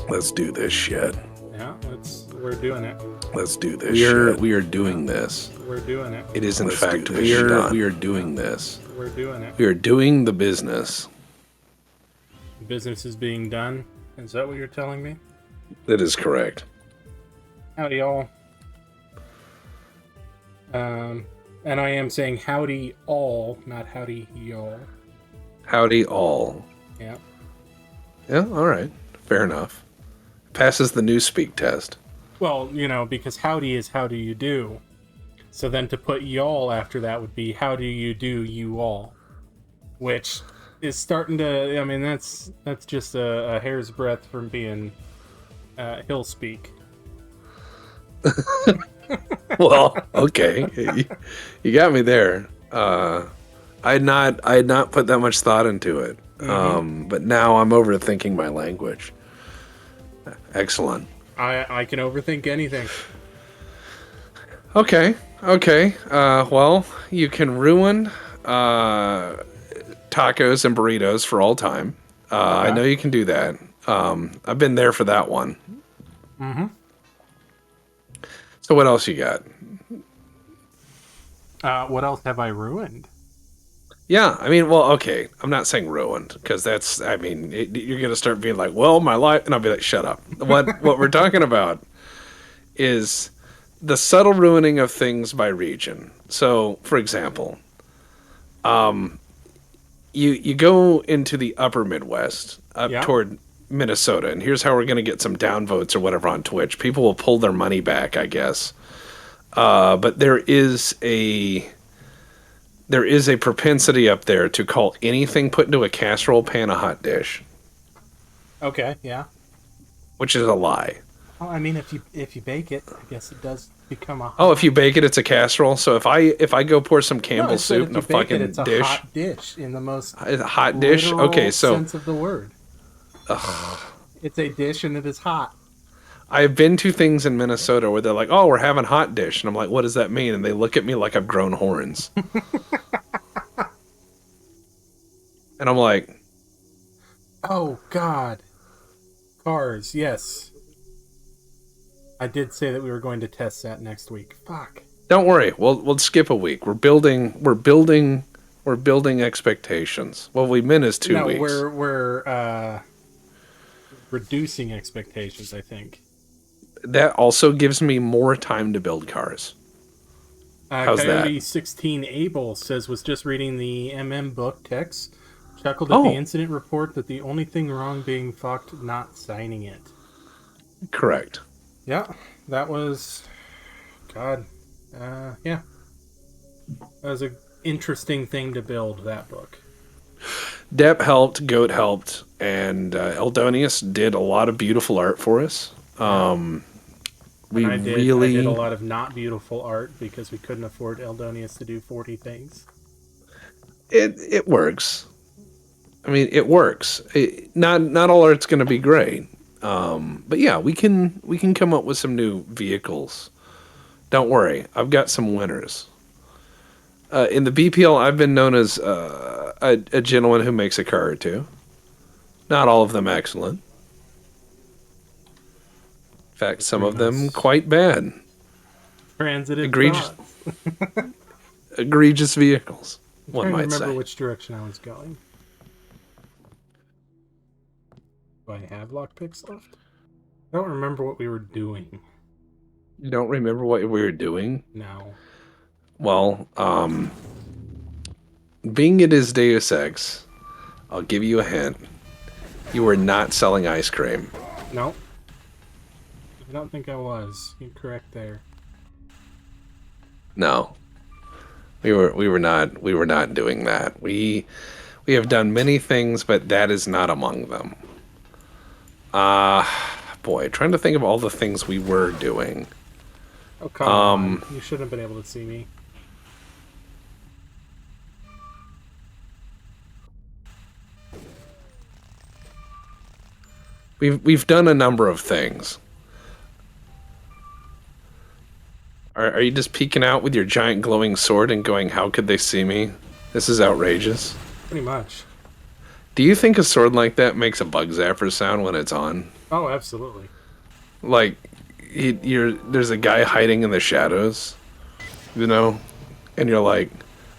Let's do this shit. Yeah, we're doing it. Let's do this shit. We are doing this. We're doing it. It is in fact We are doing this. We're doing it. We are doing the business. Business is being done. Is that what you're telling me? That is correct. Howdy, y'all. And I am saying howdy all, not howdy y'all. Howdy all. Yeah. Yeah, all right. Fair enough. Passes the newspeak test. Well, because howdy is how do you do. So then to put y'all after that would be how do you do you all. Which is starting to, that's just a hair's breadth from being hill speak. Well, okay. You got me there. I had not put that much thought into it. Mm-hmm. But now I'm overthinking my language. Excellent. I can overthink anything. Okay. Well, you can ruin tacos and burritos for all time. Okay. I know you can do that. I've been there for that one. Mm-hmm. So what else you got? What else have I ruined? Yeah, okay. I'm not saying ruined because that's, you're going to start being like, well, my life, and I'll be like, shut up. What we're talking about is the subtle ruining of things by region. So, for example, you go into the upper Midwest, toward Minnesota, and here's how we're going to get some downvotes or whatever on Twitch. People will pull their money back, I guess. But there is a propensity up there to call anything put into a casserole pan a hot dish. Okay, yeah. Which is a lie. Well, if you bake it, I guess it does become a hot... Oh, if you bake it, it's a casserole. So if I go pour some Campbell's soup in a fucking it's a dish, hot dish in the most a hot dish. Okay, so sense of the word. It's a dish and it is hot. I've been to things in Minnesota where they're like, "Oh, we're having hot dish," and I'm like, "What does that mean?" And they look at me like I've grown horns. And I'm like, "Oh God, cars, yes." I did say that we were going to test that next week. Fuck. Don't worry. We'll skip a week. We're building expectations. What we meant is 2 weeks. No, we're reducing expectations, I think. That also gives me more time to build cars. How's Coyote that? 16 Abel says, was just reading the book, Tex. Chuckled at the incident report that the only thing wrong being fucked, not signing it. Correct. Yeah, that was... God. Yeah. That was an interesting thing to build, that book. Dep helped, Goat helped, and Eldonius did a lot of beautiful art for us. I did a lot of not beautiful art because we couldn't afford Eldonius to do 40 things. It works. It works. Not all art's going to be great, but yeah, we can come up with some new vehicles. Don't worry, I've got some winners. In the BPL, I've been known as a gentleman who makes a car or two. Not all of them excellent. In fact, some of them quite bad. Transitive egregious vehicles, one might say. I don't remember which direction I was going. Do I have lockpicks left? I don't remember what we were doing. You don't remember what we were doing? No. Well, being it is Deus Ex, I'll give you a hint. You were not selling ice cream. No. I don't think I was. You're correct there. No. We were not doing that. We have done many things, but that is not among them. Boy, trying to think of all the things we were doing. Oh, come on. You shouldn't have been able to see me. We've done a number of things. Are you just peeking out with your giant glowing sword and going, how could they see me? This is outrageous. Pretty much. Do you think a sword like that makes a bug zapper sound when it's on? Oh, absolutely. Like, there's a guy hiding in the shadows, you know, and you're like,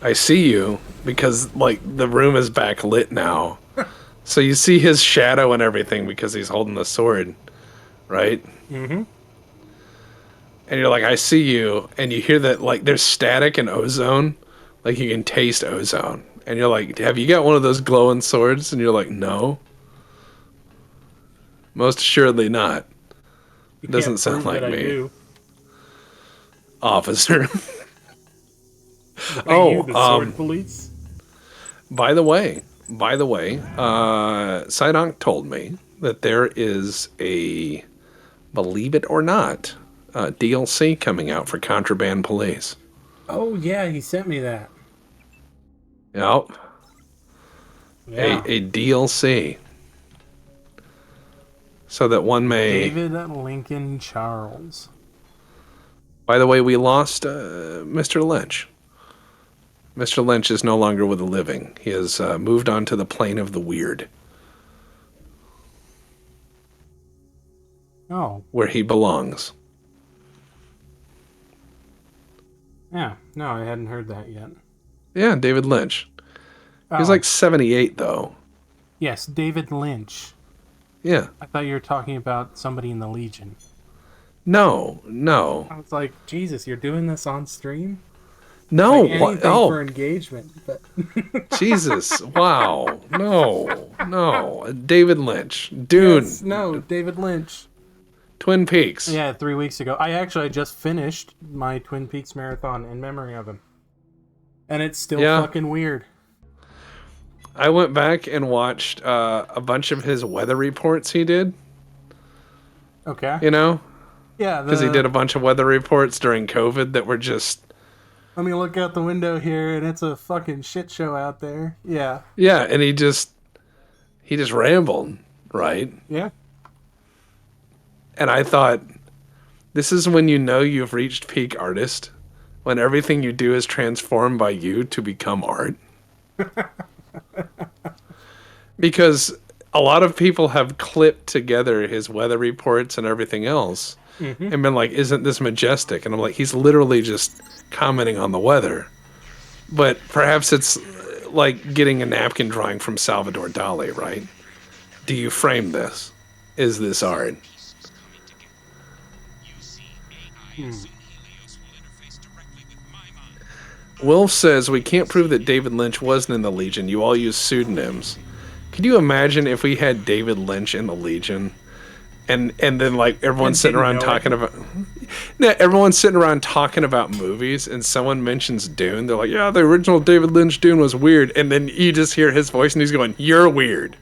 I see you, because like the room is backlit now, so you see his shadow and everything because he's holding the sword, right? Mm-hmm. And you're like, I see you, and you hear that like there's static and ozone, like you can taste ozone, and you're like, have you got one of those glowing swords? And you're like, no, most assuredly not. You Doesn't can't sound prove that like I me, do. officer. Are you Oh, the sword police? by the way, Sidonk told me that there is a, believe it or not, DLC coming out for Contraband Police. Oh, yeah, he sent me that. Yep, Yeah. a DLC, so that one may. David Lincoln Charles. By the way, we lost Mr. Lynch. Mr. Lynch is no longer with the living. He has moved on to the plane of the weird, Oh, where he belongs. yeah. No, I hadn't heard that yet. Yeah, David Lynch. He's Oh, like 78, though. yes, David Lynch. Yeah. I thought you were talking about somebody in the Legion. No, no. I was like, Jesus, you're doing this on stream? No, Like what? anything Oh, for engagement, but Jesus. Wow. No, no. David Lynch. Dune. yes, no, David Lynch. Twin Peaks. Yeah, 3 weeks ago. I just finished my Twin Peaks marathon in memory of him. And it's still Yeah. fucking weird. I went back and watched a bunch of his weather reports he did, Okay. you know? Yeah, Because he did a bunch of weather reports during COVID that were just, let me look out the window here, and it's a fucking shit show out there. Yeah. yeah, and he just rambled, right? Yeah. And I thought, this is when you know you've reached peak artist, when everything you do is transformed by you to become art. Because a lot of people have clipped together his weather reports and everything else and been like, isn't this majestic? And I'm like, he's literally just commenting on the weather. But perhaps it's like getting a napkin drawing from Salvador Dali, right? Do you frame this? Is this art? Wolf says, we can't prove that David Lynch wasn't in the Legion. You all use pseudonyms. Could you imagine if we had David Lynch in the Legion? And then like everyone's sitting around talking about everyone's sitting around talking about movies, and someone mentions Dune. They're like, yeah, the original David Lynch Dune was weird, and then you just hear his voice and he's going, you're weird.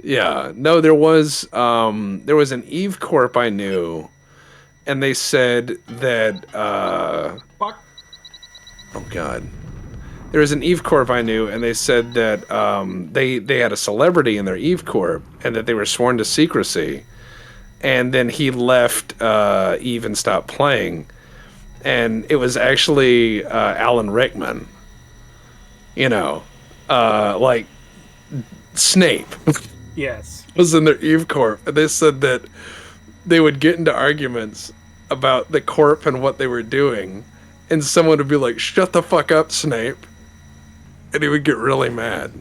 Yeah. No, there was an Eve Corp I knew, and they said that Fuck. oh god. There was an Eve Corp I knew, and they said that they had a celebrity in their Eve Corp, and that they were sworn to secrecy. And then he left Eve and stopped playing. And it was actually Alan Rickman. You know, like Snape Yes. was in their Eve Corp. And they said that they would get into arguments about the Corp and what they were doing. And someone would be like, shut the fuck up, Snape. And he would get really mad.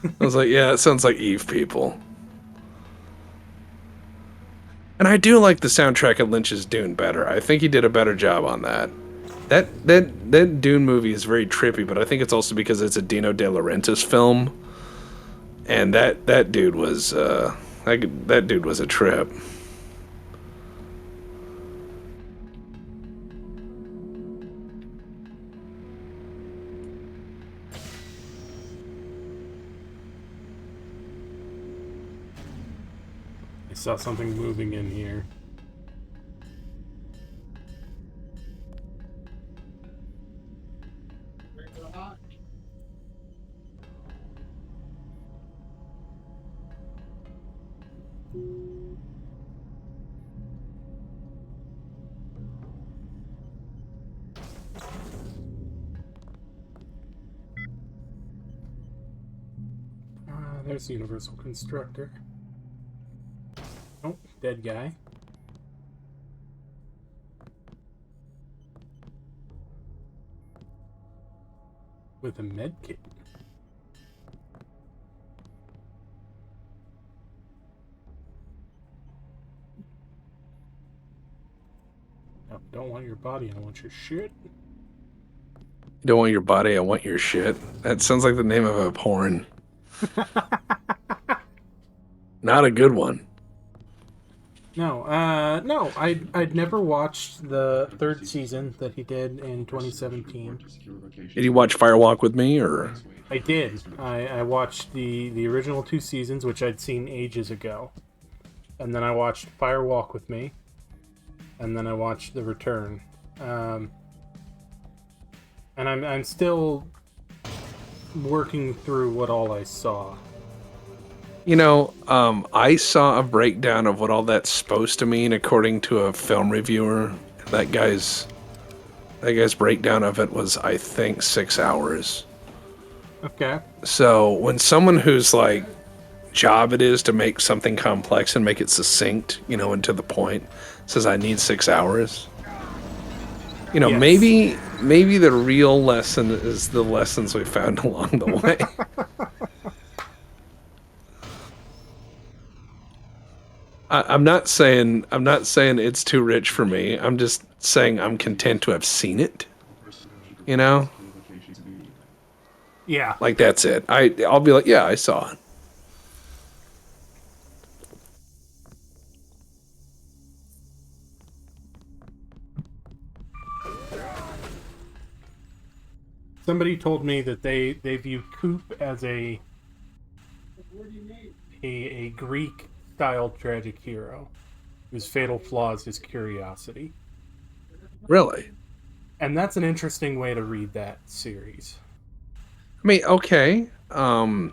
I was like, yeah, it sounds like Eve people. And I do like the soundtrack of Lynch's Dune better. I think he did a better job on that. That Dune movie is very trippy, but I think it's also because it's a Dino De Laurentiis film. And that dude was that dude was a trip. I saw something moving in here. there's the Universal Constructor. Oh, dead guy. With a med kit. No, don't want your body, I want your shit. Don't want your body, I want your shit. That sounds like the name of a porn. Not a good one. No, I'd never watched the third season that he did in 2017. Did you watch Firewalk with Me, or? I did. I watched the original 2 seasons, which I'd seen ages ago. And then I watched Firewalk with Me. And then I watched The Return. And I'm still working through what all I saw. You know, I saw a breakdown of what all that's supposed to mean according to a film reviewer. That guy's breakdown of it was, I think, 6 hours. Okay. So when someone whose like job it is to make something complex and make it succinct, you know, and to the point, says I need 6 hours. You know, Yes. maybe the real lesson is the lessons we found along the way. I'm not saying it's too rich for me. I'm just saying I'm content to have seen it. You know? Yeah. Like that's it. I'll be like, yeah, I saw it. Somebody told me that they view Coop as a Greek style tragic hero whose fatal flaw is his curiosity. Really? And that's an interesting way to read that series. I mean, okay. Yeah,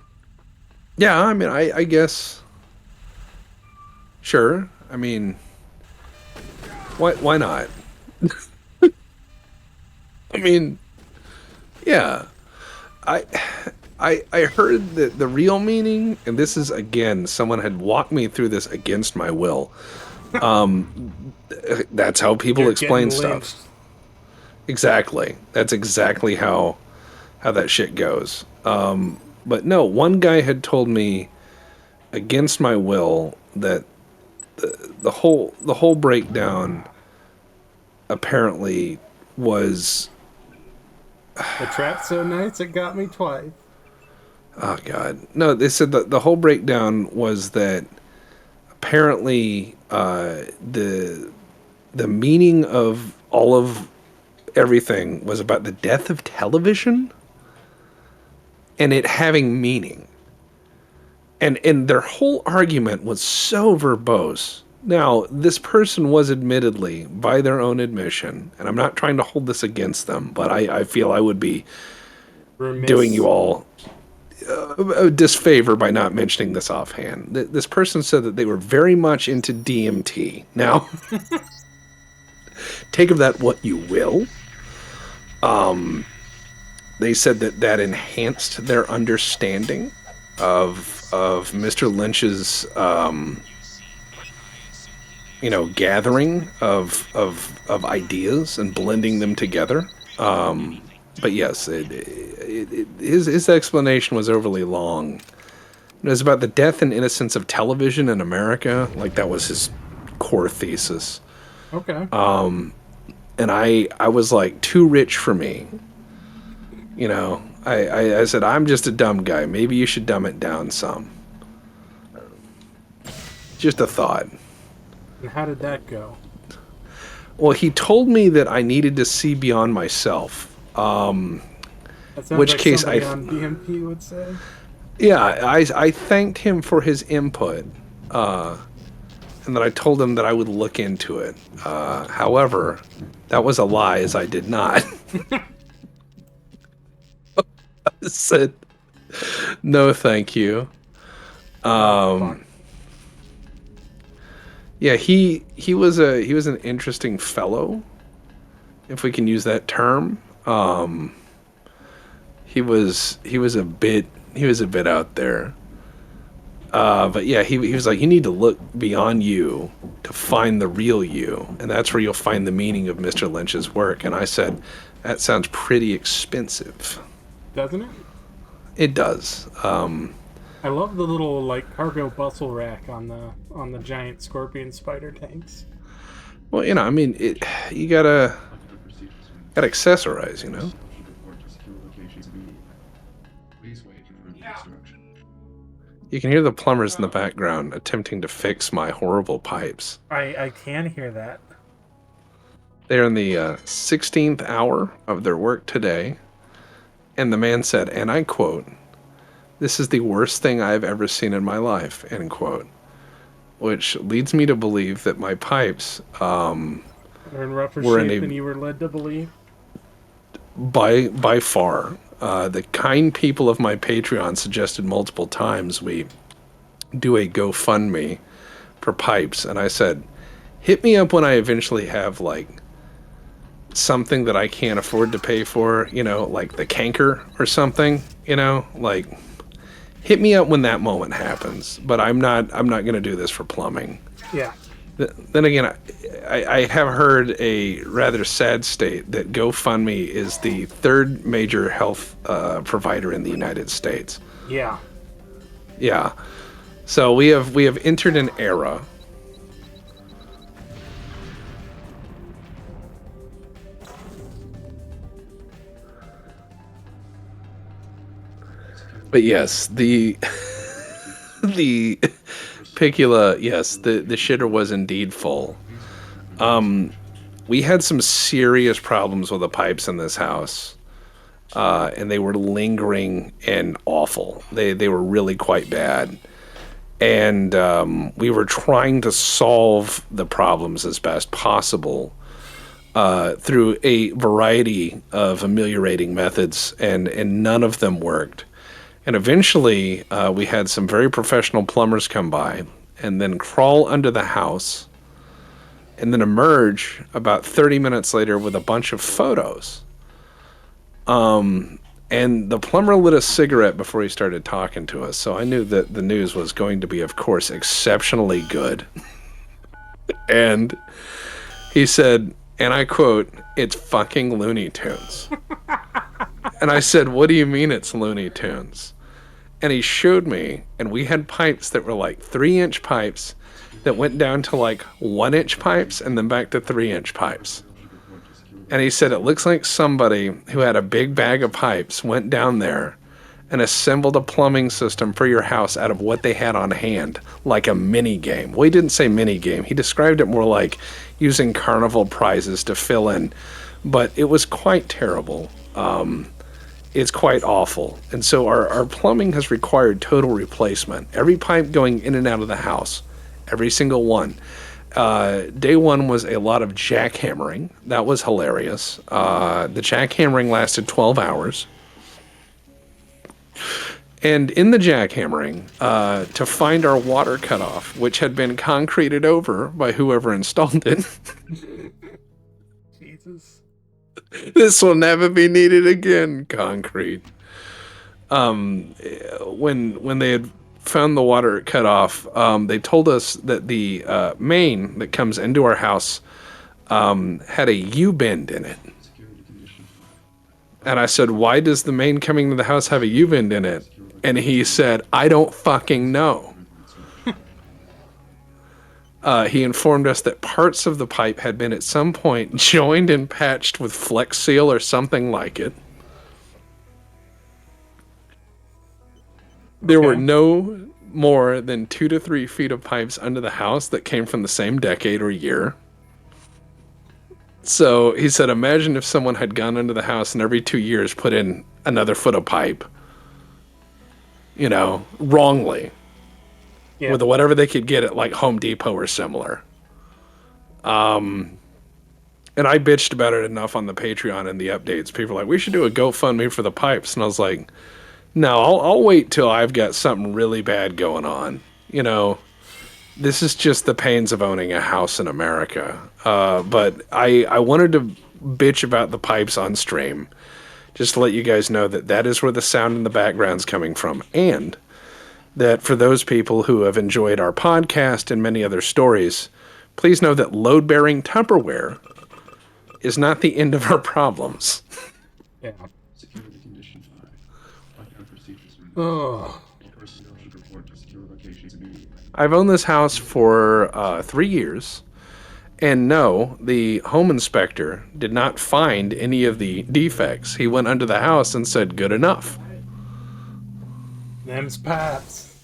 I mean, I guess. Sure. I mean, why not? I mean, yeah. I heard that the real meaning, and this is again, someone had walked me through this against my will. That's how people You're explain getting stuff. lynched. Exactly. That's exactly how that shit goes. But no, one guy had told me against my will that the whole breakdown apparently was, The trap's so nice it got me twice. oh god, no, they said that the whole breakdown was that apparently the meaning of all of everything was about the death of television and it having meaning. And their whole argument was so verbose. Now, this person was admittedly, by their own admission, and I'm not trying to hold this against them, but I feel I would be Remiss. doing you all a disfavor by not mentioning this offhand. This person said that they were very much into DMT. Now, take of that what you will. They said that enhanced their understanding of Mr. Lynch's gathering of ideas and blending them together. But yes, his explanation was overly long. It was about the death and innocence of television in America. Like that was his core thesis. Okay. And I was like, too rich for me. You know, I said, I'm just a dumb guy. Maybe you should dumb it down some. Just a thought. And how did that go? Well, he told me that I needed to see beyond myself. That sounds Which like case somebody on DMT would say. Yeah, I thanked him for his input. And then I told him that I would look into it. However, that was a lie, as I did not. I said, no, thank you. Yeah, he was an interesting fellow, if we can use that term. He was a bit out there. But yeah, he was like, you need to look beyond you to find the real you, and that's where you'll find the meaning of Mr. Lynch's work. And I said, that sounds pretty expensive. Doesn't it? It does. I love the little like cargo bustle rack on the giant scorpion spider tanks. Well, I mean, you gotta accessorize, You can hear the plumbers in the background attempting to fix my horrible pipes. I can hear that. They're in the 16th hour of their work today, and the man said, and I quote, "This is the worst thing I've ever seen in my life," end quote. Which leads me to believe that my pipes They're in rougher were shape than you were led to believe. by far. The kind people of my Patreon suggested multiple times we do a GoFundMe for pipes, and I said, hit me up when I eventually have like something that I can't afford to pay for, like the canker or something, like hit me up when that moment happens. But I'm not going to do this for plumbing. Yeah. Then again, I have heard a rather sad state that GoFundMe is the third major health provider in the United States. Yeah. Yeah. So we have entered an era. But yes, the Picula, yes, the shitter was indeed full. We had some serious problems with the pipes in this house, and they were lingering and awful. They were really quite bad, and we were trying to solve the problems as best possible through a variety of ameliorating methods, and none of them worked. And eventually, we had some very professional plumbers come by and then crawl under the house and then emerge about 30 minutes later with a bunch of photos. And the plumber lit a cigarette before he started talking to us, so I knew that the news was going to be, of course, exceptionally good. And he said, and I quote, "It's fucking Looney Tunes." And I said, "What do you mean it's Looney Tunes?" And he showed me, and we had pipes that were like 3-inch pipes that went down to like 1-inch pipes and then back to 3-inch pipes. And he said, it looks like somebody who had a big bag of pipes went down there and assembled a plumbing system for your house out of what they had on hand, like a mini game. Well, he didn't say mini game. He described it more like using carnival prizes to fill in, but it was quite terrible. It's quite awful. And so our plumbing has required total replacement. Every pipe going in and out of the house, every single one. Day one was a lot of jackhammering. That was hilarious. The jackhammering lasted 12 hours. And in the jackhammering, to find our water cutoff, which had been concreted over by whoever installed it. Jesus. This will never be needed again, concrete. When they had found the water cut off, they told us that the main that comes into our house had a U-bend in it. And I said, why does the main coming to the house have a U-bend in it? And he said, I don't fucking know. He informed us that parts of the pipe had been at some point joined and patched with Flex Seal or something like it. There were no more than 2 to 3 feet of pipes under the house that came from the same decade or year. So he said, imagine if someone had gone under the house and every 2 years put in another foot of pipe, wrongly. Yeah. With whatever they could get at like Home Depot or similar. And I bitched about it enough on the Patreon and the updates. People were like, we should do a GoFundMe for the pipes. And I was like, no, I'll wait till I've got something really bad going on. This is just the pains of owning a house in America. But I wanted to bitch about the pipes on stream. Just to let you guys know that is where the sound in the background's coming from. And that for those people who have enjoyed our podcast and many other stories, please know that load-bearing Tupperware is not the end of our problems. Yeah. Oh. I've owned this house for 3 years, and no, the home inspector did not find any of the defects. He went under the house and said, good enough. Them's pipes.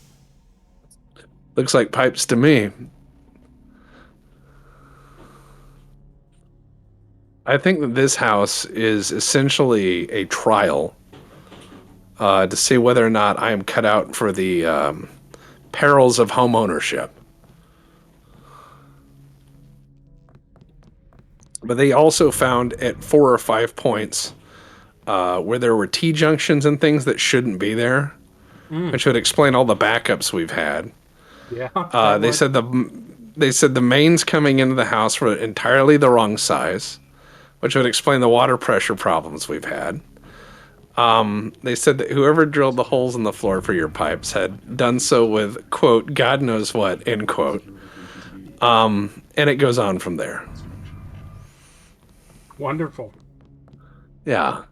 Looks like pipes to me. I think that this house is essentially a trial to see whether or not I am cut out for the perils of home ownership. But they also found at 4 or 5 points where there were T-junctions and things that shouldn't be there, which would explain all the backups we've had. Yeah. They said the mains coming into the house were entirely the wrong size, which would explain the water pressure problems we've had. They said that whoever drilled the holes in the floor for your pipes had done so with, quote, God knows what, end quote. And it goes on from there. Wonderful. Yeah.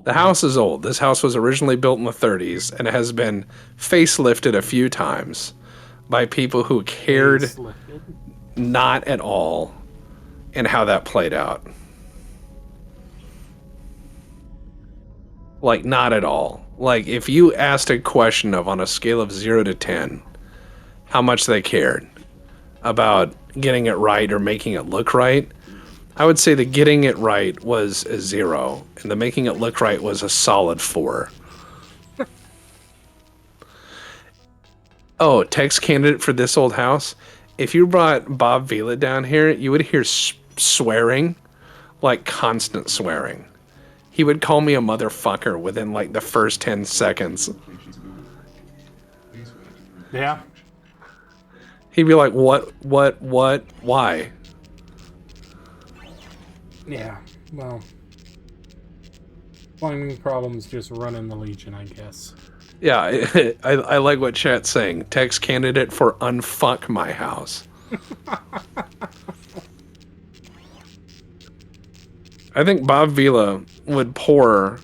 The house is old. This house was originally built in the 30s, and it has been facelifted a few times by people who cared not at all in how that played out. Like, not at all. Like, if you asked a question of, on a scale of 0 to 10, how much they cared about getting it right or making it look right, I would say the getting it right was a 0, and the making it look right was a solid 4. Oh, text candidate for this old house. If you brought Bob Vila down here, you would hear swearing, like constant swearing. He would call me a motherfucker within like the first 10 seconds. Yeah. He'd be like, what, why? Yeah. Well, plumbing problems just run in the Legion, I guess. Yeah, I like what chat's saying. Text candidate for unfuck my house. I think Bob Vila would pour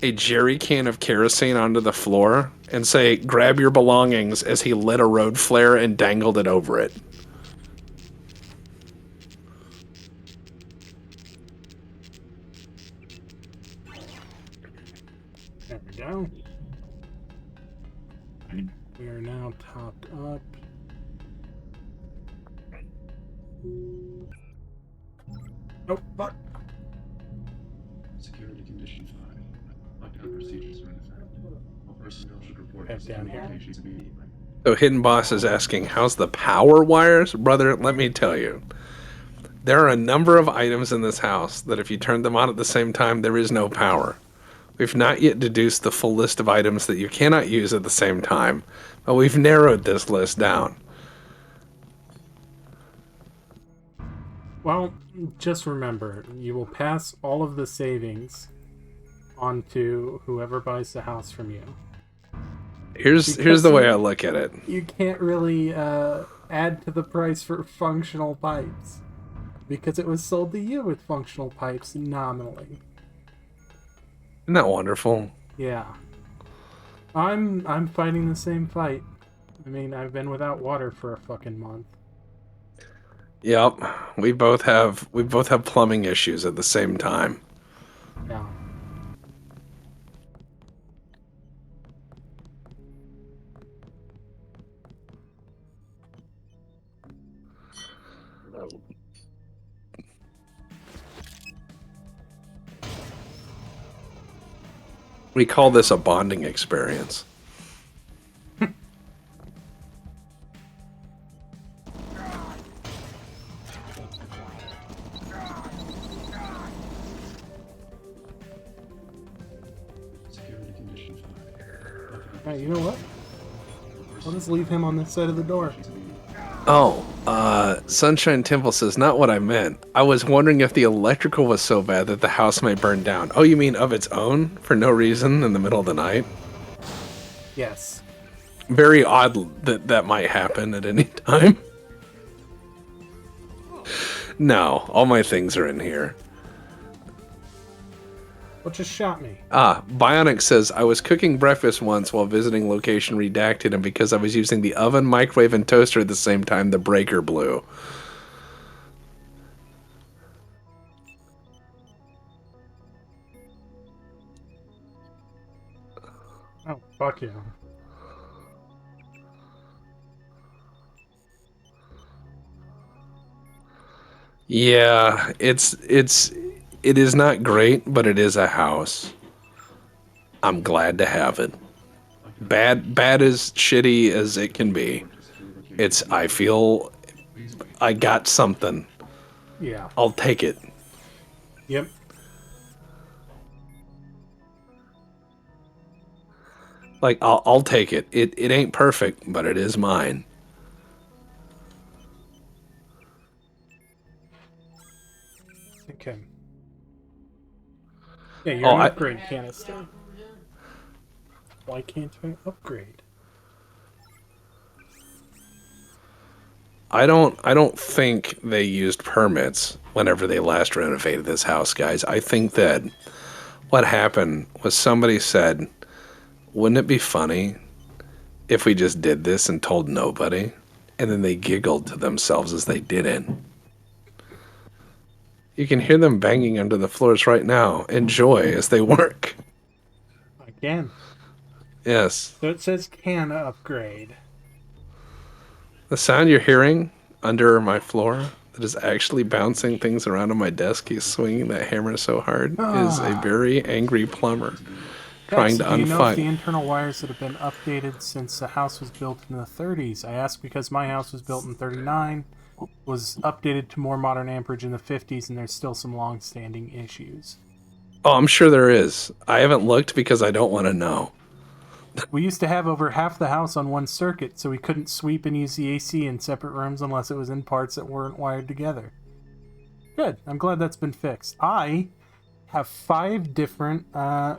a jerry can of kerosene onto the floor and say, grab your belongings, as he lit a road flare and dangled it over it. There we go. We are now topped up. Oh, fuck. Security condition 5. Lockdown procedures are in effect. All personnel should report Head down here. locations immediately. So Hidden Boss is asking, how's the power wires? Brother, let me tell you. There are a number of items in this house that if you turn them on at the same time, there is no power. We've not yet deduced the full list of items that you cannot use at the same time, but we've narrowed this list down. Well, just remember, you will pass all of the savings on to whoever buys the house from you. Here's the way I look at it. You can't really add to the price for functional pipes because it was sold to you with functional pipes nominally. Isn't that wonderful? Yeah. I'm fighting the same fight. I mean, I've been without water for a fucking month. Yep. We both have plumbing issues at the same time. Yeah. We call this a bonding experience. Security condition 5. Alright, you know what? I'll just leave him on this side of the door. Oh. Sunshine Temple says, not what I meant. I was wondering if the electrical was so bad that the house might burn down. Oh, you mean of its own? For no reason in the middle of the night? Yes. Very odd that that might happen at any time. No, all my things are in here. What just shot me? Bionic says, I was cooking breakfast once while visiting location redacted, and because I was using the oven, microwave, and toaster at the same time, the breaker blew. Oh, fuck you. Yeah, it is not great, but it is a house. I'm glad to have it. Bad as shitty as it can be. I feel I got something. Yeah. I'll take it. Yep. Like, I'll take it. It ain't perfect, but it is mine. Okay. Yeah, you're Oh, an upgrade canister. Why can't I upgrade? I don't think they used permits whenever they last renovated this house, guys. I think that what happened was somebody said, wouldn't it be funny if we just did this and told nobody? And then they giggled to themselves as they did it. You can hear them banging under the floors right now. Enjoy as they work. I can. Yes. So it says can upgrade. The sound you're hearing under my floor that is actually bouncing things around on my desk, he's swinging that hammer so hard, is a very angry plumber trying to Do you know if the unfight. internal wires that have been updated since the house was built in the 30s? I asked because my house was built in 39, was updated to more modern amperage in the 50s, and there's still some long-standing issues. Oh, I'm sure there is. I haven't looked because I don't want to know. We used to have over half the house on one circuit, so we couldn't sweep and use the AC in separate rooms unless it was in parts that weren't wired together. Good. I'm glad that's been fixed. I have 5 different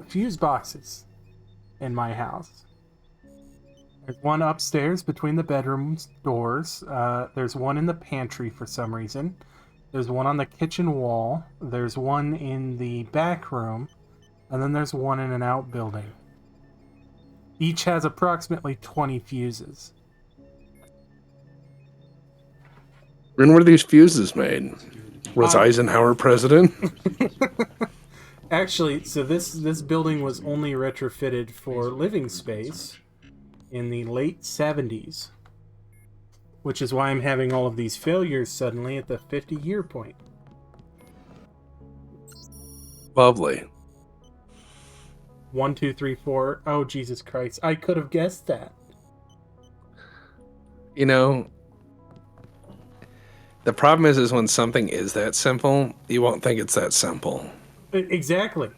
fuse boxes in my house. There's one upstairs between the bedrooms doors. There's one in the pantry for some reason. There's one on the kitchen wall. There's one in the back room. And then there's one in an outbuilding. Each has approximately 20 fuses. When were these fuses made? Was Eisenhower president? Actually, so this building was only retrofitted for living space in the late 70s, which is why I'm having all of these failures suddenly at the 50-year point. Lovely. 1, 2, 3, 4. Oh, Jesus Christ. I could have guessed that. You know, the problem is when something is that simple, you won't think it's that simple. Exactly.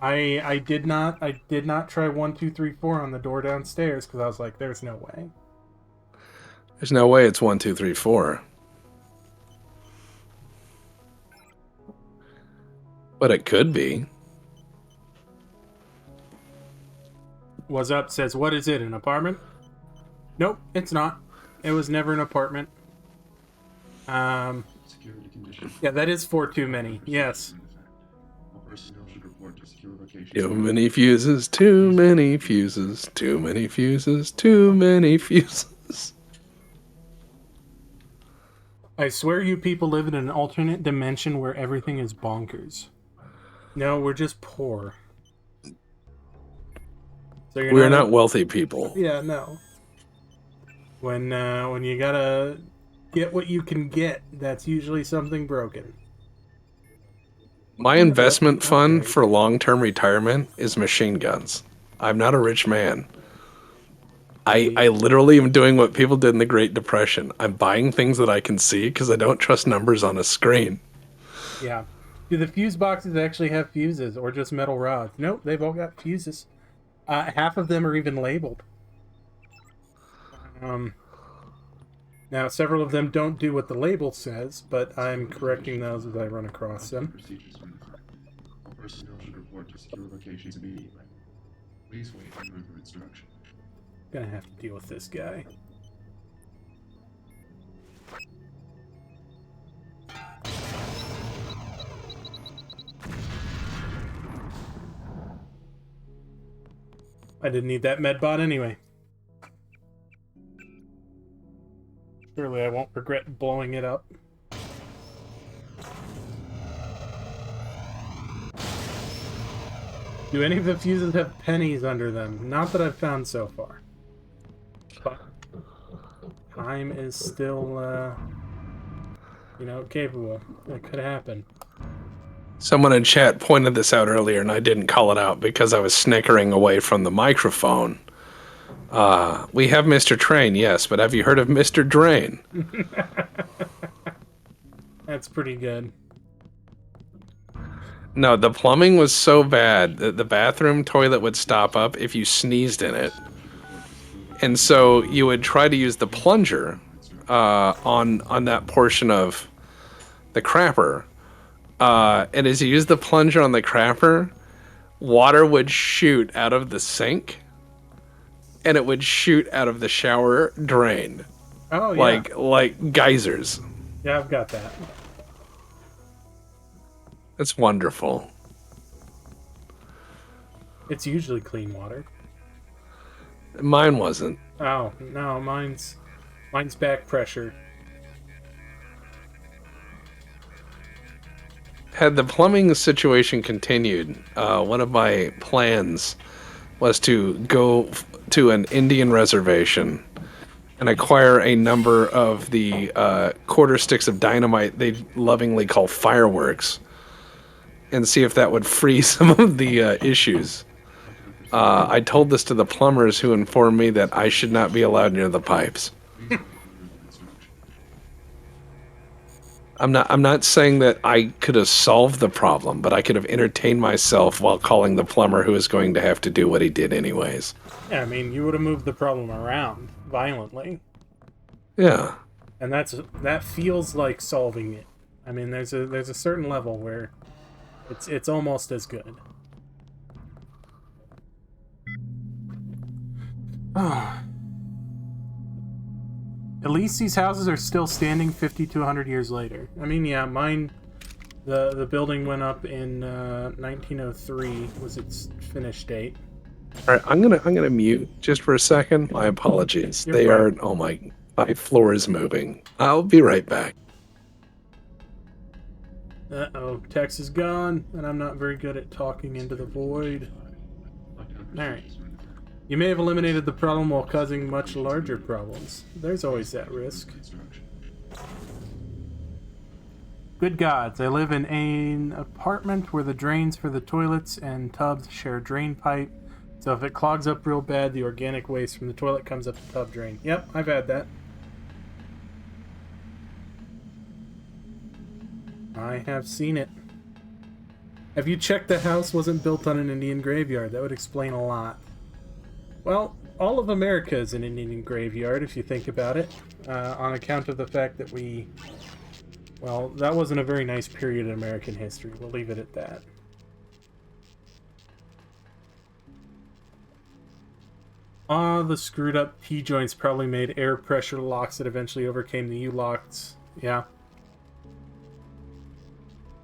I did not try 1, 2, 3, 4 on the door downstairs because I was like, there's no way. There's no way it's 1, 2, 3, 4. But it could be. What's up says, what is it, an apartment? Nope, it's not. It was never an apartment. Security conditions. Yeah, that is 4 too many. Yes. All personnel should report to secure locations. Too many fuses, too many fuses, too many fuses, too many fuses. I swear you people live in an alternate dimension where everything is bonkers. No, we're just poor. So We're not wealthy people. Yeah, no. When you gotta get what you can get, that's usually something broken. My investment fund for long-term retirement is machine guns. I'm not a rich man. I literally am doing what people did in the Great Depression. I'm buying things that I can see because I don't trust numbers on a screen. Yeah. Do the fuse boxes actually have fuses or just metal rods? Nope, they've all got fuses. Half of them are even labeled. Now, several of them don't do what the label says, but I'm correcting those as I run across them. Procedures when attacked. All personnel should report to secure locations immediately. Please wait for further instruction. Gonna have to deal with this guy. I didn't need that medbot anyway. Surely I won't regret blowing it up. Do any of the fuses have pennies under them? Not that I've found so far. But time is still, capable. It could happen. Someone in chat pointed this out earlier, and I didn't call it out because I was snickering away from the microphone. We have Mr. Train, yes, but have you heard of Mr. Drain? That's pretty good. No, the plumbing was so bad that the bathroom toilet would stop up if you sneezed in it. And so you would try to use the plunger on that portion of the crapper. And as you use the plunger on the crapper, water would shoot out of the sink, and it would shoot out of the shower drain. Oh, yeah. Like geysers. Yeah, I've got that. It's wonderful. It's usually clean water. Mine wasn't. Oh, no, mine's back pressure. Had the plumbing situation continued, one of my plans was to go to an Indian reservation and acquire a number of the quarter sticks of dynamite they lovingly call fireworks, and see if that would free some of the issues. I told this to the plumbers, who informed me that I should not be allowed near the pipes. I'm not saying that I could have solved the problem, but I could have entertained myself while calling the plumber, who is going to have to do what he did anyways. Yeah, I mean, you would have moved the problem around violently. Yeah. And that feels like solving it. I mean, there's a certain level where it's almost as good. At least these houses are still standing 50 to 100 years later. I mean, yeah, mine, the building went up in 1903 was its finish date. All right, I'm gonna mute just for a second. My apologies. You're They fine. are. Oh my floor is moving. I'll be right back. Uh-oh, Tex is gone, and I'm not very good at talking into the void. Alright. You may have eliminated the problem while causing much larger problems. There's always that risk. Good gods, I live in an apartment where the drains for the toilets and tubs share a drain pipe. So if it clogs up real bad, the organic waste from the toilet comes up the tub drain. Yep, I've had that. I have seen it. Have you checked the house wasn't built on an Indian graveyard? That would explain a lot. Well, all of America is an Indian graveyard, if you think about it, on account of the fact that well, that wasn't a very nice period in American history. We'll leave it at that. The screwed up T-joints probably made air pressure locks that eventually overcame the U-locks. Yeah.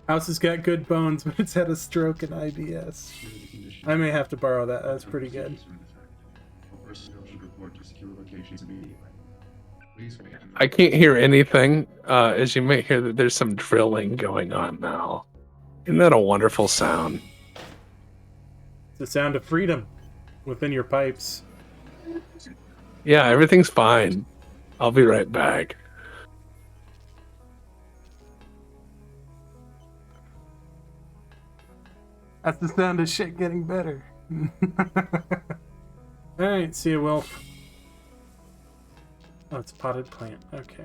House has got good bones, but it's had a stroke and IBS. I may have to borrow that. That's pretty good. I can't hear anything. As you may hear, that there's some drilling going on now. Isn't that a wonderful sound? It's the sound of freedom within your pipes. Yeah, everything's fine. I'll be right back. That's the sound of shit getting better. Alright, see you, Wolf. Oh, it's a potted plant. Okay.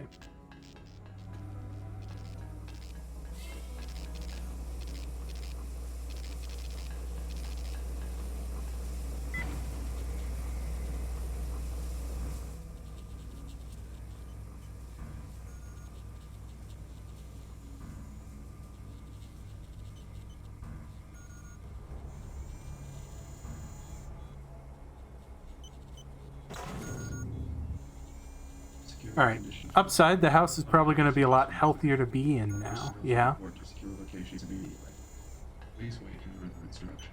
Alright. Upside, the house is probably going to be a lot healthier to be in now. Yeah? Report to secure locations immediately. Please wait for further instruction.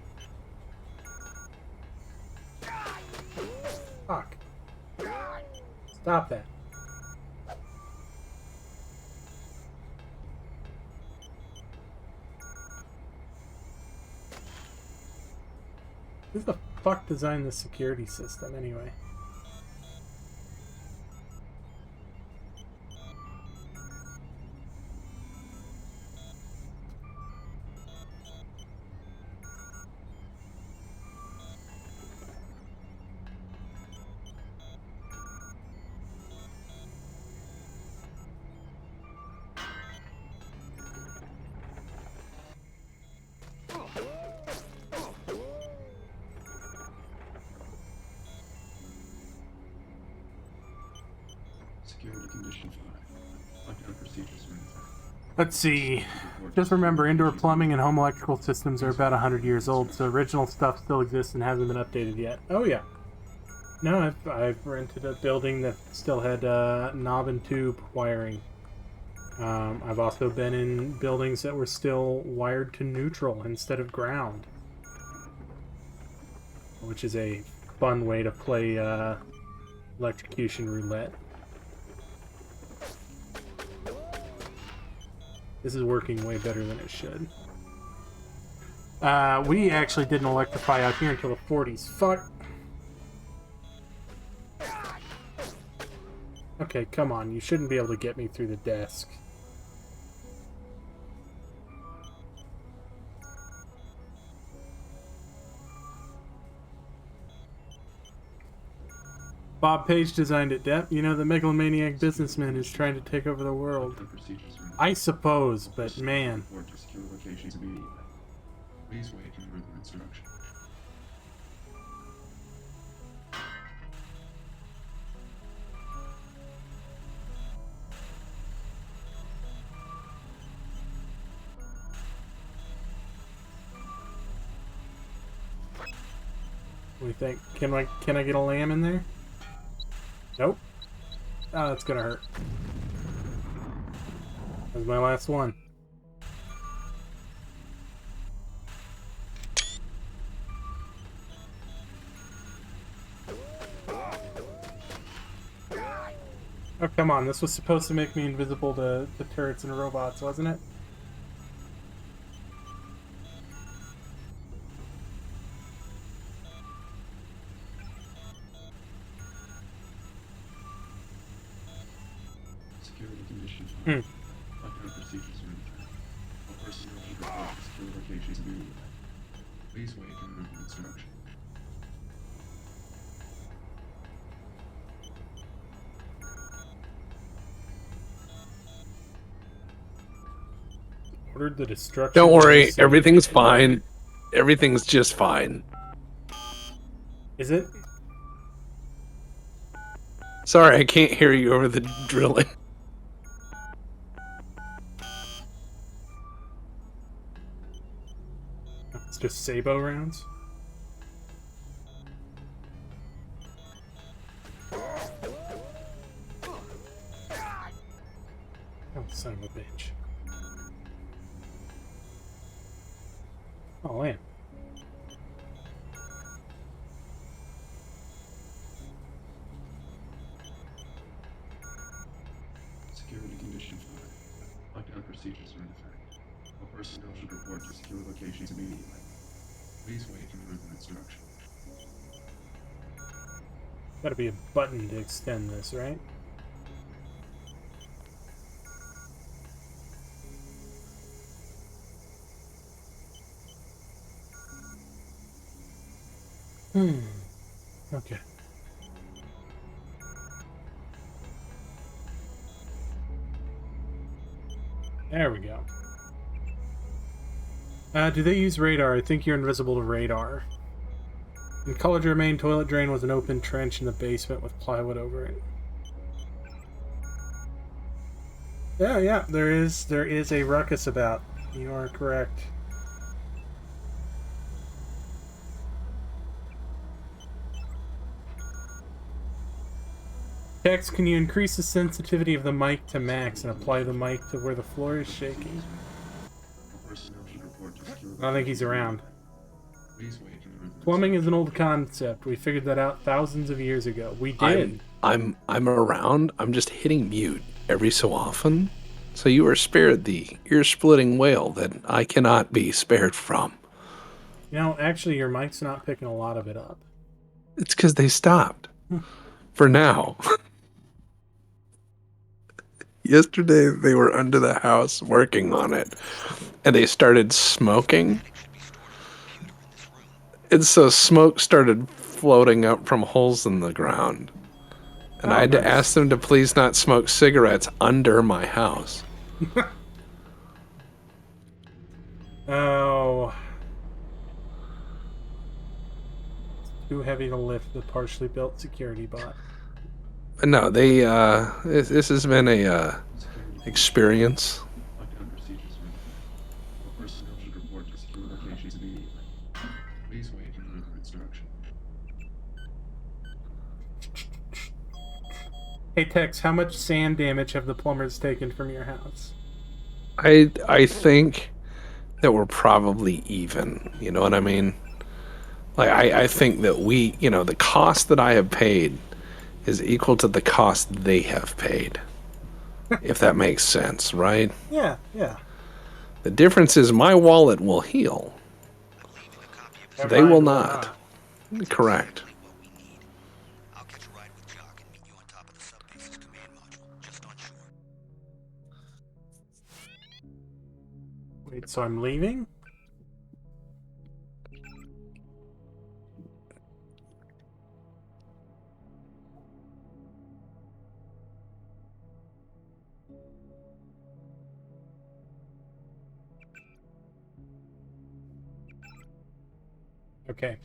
Fuck. Stop that. Who the fuck designed the security system anyway? Security condition 5. Lockdown procedures are in effect. Let's see. Just remember, indoor plumbing and home electrical systems are about 100 years old, so original stuff still exists and hasn't been updated yet. Oh yeah. No, I've rented a building that still had knob and tube wiring. I've also been in buildings that were still wired to neutral instead of ground, which is a fun way to play electrocution roulette. This is working way better than it should. We actually didn't electrify out here until the 40s. Fuck. Okay, come on. You shouldn't be able to get me through the desk. Bob Page designed it, Dep. You know, the megalomaniac businessman who's trying to take over the world. Lockdown procedures are in effect. I suppose, but man. Report to secure locations immediately. Please wait for further instruction. What do you think? Can I get a lamb in there? Nope. Oh, that's gonna hurt. That was my last one. Oh, come on. This was supposed to make me invisible to turrets and robots, wasn't it? Security condition 5. Lockdown procedures are in effect. All personnel should report to secure locations immediately. Please wait for further instruction. Ordered the destruction. Don't of the worry, city. everything's fine. Everything's just fine. Is it? Sorry, I can't hear you over the drilling. It's just Sabo rounds? Oh, son of a bitch. Oh, lamb. Security condition 5. Lockdown procedures are in effect. All personnel should report to secure locations immediately. Please wait for further instruction. Gotta be a button to extend this, right? Okay. There we go. Do they use radar? I think you're invisible to radar. In College, our main toilet drain was an open trench in the basement with plywood over it. Yeah, there is a ruckus about. You are correct. Tex, can you increase the sensitivity of the mic to max and apply the mic to where the floor is shaking? I don't think he's around. Plumbing is an old concept. We figured that out thousands of years ago. We did. I'm around. I'm just hitting mute every so often. So you are spared the ear-splitting wail that I cannot be spared from. You know, actually, your mic's not picking a lot of it up. It's because they stopped. For now. Yesterday, they were under the house working on it. And they started smoking. And so smoke started floating up from holes in the ground. And I had to ask them to please not smoke cigarettes under my house. Oh. It's too heavy to lift the partially built security bot. But no, they, this has been a, experience. Lockdown procedures are in effect. All personnel should report to secure locations immediately. Please wait for further instruction. Hey Tex, how much sand damage have the plumbers taken from your house? I think that we're probably even. You know what I mean? Like, I think that we, you know, the cost that I have paid is equal to the cost they have paid. If that makes sense, right? Yeah, yeah. The difference is my wallet will heal. They will not. Correct. I'll catch a ride with Jock and meet you on top of the subbase's command module, just on shore. Wait, so I'm leaving? Okay.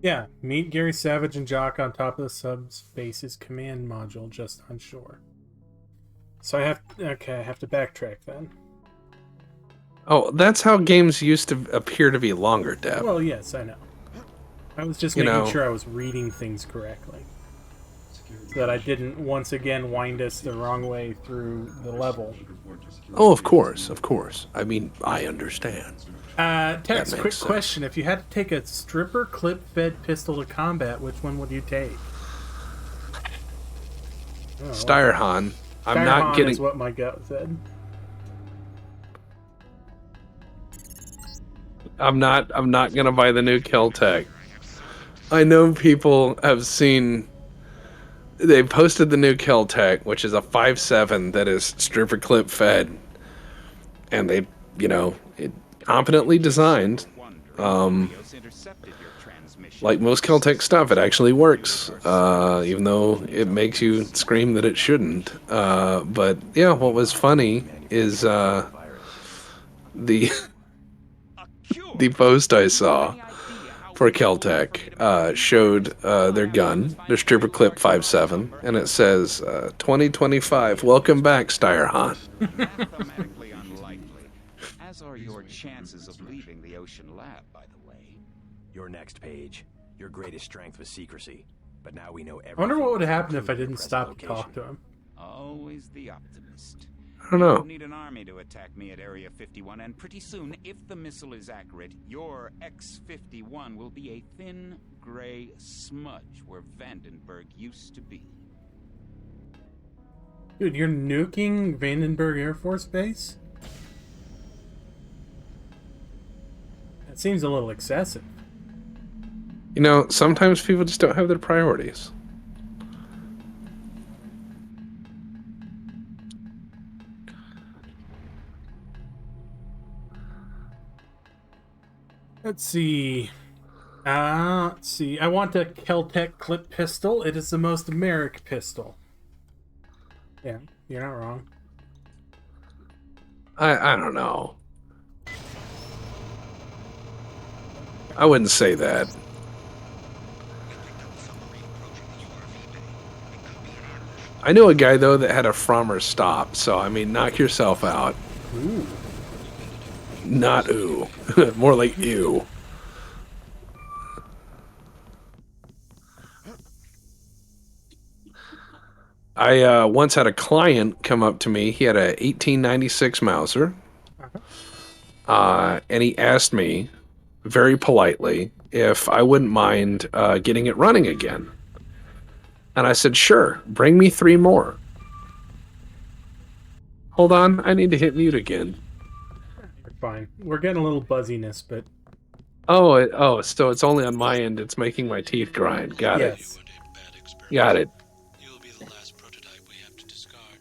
Yeah, meet Gary Savage and Jock on top of the subbase's command module just on shore. So I have to backtrack then. Oh, that's how games used to appear to be longer, Deb. Well, yes, I know. I was just making sure I was reading things correctly. So that I didn't once again wind us the wrong way through the level. Oh, of course, of course. I mean, I understand. Tex, That quick makes sense. question. If you had to take a stripper clip-fed pistol to combat, which one would you take? Oh, Steyerhahn. I'm Steyerhahn not getting. is what my gut said. I'm not gonna buy the new Kel-Tec. I know people have seen. They posted the new Kel-Tec, which is a 5.7 that is stripper clip fed, and they, you know, it competently designed. Like most Kel-Tec stuff, it actually works, even though it makes you scream that it shouldn't. But yeah, what was funny is the the post I saw for Kel-Tec showed their gun, their stripper clip 5.7, and it says 2025. Welcome back, Steyerhahn. Mathematically unlikely, as are your chances of leaving the ocean lab, by the way. Your next page. Your greatest strength was secrecy, but now we know everything. I wonder what would happen if I including your didn't present stop to location. talk to him. Always the optimist. I don't know. You need an army to attack me at Area 51, and pretty soon, if the missile is accurate, your X-51 will be a thin, gray smudge where Vandenberg used to be. Dude, you're nuking Vandenberg Air Force Base? That seems a little excessive. You know, sometimes people just don't have their priorities. Let's see. I want a Kel-Tec clip pistol. It is the most American pistol. Yeah, you're not wrong. I don't know. I wouldn't say that. I knew a guy, though, that had a Frommer stop, so, I mean, knock yourself out. Ooh. Not ooh. More like ew. I once had a client come up to me. He had a 1896 Mauser, and he asked me very politely if I wouldn't mind getting it running again. And I said, sure, bring me 3 more. Hold on, I need to hit mute again. You're fine. We're getting a little buzziness, but So it's only on my end. It's making my teeth grind. Got yes. it. Got it. You'll be the last prototype we have to discard.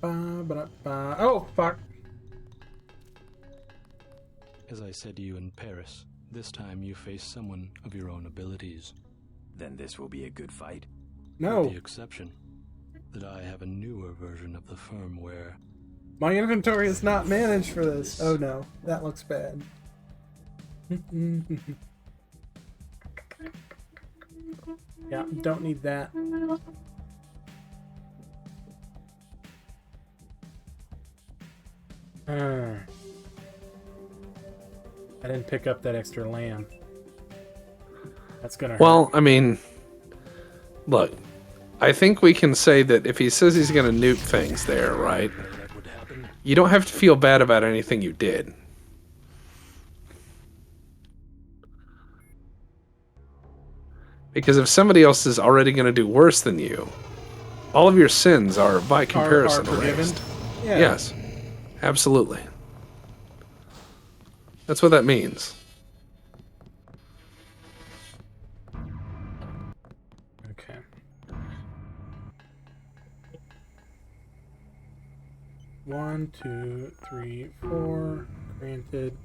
Oh, fuck. As I said to you in Paris, this time you face someone of your own abilities. Then this will be a good fight. No. With the exception that I have a newer version of the firmware. My inventory is not managed for this. Oh no, that looks bad. Yeah, don't need that. I didn't pick up that extra lamb. That's gonna hurt. Well, I mean, look, I think we can say that if he says he's going to nuke things there, right? That would happen. You don't have to feel bad about anything you did. Because if somebody else is already going to do worse than you, all of your sins are, by comparison, are forgiven? erased. Yeah. Yes, absolutely. That's what that means. Okay. One, two, three, four. Granted.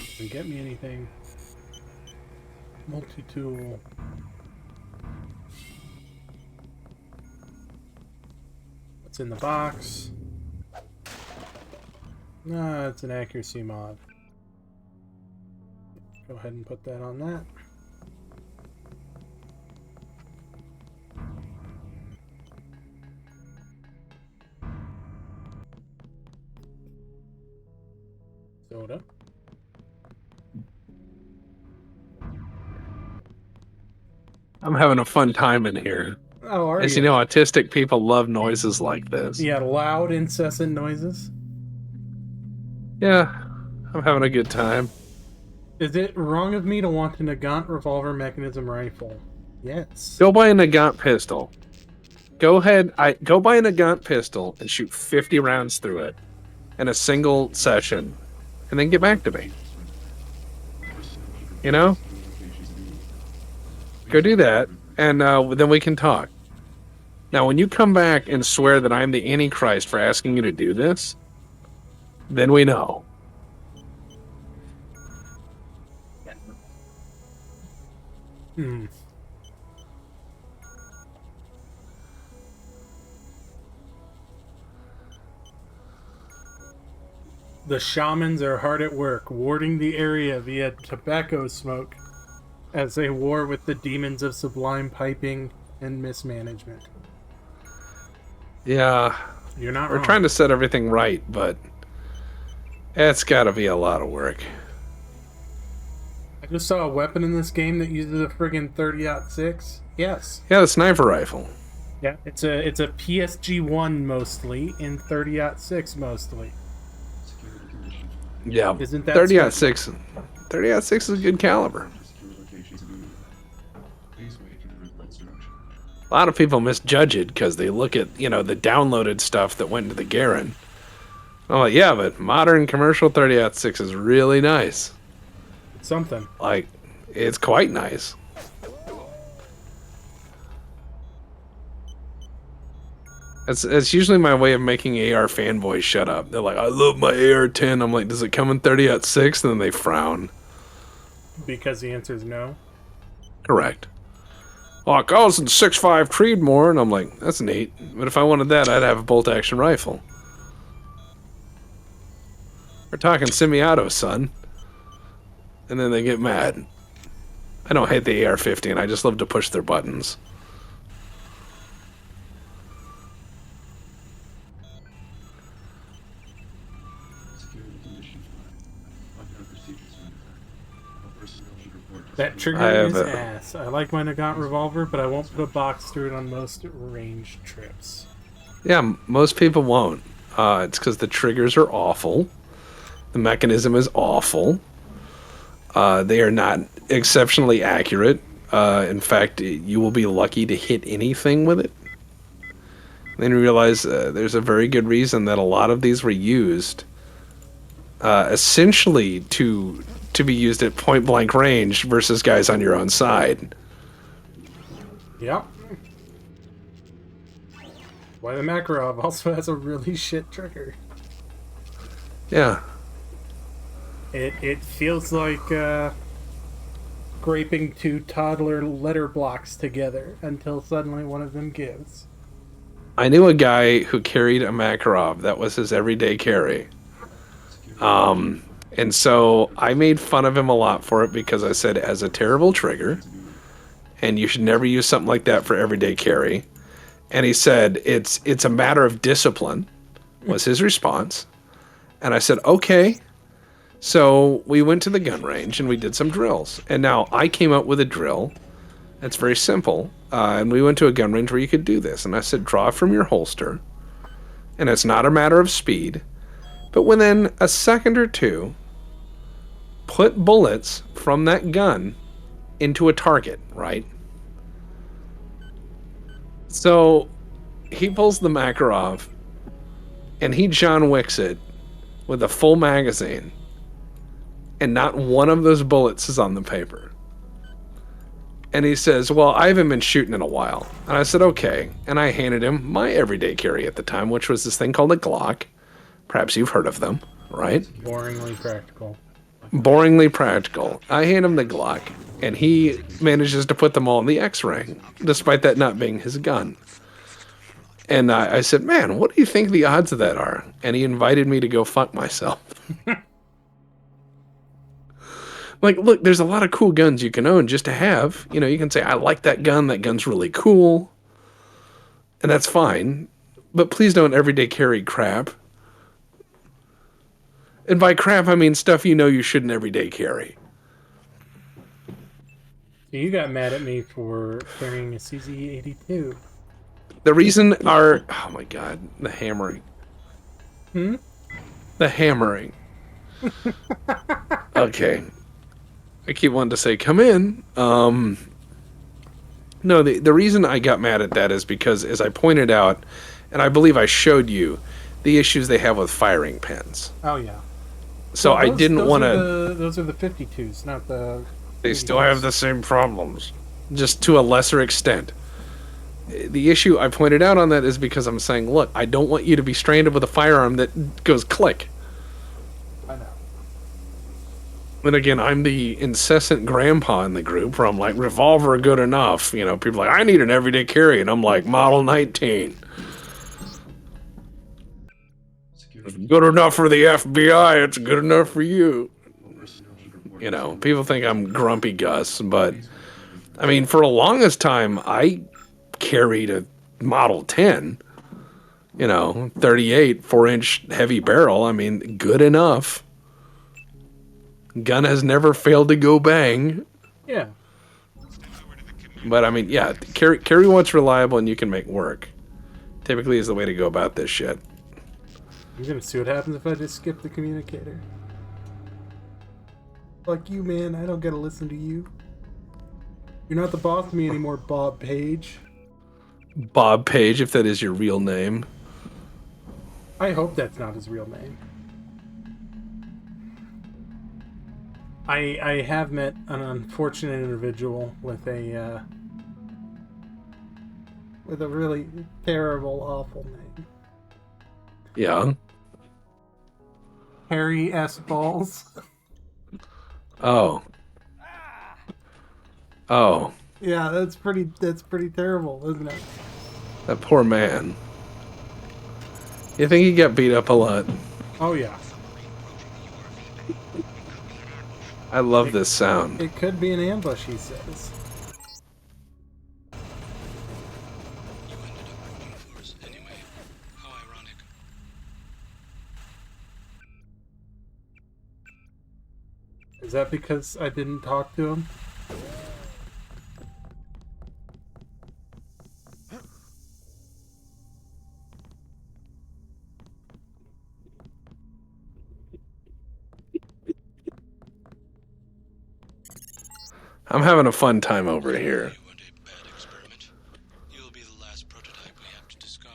Doesn't get me anything. Multi-tool. What's in the box? No, it's an accuracy mod. Go ahead and put that on that. Soda. I'm having a fun time in here. Oh, are As you? you know, autistic people love noises like this. Yeah, loud, incessant noises. Yeah, I'm having a good time. Is it wrong of me to want a Nagant revolver mechanism rifle? Yes. Go buy a Nagant pistol. Go ahead, go buy a Nagant pistol and shoot 50 rounds through it in a single session, and then get back to me. You know? Go do that, and then we can talk. Now, when you come back and swear that I'm the Antichrist for asking you to do this, then we know. Hmm. The shamans are hard at work, warding the area via tobacco smoke as they war with the demons of sublime piping and mismanagement. Yeah, You're not we're wrong. trying to set everything right, but it's got to be a lot of work. I just saw a weapon in this game that uses a friggin' 30-06. Yes. Yeah, the sniper rifle. Yeah, it's a PSG-1 mostly, and 30-06 mostly. Security condition 5. Yeah, Isn't that 30-06. 30-06 is a good caliber. Secure locations immediately. Please wait for the written instruction. A lot of people misjudge it because they look at, the downloaded stuff that went into the Garen. I'm like, yeah, but modern commercial 30-06 is really nice. Something. Like, it's quite nice. It's usually my way of making AR fanboys shut up. They're like, I love my AR-10. I'm like, does it come in 30-06? And then they frown. Because the answer is no. Correct. Oh, it goes in 6.5 Creedmoor, and I'm like, that's neat. But if I wanted that, I'd have a bolt-action rifle. We're talking semi-auto, son. And then they get mad. I don't hate the AR-15. I just love to push their buttons. Security condition 5. trigger I have is a- ass. I like my Nagant revolver, but I won't put a box through it on most range trips. Yeah, most people won't. It's because the triggers are awful. The mechanism is awful. They are not exceptionally accurate. In fact, you will be lucky to hit anything with it. Then you realize there's a very good reason that a lot of these were used essentially to be used at point blank range versus guys on your own side. Yep. Why the Makarov also has a really shit trigger. Yeah. It feels like scraping two toddler letter blocks together until suddenly one of them gives. I knew a guy who carried a Makarov. That was his everyday carry. And so I made fun of him a lot for it because I said it has a terrible trigger and you should never use something like that for everyday carry. And he said, it's a matter of discipline, was his response. And I said, okay. So we went to the gun range and we did some drills. And now I came up with a drill that's very simple. And we went to a gun range where you could do this. And I said, draw from your holster. And it's not a matter of speed. But within a second or two, put bullets from that gun into a target, right? So he pulls the Makarov and he John Wicks it with a full magazine, and not one of those bullets is on the paper. And he says, well, I haven't been shooting in a while. And I said, okay. And I handed him my everyday carry at the time, which was this thing called a Glock. Perhaps you've heard of them, right? Boringly practical. Boringly practical. I hand him the Glock, and he manages to put them all in the X-ring, despite that not being his gun. And I said, man, what do you think the odds of that are? And he invited me to go fuck myself. Like, look, there's a lot of cool guns you can own just to have. You know, you can say, I like that gun's really cool. And that's fine. But please don't everyday carry crap. And by crap, I mean stuff you know you shouldn't everyday carry. You got mad at me for carrying a CZ82. The reason our... Oh my god, the hammering. The hammering. Okay. I keep wanting to say, come in. No, the reason I got mad at that is because, as I pointed out, and I believe I showed you, the issues they have with firing pins. Oh, yeah. So Well, I didn't want to... Those are the 52s, not the... They still have the same problems, just to a lesser extent. The issue I pointed out on that is because I'm saying, look, I don't want you to be stranded with a firearm that goes click. I know. And again, I'm the incessant grandpa in the group where I'm like, revolver good enough. You know, people are like, I need an everyday carry. And I'm like, model 19. It's good enough for the FBI. It's good enough for you. You know, people think I'm grumpy Gus, but I mean, for the longest time, I carried a Model 10, you know, 38, 4-inch heavy barrel. I mean, good enough. Gun has never failed to go bang. Yeah. But I mean, yeah, carry what's reliable and you can make work. Typically is the way to go about this shit. You're gonna see what happens if I just skip the communicator. Fuck you, man. I don't gotta listen to you. You're not the boss of me anymore, Bob Page. Bob Page, if that is your real name. I hope that's not his real name. I have met an unfortunate individual with a really terrible, awful name. Yeah. Harry S. Balls. Oh. Oh. Yeah, that's pretty terrible, isn't it? That poor man. You think he got beat up a lot? Oh yeah. I love this sound. It could be an ambush, he says. Is that because I didn't talk to him? I'm having a fun time over here. You weren't a bad experiment. You'll be the last prototype we have to discard.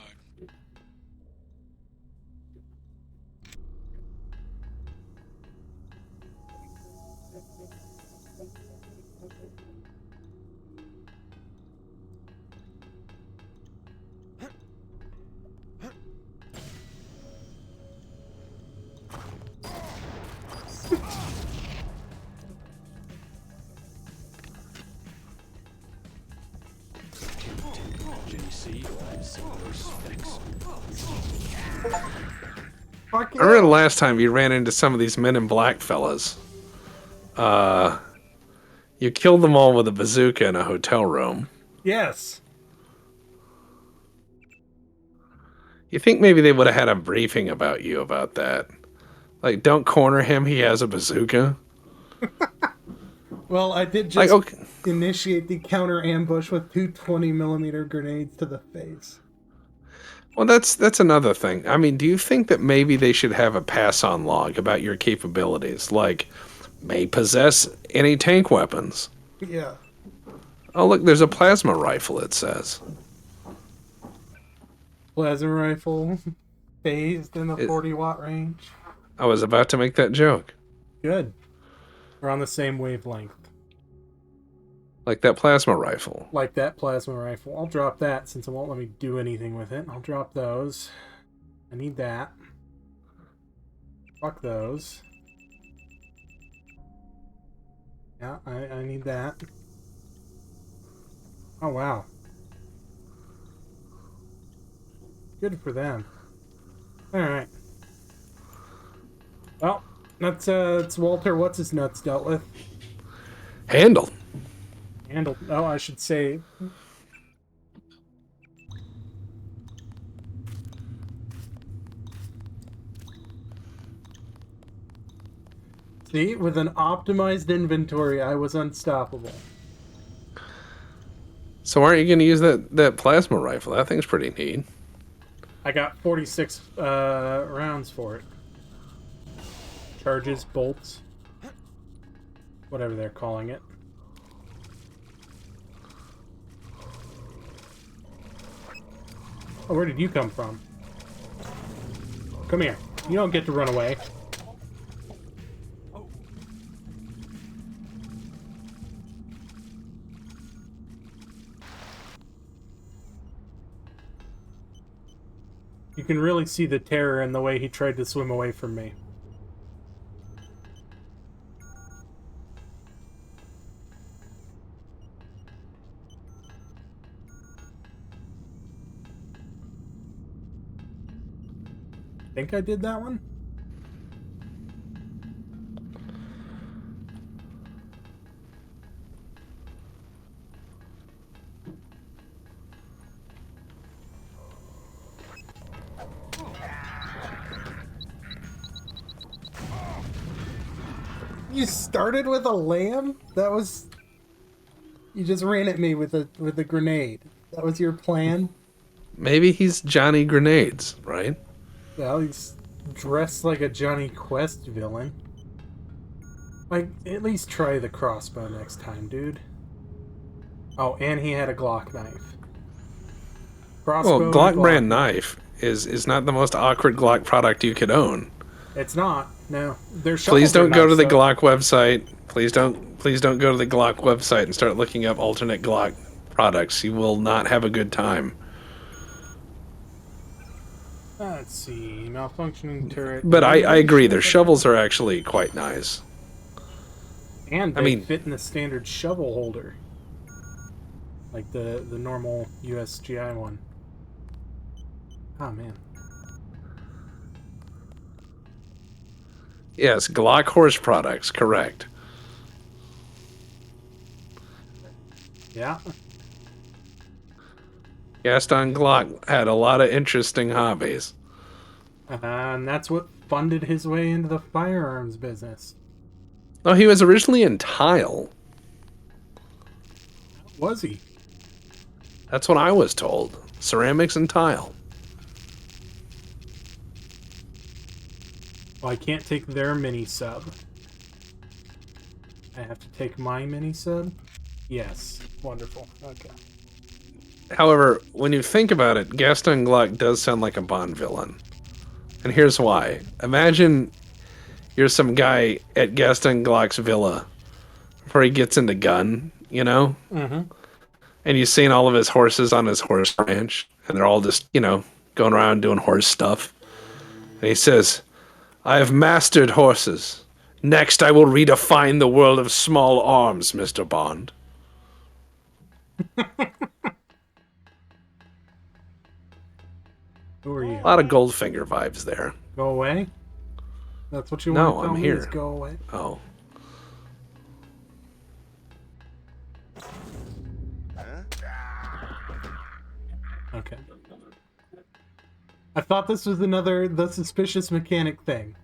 JC, I've seen those specs. Fuck I remember the last time you ran into some of these men in black fellas. You killed them all with a bazooka in a hotel room. Yes. You think maybe they would have had a briefing about you about that? Like, don't corner him, he has a bazooka. Well, I did Like, just okay. initiate the counter ambush with two 20mm grenades to the face. Well, that's another thing. I mean, do you think that maybe they should have a pass-on log about your capabilities? Like, may possess any tank weapons. Yeah. Oh, look, there's a plasma rifle, it says. Plasma rifle, phased in the 40-watt range. I was about to make that joke. Good. We're on the same wavelength. Like that plasma rifle. Like that plasma rifle. I'll drop that since it won't let me do anything with it. I'll drop those. I need that. Fuck those. Yeah, I need that. Oh, wow. Good for them. Alright. Well, that's Walter What's-His-Nuts dealt with. Handle. Handled. Oh, I should say... See, with an optimized inventory, I was unstoppable. So aren't you going to use that plasma rifle? That thing's pretty neat. I got 46 rounds for it. Charges, bolts, whatever they're calling it. Oh, where did you come from? Come here. You don't get to run away. You can really see the terror in the way he tried to swim away from me. Think I did that one? You started with a lamb? That was... You just ran at me with a grenade. That was your plan? Maybe he's Johnny Grenades, right? Well, he's dressed like a Johnny Quest villain. Like, at least try the crossbow next time, dude. Oh, and he had a Glock knife. Crossbow Well, Glock and brand knife is not the most awkward Glock product you could own. It's not. No. Please don't go to the Glock website. Please don't go to the Glock website and start looking up alternate Glock products. You will not have a good time. Let's see. Malfunctioning turret. But I agree, their shovels are actually quite nice. And they I mean, fit in the standard shovel holder. Like the normal USGI one. Oh, man. Yes, Glock horse products, correct. Yeah. Gaston Glock had a lot of interesting hobbies. And that's what funded his way into the firearms business. Oh, he was originally in tile. Was he? That's what I was told. Ceramics and tile. Well, I can't take their mini sub. I have to take my mini sub. Yes. Wonderful. Okay. However, when you think about it, Gaston Glock does sound like a Bond villain. And here's why. Imagine you're some guy at Gaston Glock's villa before he gets into gun, you know? Mm-hmm. And you've seen all of his horses on his horse ranch, and they're all just, going around doing horse stuff. And he says, I have mastered horses. Next, I will redefine the world of small arms, Mr. Bond. Who are you? A lot of Goldfinger vibes there. Go away? That's what you No, want to tell I'm me here. is go away? Oh. Okay. I thought this was the suspicious mechanic thing.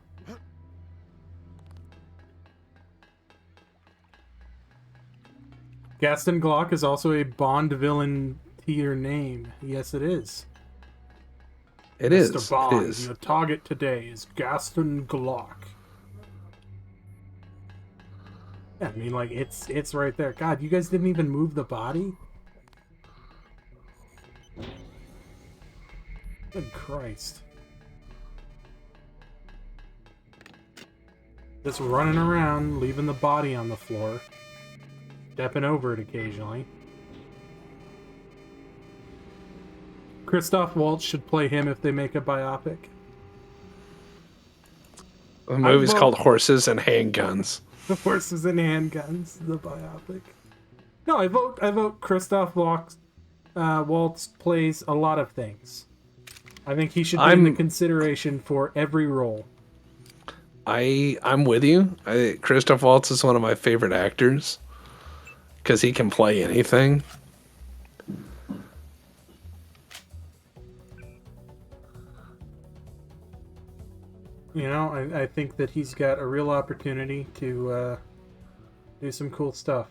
Gaston Glock is also a Bond villain tier name. Yes, it is. It Mr. is. Bond, It is. your target today is Gaston Glock. Yeah, I mean, like, it's right there. God, you guys didn't even move the body? Good Christ. Just running around, leaving the body on the floor. Stepping over it occasionally. Christoph Waltz should play him if they make a biopic. The movie's vote- called Horses and Handguns. The Horses and Handguns, the biopic. No, I vote Christoph Waltz plays a lot of things. I think he should be in the consideration for every role. I'm with you. Christoph Waltz is one of my favorite actors because he can play anything. You know, I think that he's got a real opportunity to do some cool stuff.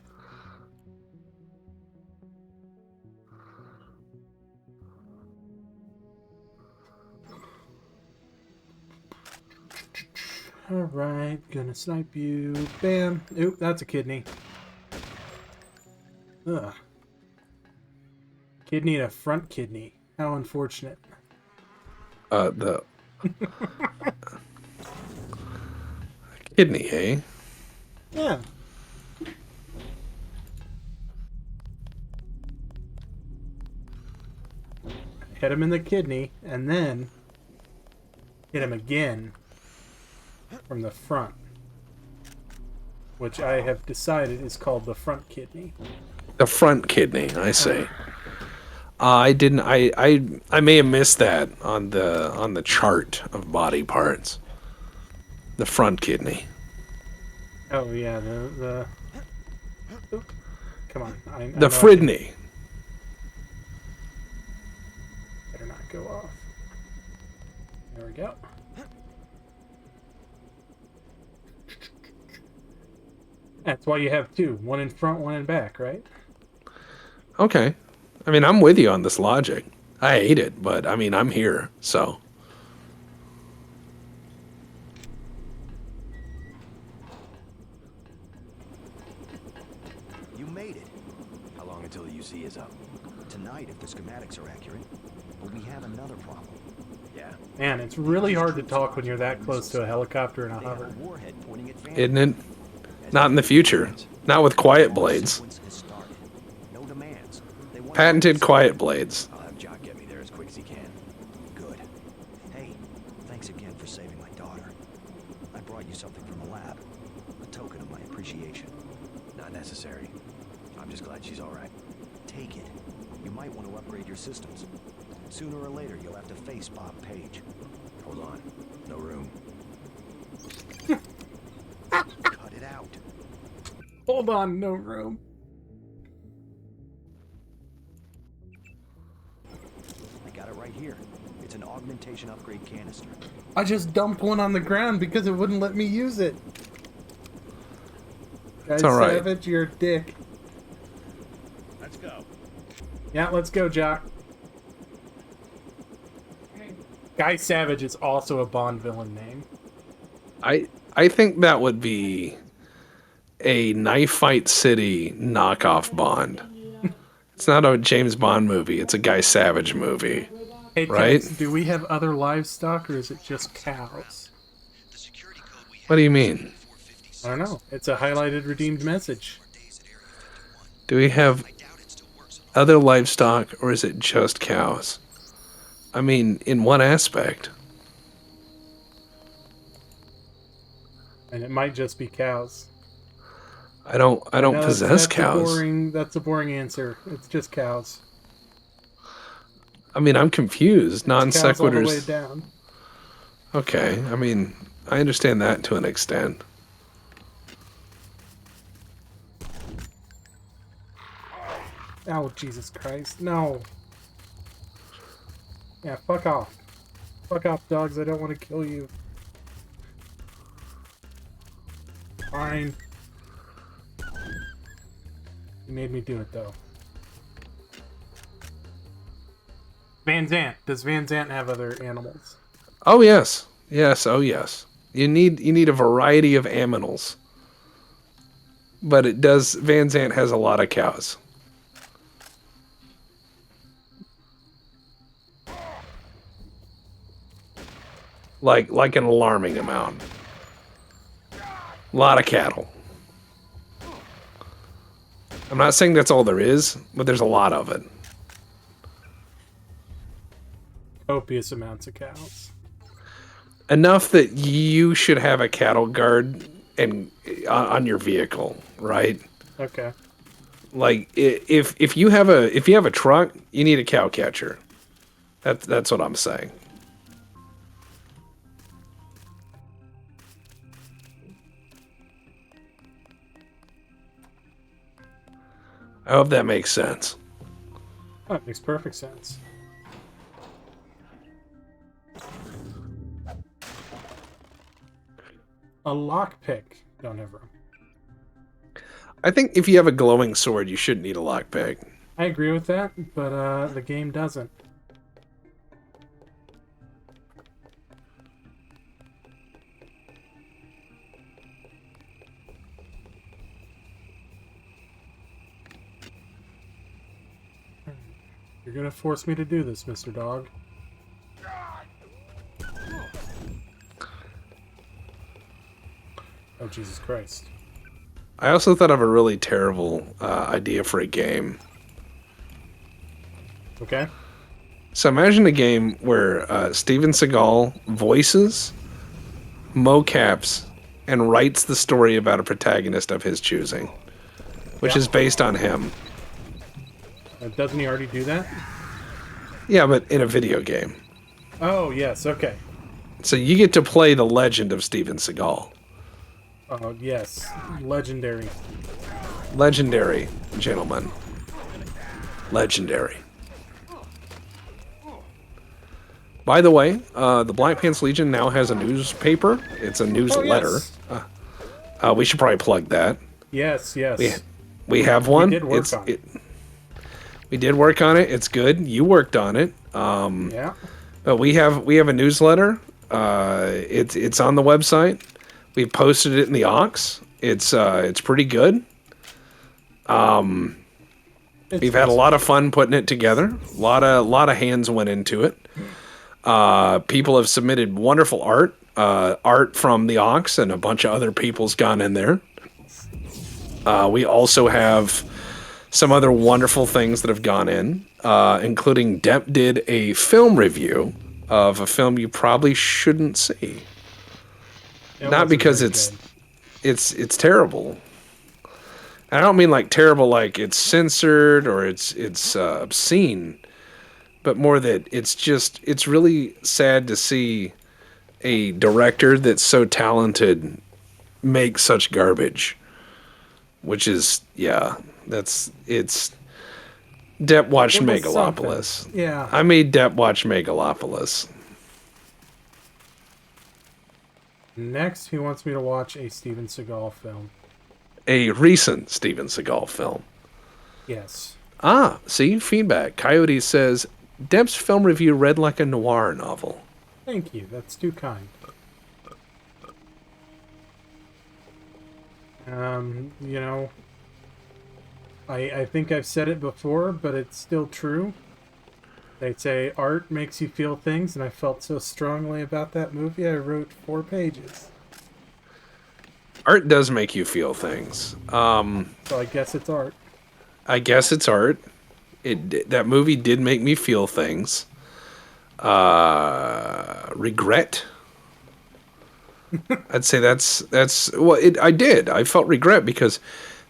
Alright, gonna snipe you. Bam. Oop, that's a kidney. Ugh. Kidney and a front kidney. How unfortunate. The kidney, eh? Yeah. Hit him in the kidney, and then hit him again from the front, which I have decided is called the front kidney. The front kidney, I say. I didn't. I may have missed that on the chart of body parts. The front kidney. Oh yeah, the Oop. Come on, I The know Fridney. better not go off. There we go. That's why you have two, one in front, one in back, right? Okay. I mean, I'm with you on this logic. I hate it, but I mean, I'm here, so. You made it. How long until the UC is up? Tonight, if the schematics are accurate. But we have another problem. Yeah. Man, it's really hard to talk when you're that close to a helicopter and a They have hover. a warhead pointing at Van. Isn't it? Not in the future. Not with quiet blades. Sequence has started. No demands. They want Patented quiet blades. I'll have Jock get me there as quick as he can. Good. Hey, thanks again for saving my daughter. I brought you something from the lab. A token of my appreciation. Not necessary. I'm just glad she's all right. Take it. You might want to upgrade your systems. Sooner or later, you'll have to face Bob Page. Hold on. No room. Cut it out. Hold on, no room. I got it right here. It's an augmentation upgrade canister. I just dumped one on the ground because it wouldn't let me use it. Guys, all right. Savage, you're a dick. Let's go. Yeah, let's go, Jock. Guy Savage is also a Bond villain name. I think that would be a Knife Fight City knockoff Bond. It's not a James Bond movie. It's a Guy Savage movie. Hey, Right? Tex, do we have other livestock or is it just cows? What do you mean? I don't know. It's a highlighted redeemed message. Do we have other livestock or is it just cows? I mean, in what aspect? And it might just be cows. I don't No, possess that's cows. That's a boring answer. It's just cows. I mean, I'm confused. Non It's cows all the way sequiturs. down. Okay, I mean, I understand that to an extent. Oh, Jesus Christ. No. Yeah, fuck off. Fuck off, dogs. I don't want to kill you. Fine. You made me do it, though. Van Zant. Does Van Zant have other animals? Oh yes, yes, oh yes. You need a variety of aminals, but it does. Van Zant has a lot of cows. Like an alarming amount. A lot of cattle. I'm not saying that's all there is, but there's a lot of it. Copious amounts of cows. Enough that you should have a cattle guard and on your vehicle, right? Okay. Like if you have a truck, you need a cow catcher. That's what I'm saying. I hope that makes sense. Oh, it makes perfect sense. A lockpick. Don't ever. I think if you have a glowing sword, you shouldn't need a lockpick. I agree with that, but the game doesn't. You're gonna force me to do this, Mr. Dog. Oh, Jesus Christ. I also thought of a really terrible idea for a game. Okay. So imagine a game where Steven Seagal voices, mocaps, and writes the story about a protagonist of his choosing, which is based on him. Doesn't he already do that? Yeah, but in a video game. Oh, yes, okay. So you get to play the legend of Steven Seagal. Oh, yes. Legendary. Legendary, gentlemen. Legendary. By the way, the Black Pants Legion now has a newspaper. It's a newsletter. yes. We should probably plug that. Yes, yes. We have one. We did work on it. We did work on it. It's good. You worked on it. Yeah. But we have a newsletter. It's on the website. We posted it in the aux. It's pretty good. We've had a lot of fun putting it together. A lot of hands went into it. People have submitted wonderful art. Art from the aux and a bunch of other people's gone in there. We also have some other wonderful things that have gone in, including Dep did a film review of a film you probably shouldn't see. Not because it's terrible. And I don't mean like terrible like it's censored or it's obscene, but more that it's really sad to see a director that's so talented make such garbage. Which is, yeah, it's Dep watched Megalopolis. Yeah. I made Dep watch Megalopolis. Next, he wants me to watch a Steven Seagal film. A recent Steven Seagal film. Yes. Ah, see, feedback. Coyote says, Dep's film review read like a noir novel. Thank you. That's too kind. You know, I think I've said it before, but it's still true. They say art makes you feel things, and I felt so strongly about that movie, I wrote 4 pages. Art does make you feel things. So I guess it's art. I guess it's art. That movie did make me feel things. Regret. I'd say that's well. I did. I felt regret because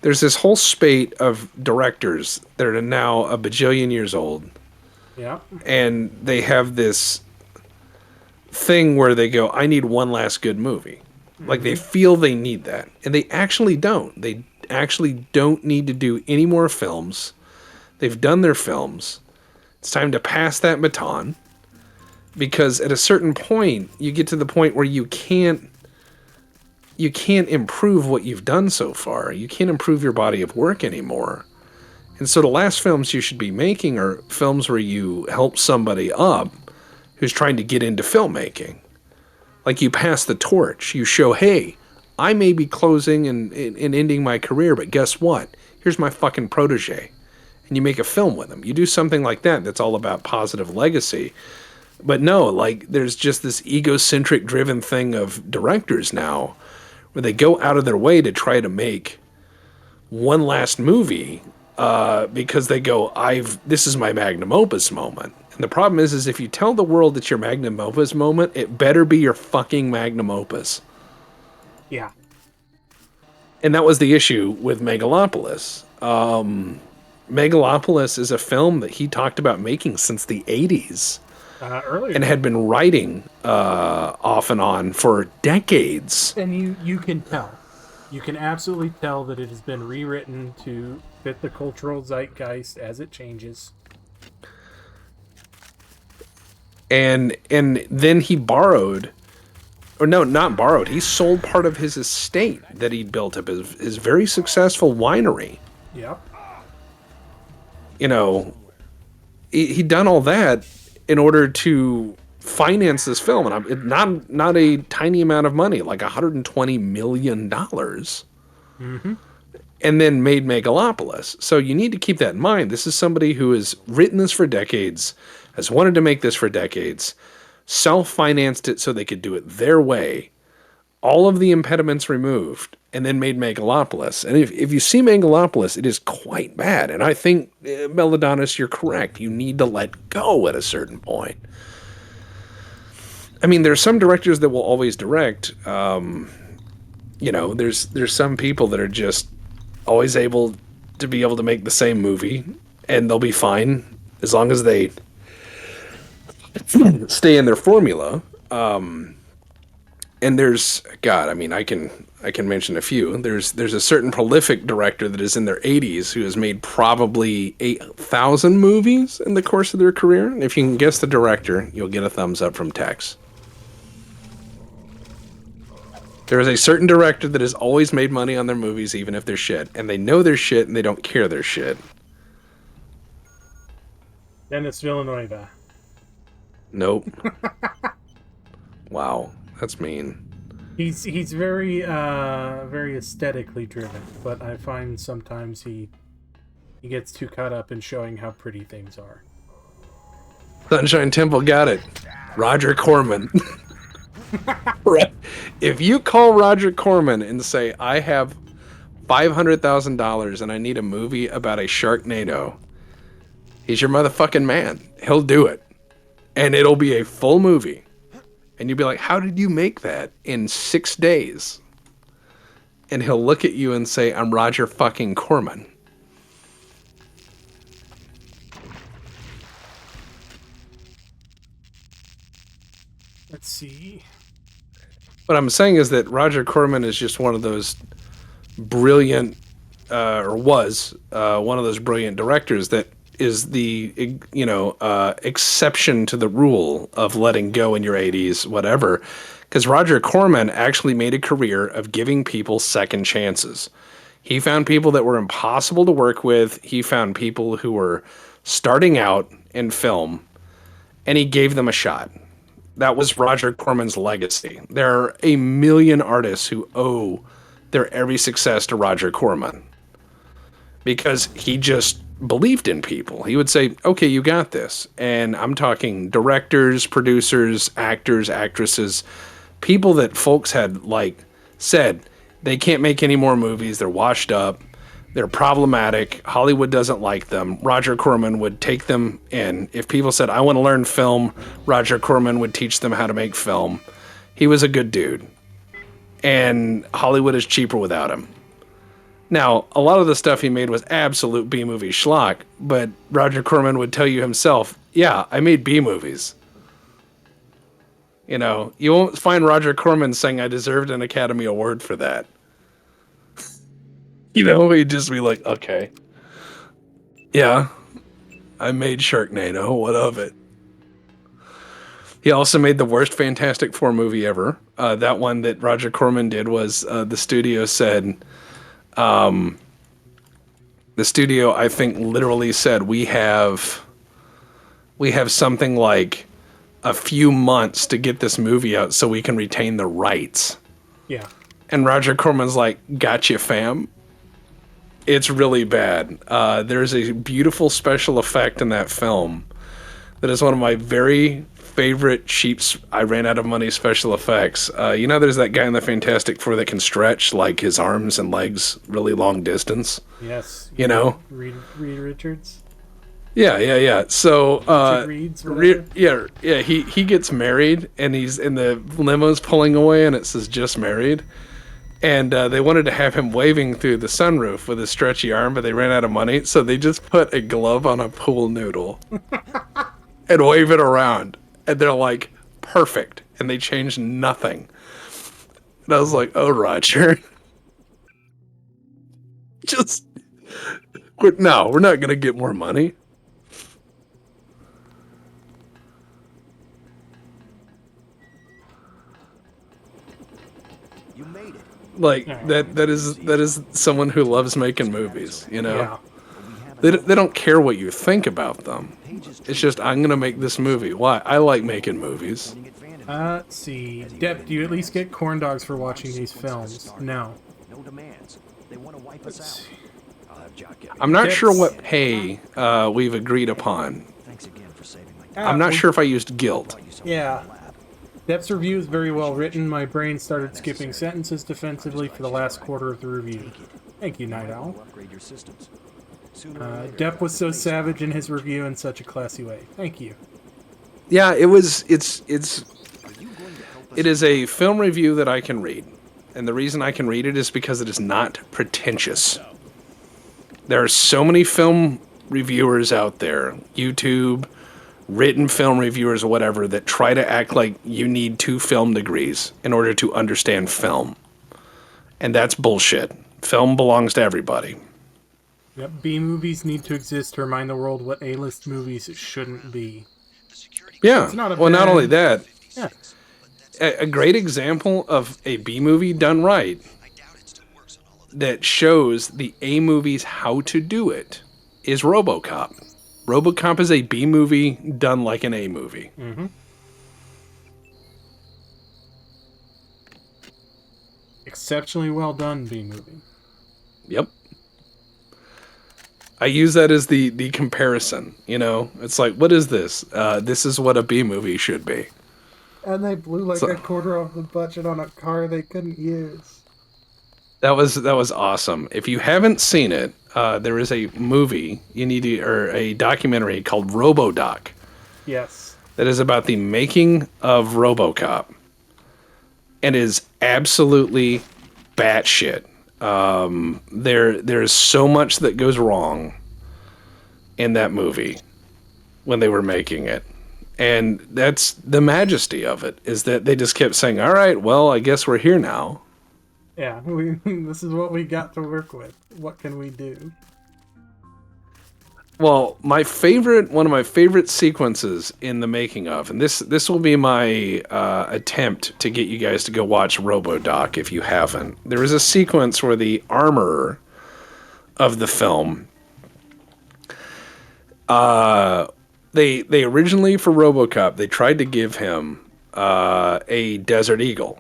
there's this whole spate of directors that are now a bajillion years old, Yeah. and they have this thing where they go, "I need one last good movie." Like they feel they need that, and they actually don't. They actually don't need to do any more films. They've done their films. It's time to pass that baton, because at a certain point, you get to the point where you can't improve what you've done so far. You can't improve your body of work anymore. And so the last films you should be making are films where you help somebody up who's trying to get into filmmaking. Like you pass the torch. You show, hey, I may be closing and ending my career, but guess what? Here's my fucking protege. And you make a film with him. You do something like that that's all about positive legacy. But no, like there's just this egocentric driven thing of directors now where they go out of their way to try to make one last movie because they go, this is my magnum opus moment. And the problem is if you tell the world it's your magnum opus moment, it better be your fucking magnum opus. Yeah. And that was the issue with Megalopolis. Megalopolis is a film that he talked about making since the 80s. Earlier. And had been writing off and on for decades. And you can tell. You can absolutely tell that it has been rewritten to fit the cultural zeitgeist as it changes. And then he borrowed, or no, not borrowed, he sold part of his estate that he'd built up, his very successful winery. Yep. You know, he'd done all that in order to finance this film, and not a tiny amount of money, like $120 million. Mm-hmm. And then made Megalopolis. So you need to keep that in mind. This is somebody who has written this for decades, has wanted to make this for decades, self-financed it so they could do it their way, all of the impediments removed, and then made Megalopolis. And if you see Megalopolis, it is quite bad. And I think, Melodonus, you're correct. You need to let go at a certain point. I mean, there's some directors that will always direct. You know, there's some people that are just always able to make the same movie, and they'll be fine as long as they stay in their formula. And there's, God, I mean, I can mention a few. There's a certain prolific director that is in their 80s who has made probably 8,000 movies in the course of their career. And if you can guess the director, you'll get a thumbs up from Tex. There is a certain director that has always made money on their movies, even if they're shit. And they know they're shit, and they don't care they're shit. Dennis Villanueva. Nope. Wow, that's mean. He's very very aesthetically driven, but I find sometimes he gets too caught up in showing how pretty things are. Sunshine Temple got it. Roger Corman. Right. If you call Roger Corman and say, I have $500,000 and I need a movie about a Sharknado, he's your motherfucking man. He'll do it. And it'll be a full movie. And you'll be like, how did you make that in 6 days? And he'll look at you and say, I'm Roger fucking Corman. Let's see. What I'm saying is that Roger Corman is just one of those brilliant, or was one of those brilliant directors that is the, exception to the rule of letting go in your 80s, whatever. Because Roger Corman actually made a career of giving people second chances. He found people that were impossible to work with. He found people who were starting out in film, and he gave them a shot. That was Roger Corman's legacy. There are a million artists who owe their every success to Roger Corman. Because he just believed in people. He would say, okay, you got this. And I'm talking directors, producers, actors, actresses, people that folks had said they can't make any more movies. They're washed up. They're problematic. Hollywood doesn't like them. Roger Corman would take them in. If people said, I want to learn film, Roger Corman would teach them how to make film. He was a good dude. And Hollywood is cheaper without him. Now, a lot of the stuff he made was absolute B-movie schlock, but Roger Corman would tell you himself, yeah, I made B-movies. You know, you won't find Roger Corman saying I deserved an Academy Award for that. You know, he'd just be like, okay. Yeah, I made Sharknado, what of it? He also made the worst Fantastic Four movie ever. That one that Roger Corman did was the studio said... the studio, I think, literally said, we have something like a few months to get this movie out so we can retain the rights. Yeah. And Roger Corman's like, gotcha, fam. It's really bad. There's a beautiful special effect in that film that is one of my very favorite cheap I ran out of money special effects. You know, there's that guy in the Fantastic Four that can stretch like his arms and legs really long distance. Yes. You know? Reed Richards. Yeah. So, Richard Reeds, he gets married and he's in the limo's pulling away and it says just married. And they wanted to have him waving through the sunroof with his stretchy arm, but they ran out of money. So they just put a glove on a pool noodle and wave it around. And they're like, perfect. And they changed nothing. And I was like, oh, Roger. We're not going to get more money. You made it. Like, that is someone who loves making movies, you know? Yeah. They don't care what you think about them. It's just, I'm going to make this movie. Why? I like making movies. Let's see. Dep, do you at least get corn dogs for watching these films? No. No demands. They want to wipe us out. I'll have Jock get me. I'm not sure what pay we've agreed upon. Thanks again for saving my I'm not sure if I used guilt. Yeah. Dep's review is very well written. My brain started skipping sentences defensively for the last quarter of the review. Thank you, Night Owl. upgrade your systems. Depp was so savage in his review in such a classy way. Thank you. Yeah, it is a film review that I can read. And the reason I can read it is because it is not pretentious. There are so many film reviewers out there, YouTube, written film reviewers or whatever, that try to act like you need 2 film degrees in order to understand film. And that's bullshit. Film belongs to everybody. Yep, B-movies need to exist to remind the world what A-list movies shouldn't be. Yeah, It's not not only that, Yeah. a great example of a B movie done right that shows the A movies how to do it is RoboCop. RoboCop is a B movie done like an A movie. Mm-hmm. Exceptionally well done B-movie. Yep. I use that as the comparison, you know? It's like, what is this? This is what a B movie should be. And they blew like So- a quarter of the budget on a car they couldn't use. That was awesome. If you haven't seen it, there is a movie or a documentary called RoboDoc Yes. that is about the making of RoboCop, and is absolutely batshit. There's so much that goes wrong in that movie when they were making it. And that's the majesty of it, is that they just kept saying, all right, well, I guess we're here now. Yeah, this is what we got to work with. What can we do? Well, one of my favorite sequences in the making of, and this will be my attempt to get you guys to go watch RoboDoc if you haven't. There is a sequence where the armorer of the film, they originally for RoboCop they tried to give him a Desert Eagle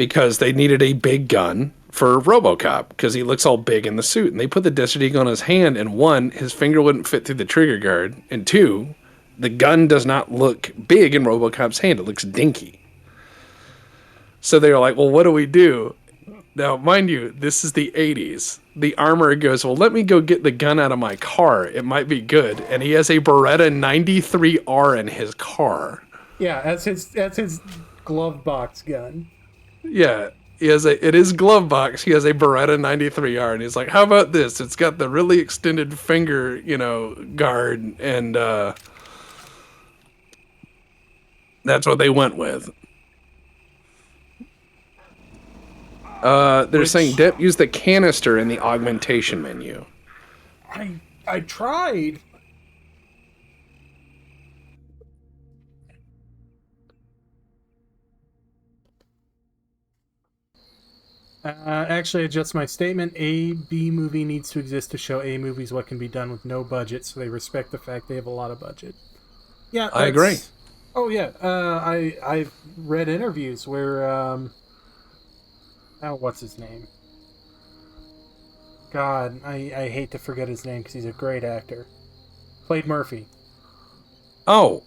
because they needed a big gun for RoboCop because he looks all big in the suit. And they put the Desert Eagle on his hand, and one, his finger wouldn't fit through the trigger guard, and two, the gun does not look big in RoboCop's hand. It looks dinky. So they were like, well, what do we do? Now, mind you, this is the 80s. The armorer goes, well, let me go get the gun out of my car. It might be good. And he has a Beretta 93R in his car. Yeah, that's his glove box gun. Yeah, it is glove box. He has a Beretta 93R, and he's like, how about this? It's got the really extended finger, guard, and that's what they went with. They're saying Dep used the canister in the augmentation menu. I tried. Actually, adjust my statement. A B movie needs to exist to show A movies what can be done with no budget, so they respect the fact they have a lot of budget. Yeah, I agree. Oh yeah, I've read interviews where what's his name? God, I hate to forget his name because he's a great actor. Played Murphy. Oh,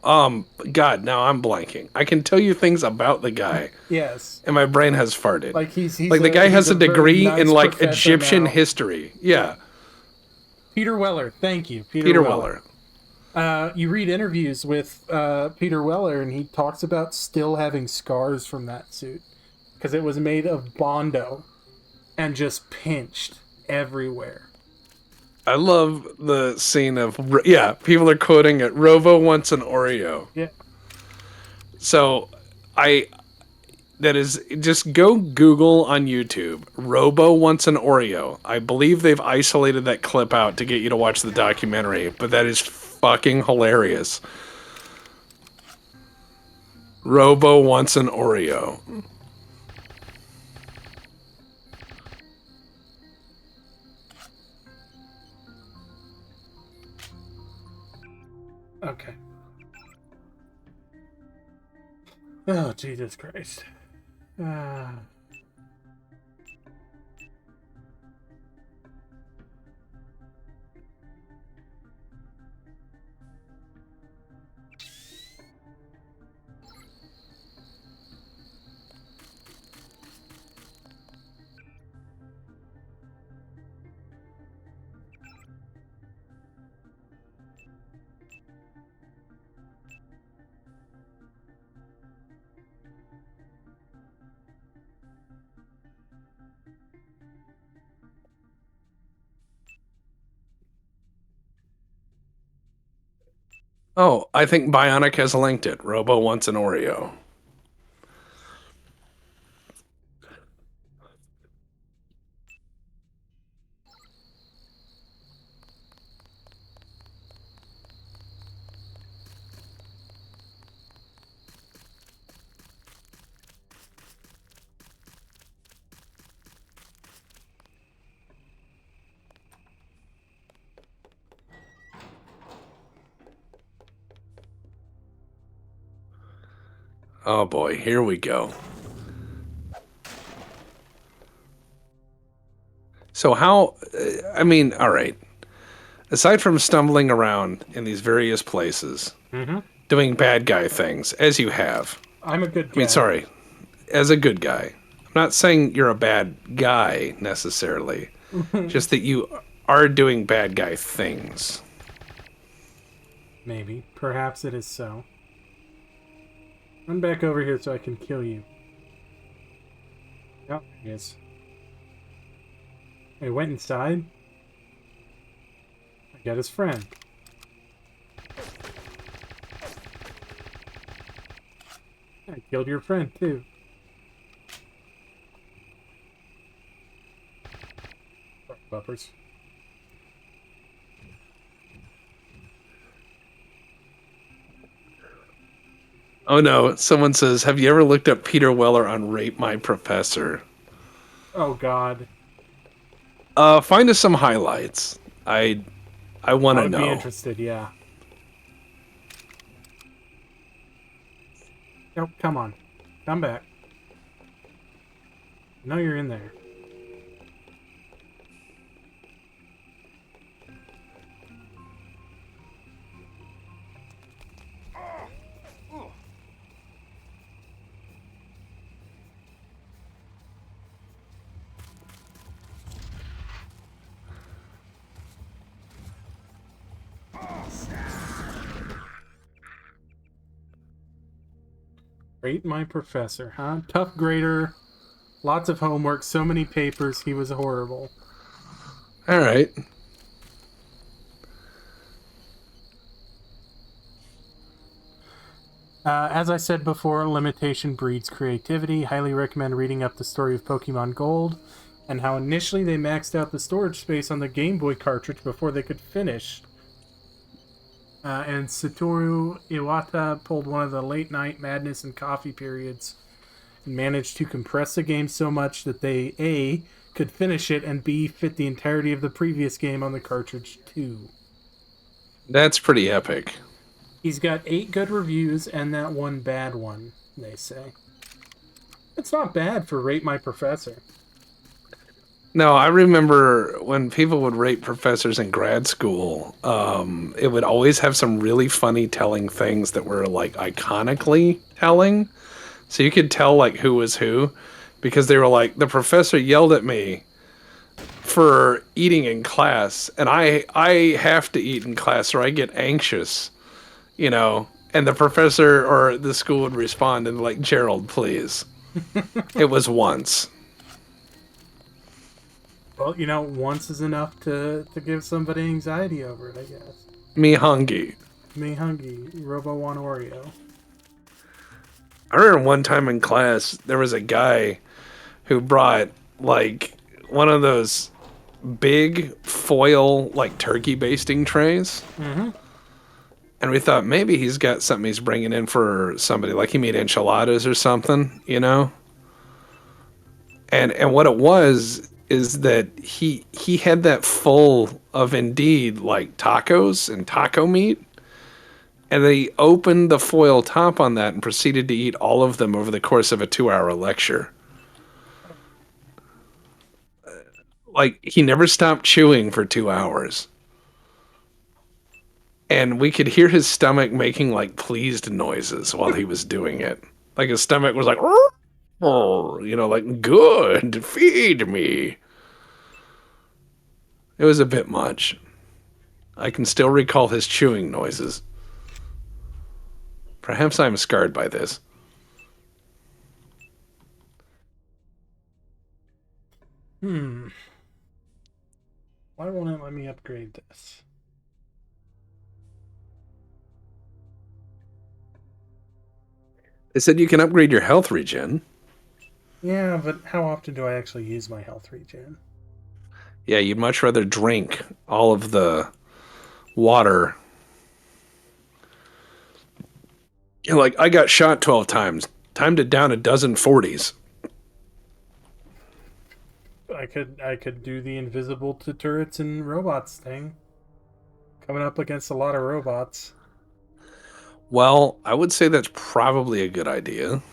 God, now I'm blanking. I can tell you things about the guy. Yes. And my brain has farted. Like he's like the guy has a degree nice in like Egyptian now. history. Yeah. Peter Weller, thank you. Peter Weller. You read interviews with Peter Weller, and he talks about still having scars from that suit because it was made of Bondo and just pinched everywhere. I love the scene of, people are quoting it, Robo wants an Oreo. Yeah. So, that is, just go Google on YouTube, Robo wants an Oreo. I believe they've isolated that clip out to get you to watch the documentary, but that is fucking hilarious. Robo wants an Oreo. Okay. Oh, Jesus Christ. Oh, I think Bionic has linked it. Robo wants an Oreo. Oh boy, here we go. So all right. Aside from stumbling around in these various places, doing bad guy things, as you have. I'm a good guy. As a good guy. I'm not saying you're a bad guy, necessarily. Just that you are doing bad guy things. Maybe. Perhaps it is so. Run back over here so I can kill you. Oh, he is. He went inside. I got his friend. I killed your friend, too. Bumpers. Oh no, someone says, have you ever looked up Peter Weller on Rape My Professor? Oh god. Find us some highlights. I want to know. I would be interested, yeah. Oh, come on. Come back. No, you're in there. Rate my professor, huh? Tough grader, lots of homework, so many papers, he was horrible. All right. As I said before, limitation breeds creativity. Highly recommend reading up the story of Pokemon Gold and how initially they maxed out the storage space on the Game Boy cartridge before they could finish. And Satoru Iwata pulled one of the late night madness and coffee periods and managed to compress the game so much that they A, could finish it, and B, fit the entirety of the previous game on the cartridge too. That's pretty epic. He's got 8 good reviews and that one bad one, they say. It's not bad for Rate My Professor. No, I remember when people would rate professors in grad school, it would always have some really funny telling things that were like iconically telling. So you could tell like who was who, because they were like, the professor yelled at me for eating in class, and I have to eat in class or I get anxious, you know, and the professor or the school would respond and like, Gerald, please. It was once. Well, you know, once is enough to give somebody anxiety over it, I guess. Me hungry. Me hungry. Robo want Oreo. I remember one time in class, there was a guy who brought like one of those big foil like turkey basting trays. Mm-hmm. And we thought maybe he's got something he's bringing in for somebody, like he made enchiladas or something, you know? And what it was is that he had that full of indeed like tacos and taco meat. And they opened the foil top on that and proceeded to eat all of them over the course of a 2-hour lecture. Like, he never stopped chewing for 2 hours. And we could hear his stomach making, like, pleased noises while he was doing it. Like, his stomach was like, you know, like, good, feed me. It was a bit much. I can still recall his chewing noises. Perhaps I'm scarred by this. Why won't it let me upgrade this? They said you can upgrade your health regen. Yeah, but how often do I actually use my health regen? Yeah, you'd much rather drink all of the water. You're like, I got shot 12 times. Time to down a dozen 40s. I could do the invisible to turrets and robots thing. Coming up against a lot of robots. Well, I would say that's probably a good idea.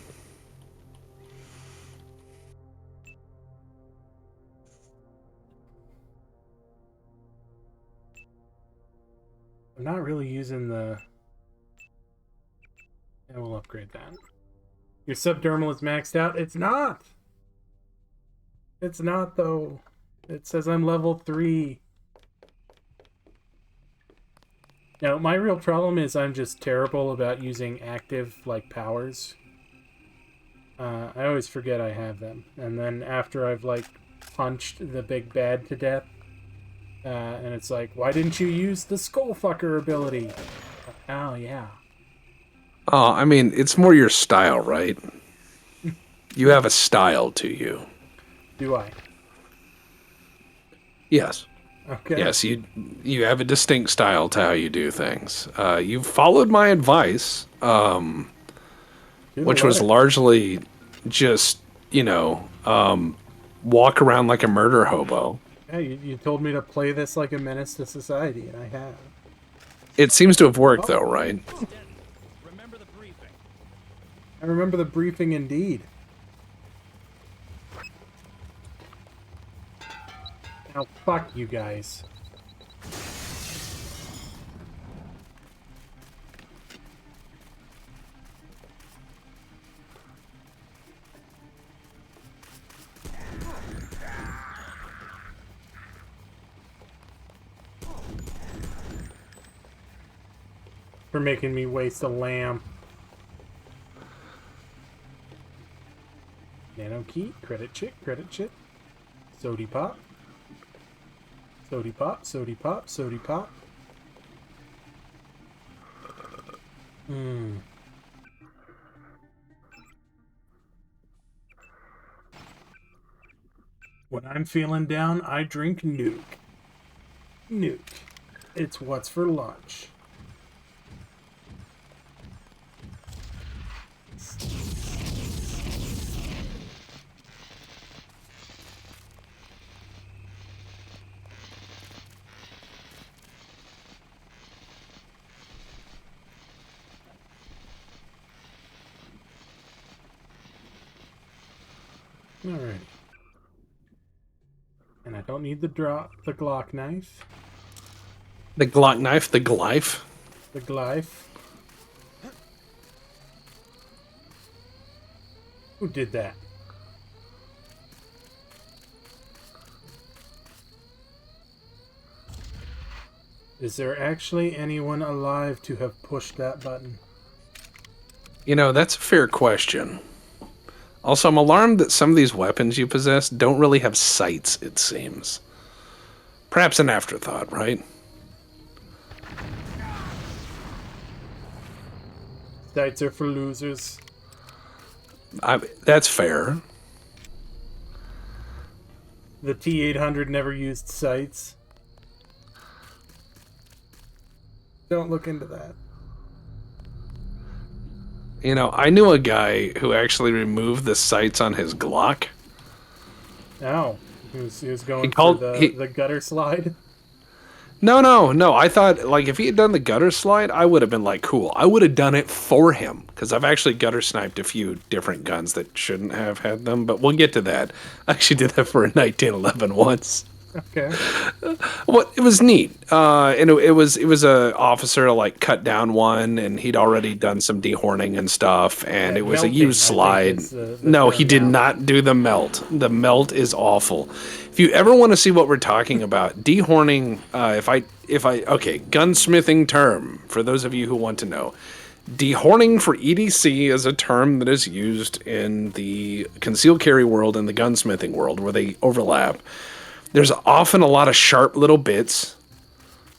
I'm not really using the... And we'll upgrade that. Your subdermal is maxed out? It's not! It's not, though. It says I'm level 3. Now, my real problem is I'm just terrible about using active, like, powers. I always forget I have them. And then after I've, like, punched the big bad to death, and it's like, why didn't you use the Skullfucker ability? Oh, yeah. Oh, I mean, it's more your style, right? You have a style to you. Do I? Yes. Okay. Yes, you have a distinct style to how you do things. You've followed my advice, which was largely just, you know, walk around like a murder hobo. Yeah, you told me to play this like a menace to society, and I have. It seems to have worked, though, right? Remember the briefing. I remember the briefing indeed. Now, fuck you guys. For making me waste a lamp. Nano key, credit chip, credit chip. Sody pop. Sody pop, sody pop, sody pop. When I'm feeling down, I drink Nuke. Nuke. It's what's for lunch. Alright. And I don't need the Glock knife. The Glock knife, the Glyph. The Glyph. Who did that? Is there actually anyone alive to have pushed that button? You know, that's a fair question. Also, I'm alarmed that some of these weapons you possess don't really have sights, it seems. Perhaps an afterthought, right? Sights are for losers. That's fair. The T-800 never used sights. Don't look into that. You know, I knew a guy who actually removed the sights on his Glock. Oh, he was going for the gutter slide? No. I thought, like, if he had done the gutter slide, I would have been like, cool. I would have done it for him. Because I've actually gutter sniped a few different guns that shouldn't have had them. But we'll get to that. I actually did that for a 1911 once. Okay. Well, it was neat. And it was a officer like cut down one, and he'd already done some dehorning and stuff, and it was melting, a used slide. No, he did not do the melt. The melt is awful. If you ever want to see what we're talking about, dehorning, okay, gunsmithing term, for those of you who want to know. Dehorning for EDC is a term that is used in the concealed carry world and the gunsmithing world where they overlap. There's often a lot of sharp little bits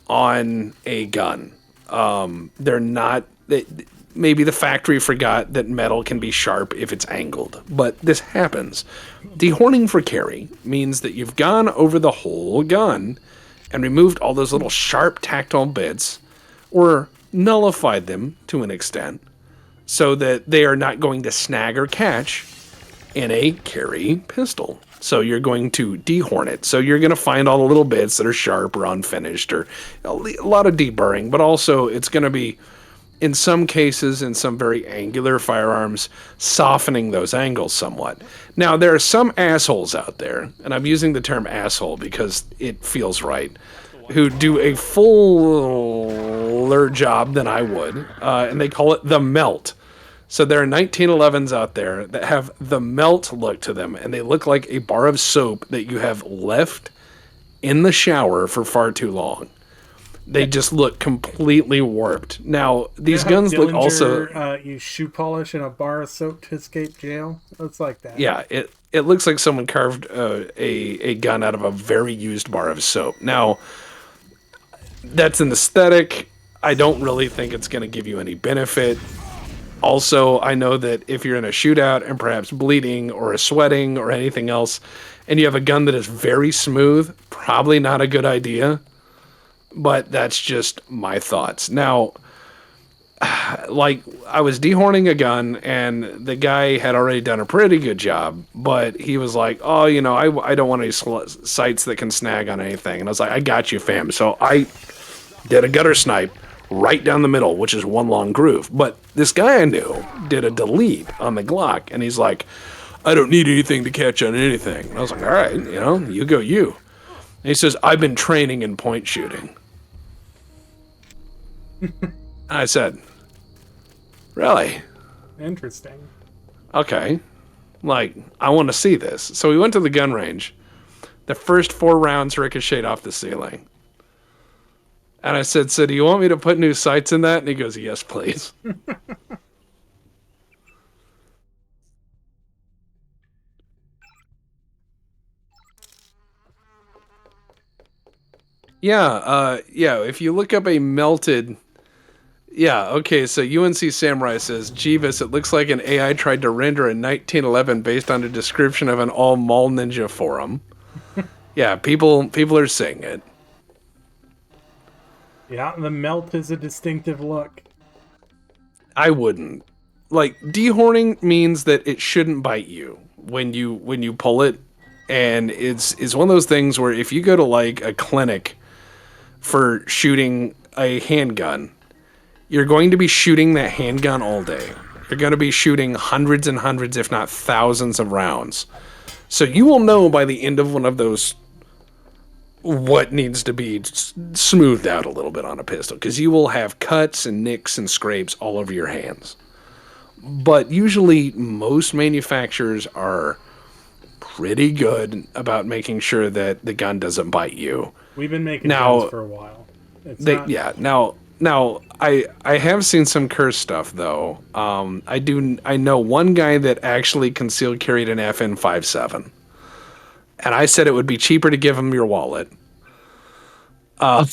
on a gun. They're not... Maybe the factory forgot that metal can be sharp if it's angled, but this happens. Dehorning for carry means that you've gone over the whole gun and removed all those little sharp tactile bits, or nullified them to an extent, so that they are not going to snag or catch in a carry pistol. So you're going to dehorn it. So you're going to find all the little bits that are sharp or unfinished, or a lot of deburring, but also it's going to be, in some cases, in some very angular firearms, softening those angles somewhat. Now, there are some assholes out there, and I'm using the term asshole because it feels right, who do a fuller job than I would, and they call it the melt. So there are 1911s out there that have the melt look to them, and they look like a bar of soap that you have left in the shower for far too long. They just look completely warped. Now, these guns look also... use shoe polish and a bar of soap to escape jail. It's like that. Yeah, it looks like someone carved a gun out of a very used bar of soap. Now, that's an aesthetic. I don't really think it's going to give you any benefit. Also, I know that if you're in a shootout and perhaps bleeding or sweating or anything else, and you have a gun that is very smooth, probably not a good idea. But that's just my thoughts. Now, like, I was dehorning a gun, and the guy had already done a pretty good job, but he was like, oh, you know, I don't want any sights that can snag on anything. And I was like, I got you, fam. So I did a gutter snipe right down the middle, which is one long groove. But this guy I knew did a delete on the Glock, and he's like, I don't need anything to catch on anything. And I was like, all right, you know, you go you. he says, I've been training in point shooting. I said, really? Interesting. Okay. Like, I want to see this. So we went to the gun range. The first 4 rounds ricocheted off the ceiling. And I said, so do you want me to put new sights in that? And he goes, yes, please. Yeah, if you look up a melted... Yeah, okay, so UNC Samurai says, Jeeves, it looks like an AI tried to render a 1911 based on a description of an all-mall ninja forum. Yeah, people are saying it. Yeah, the melt is a distinctive look. I wouldn't. Like, dehorning means that it shouldn't bite you when you pull it. And it's one of those things where if you go to, like, a clinic for shooting a handgun, you're going to be shooting that handgun all day. You're going to be shooting hundreds and hundreds, if not thousands of rounds. So you will know by the end of one of those what needs to be smoothed out a little bit on a pistol, because you will have cuts and nicks and scrapes all over your hands. But usually most manufacturers are pretty good about making sure that the gun doesn't bite you. We've been making guns for a while. Now I have seen some cursed stuff though. I know one guy that actually concealed carried an FN57. And I said it would be cheaper to give him your wallet. He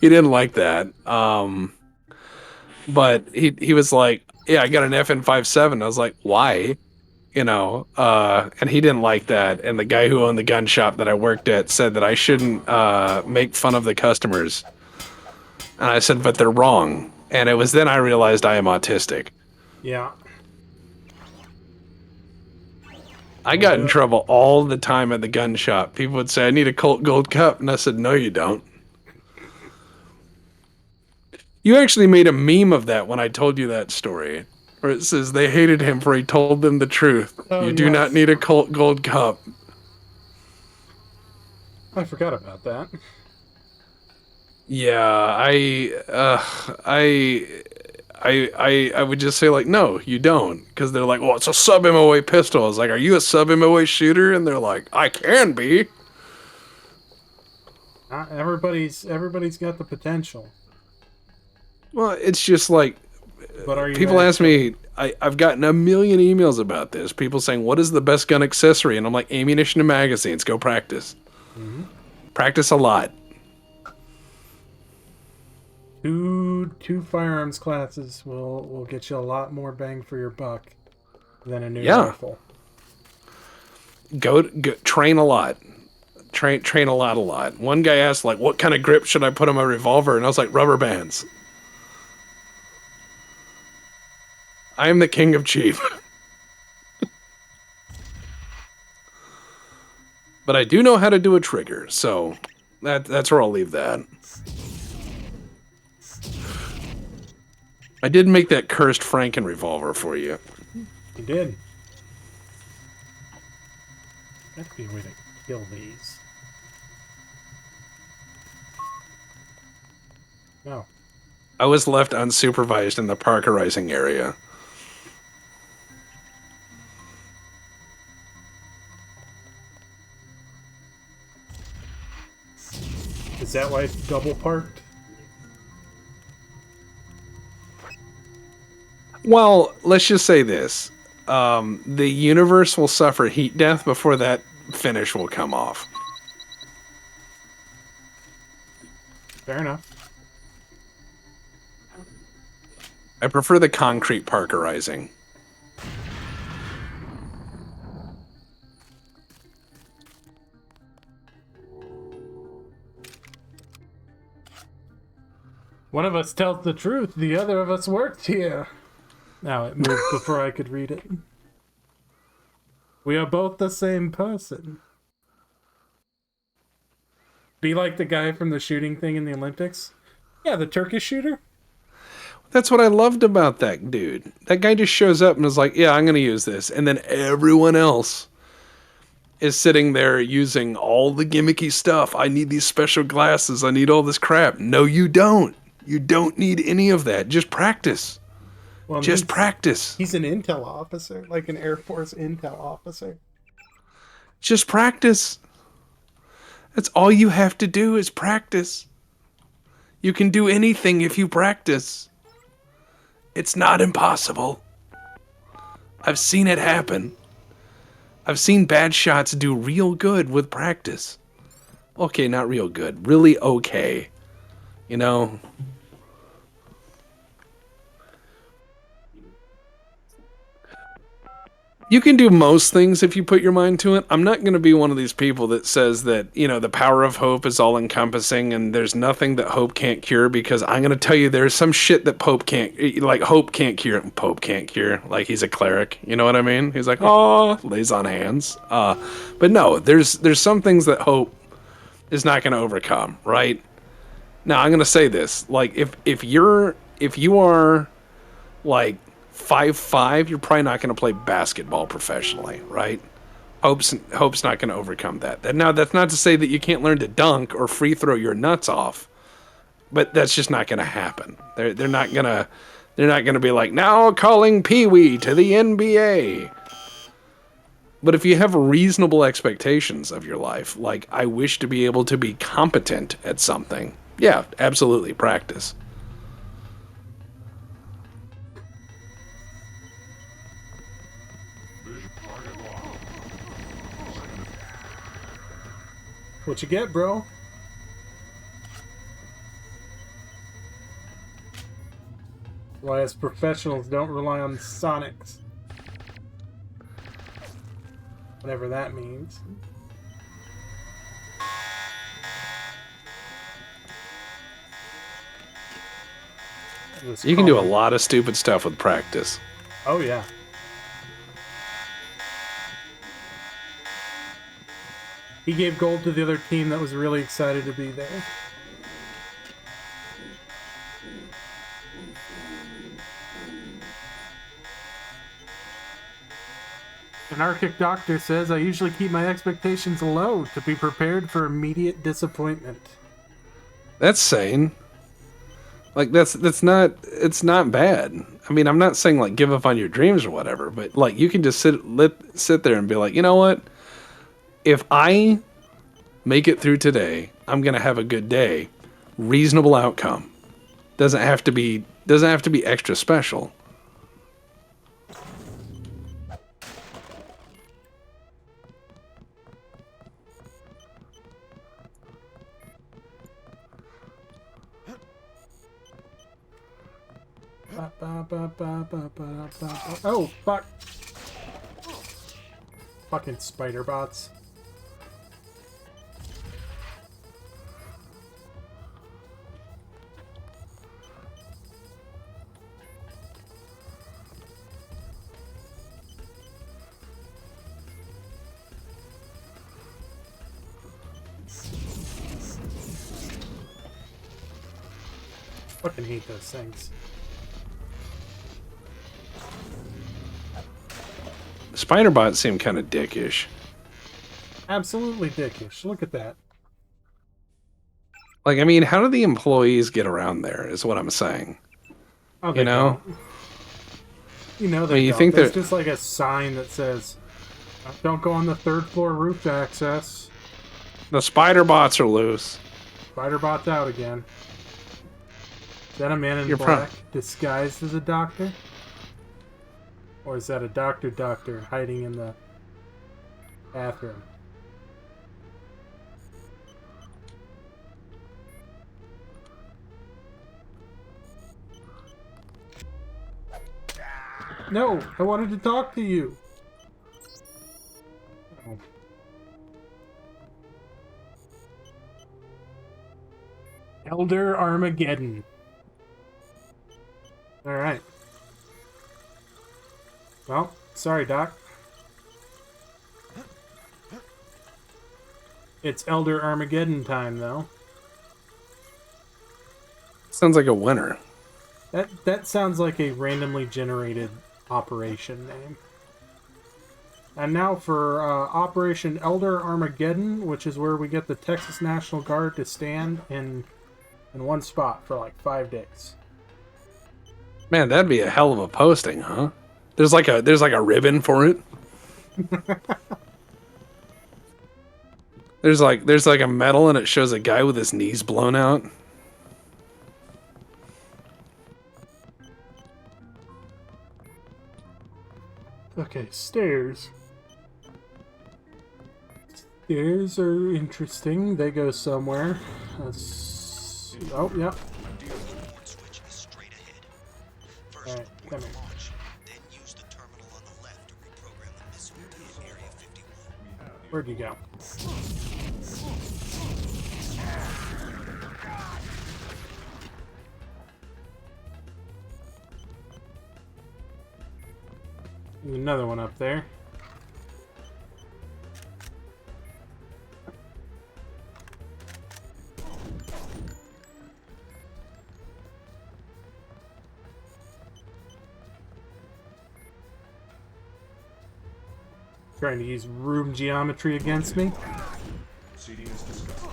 didn't like that. But he was like, yeah, I got an FN57. I was like, why? And he didn't like that. And the guy who owned the gun shop that I worked at said that I shouldn't make fun of the customers. And I said, but they're wrong. And it was then I realized I am autistic. Yeah. I got in trouble all the time at the gun shop. People would say, I need a Colt Gold Cup. And I said, no, you don't. You actually made a meme of that when I told you that story. Where it says they hated him for he told them the truth. You do not need a Colt Gold Cup. I forgot about that. Yeah, I would just say, like, no, you don't. Because they're like, well, it's a sub-MOA pistol. I was like, are you a sub-MOA shooter? And they're like, I can be. Everybody's got the potential. Well, it's just like, but are you people ask me, I've gotten a million emails about this. People saying, what is the best gun accessory? And I'm like, ammunition and magazines. Go practice. Mm-hmm. Practice a lot. Two firearms classes will get you a lot more bang for your buck than a new rifle. Go train a lot. Train a lot. One guy asked, like, what kind of grip should I put on my revolver? And I was like, rubber bands. I am the king of cheap. But I do know how to do a trigger, so that's where I'll leave that. I did make that cursed Franken revolver for you. You did. That'd be a way to kill these. No. I was left unsupervised in the parkerizing area. Is that why it's double parked? Well, let's just say this. The universe will suffer heat death before that finish will come off. Fair enough. I prefer the concrete parkerizing. One of us tells the truth, the other of us worked here. Now it moved before I could read it. We are both the same person. Be like the guy from the shooting thing in the Olympics? Yeah, the Turkish shooter. That's what I loved about that dude. That guy just shows up and is like, yeah, I'm going to use this. And then everyone else is sitting there using all the gimmicky stuff. I need these special glasses. I need all this crap. No, you don't. You don't need any of that. Just practice. Well, Just practice. He's an intel officer, like an Air Force intel officer. Just practice. That's all you have to do is practice. You can do anything if you practice. It's not impossible. I've seen it happen. I've seen bad shots do real good with practice. Okay, not real good. Really okay. You know? You can do most things if you put your mind to it. I'm not going to be one of these people that says that, you know, the power of hope is all encompassing and there's nothing that hope can't cure, because I'm going to tell you there's some shit that hope can't cure. Pope can't cure. Like, he's a cleric. You know what I mean? He's like, oh, lays on hands. But no, there's some things that hope is not going to overcome, right? Now, I'm going to say this. Like, if you are like 5'5", you're probably not going to play basketball professionally, right? Hope's not going to overcome that. Now, that's not to say that you can't learn to dunk or free throw your nuts off, but that's just not going to happen. They're not going to be like, now calling Pee Wee to the NBA. But if you have reasonable expectations of your life, like, I wish to be able to be competent at something, yeah, absolutely, practice. What you get, bro? Why us professionals don't rely on Sonics. Whatever that means. You can do a lot of stupid stuff with practice. Oh, yeah. He gave gold to the other team that was really excited to be there. An Arctic doctor says I usually keep my expectations low to be prepared for immediate disappointment. That's sane. Like, it's not bad. I mean, I'm not saying like give up on your dreams or whatever, but like you can just sit there and be like, you know what? If I make it through today, I'm gonna have a good day. Reasonable outcome. Doesn't have to be extra special. Oh, fuck. Fucking spider bots. Fucking hate those things. Spider bots seem kind of dickish. Absolutely dickish. Look at that. Like, I mean, how do the employees get around there is what I'm saying. Oh, you know? Don't. You know they I mean, you don't. think There's that just like a sign that says, don't go on the third floor roof to access. the spider bots are loose. Spider bot's out again. Is that a man in You're black disguised as a doctor? Or is that a doctor hiding in the bathroom? No, I wanted to talk to you. Oh. Elder Armageddon. Alright. Well, sorry, Doc. It's Elder Armageddon time, though. Sounds like a winner. That sounds like a randomly generated operation name. And now for Operation Elder Armageddon, which is where we get the Texas National Guard to stand in one spot for like 5 days. Man, that'd be a hell of a posting, huh? There's like a ribbon for it. There's like a medal and it shows a guy with his knees blown out. Okay, stairs. Stairs are interesting. They go somewhere. Oh, yep. Switch is straight ahead. First, Alright, come here. launch, then use the terminal on the left to reprogram the missile to hit Area 51. Where'd you go? There's another one up there. Trying to use room geometry against me. Seating is discussed.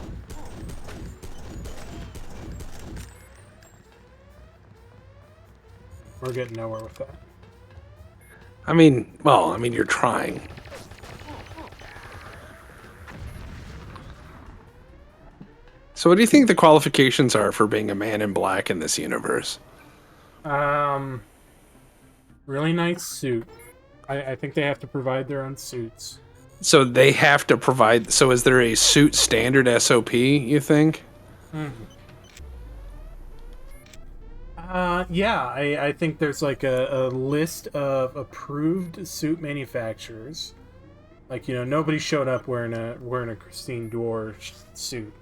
We're getting nowhere with that. I mean, you're trying. So what do you think the qualifications are for being a man in black in this universe? Really nice suit. I think they have to provide their own suits. So they have to provide... So is there a suit standard SOP, you think? Yeah, I think there's like a list of approved suit manufacturers. Like, you know, nobody showed up wearing a Christine Dior suit.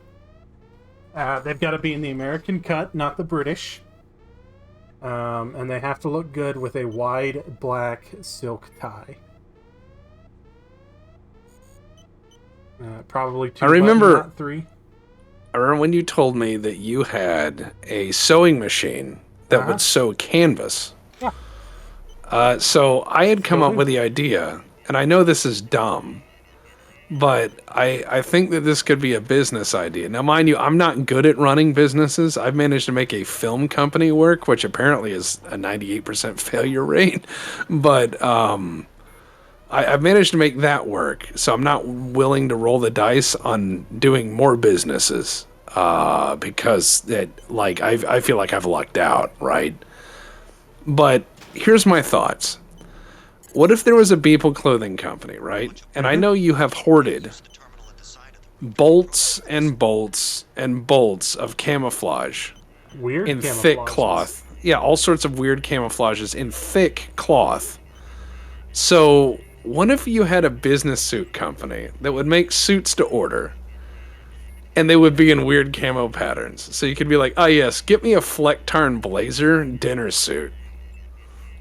They've got to be in the American cut, not the British. And they have to look good with a wide black silk tie. Probably 2 I remember- button, not 3. I remember when you told me that you had a sewing machine that would sew canvas. Yeah. So I had come up with the idea, and I know this is dumb, but I think that this could be a business idea. Now, mind you, I'm not good at running businesses. I've managed to make a film company work, which apparently is a 98% failure rate. But I've managed to make that work, so I'm not willing to roll the dice on doing more businesses because I feel like I've lucked out, right? But here's my thoughts. What if there was a Beeple clothing company, right? And I know you have hoarded bolts and bolts and bolts of camouflage Weird in camouflages. thick cloth. Yeah, all sorts of weird camouflages in thick cloth. So what if you had a business suit company that would make suits to order and they would be in weird camo patterns? So you could be like, oh yes, get me a Fleck-Tarn blazer dinner suit.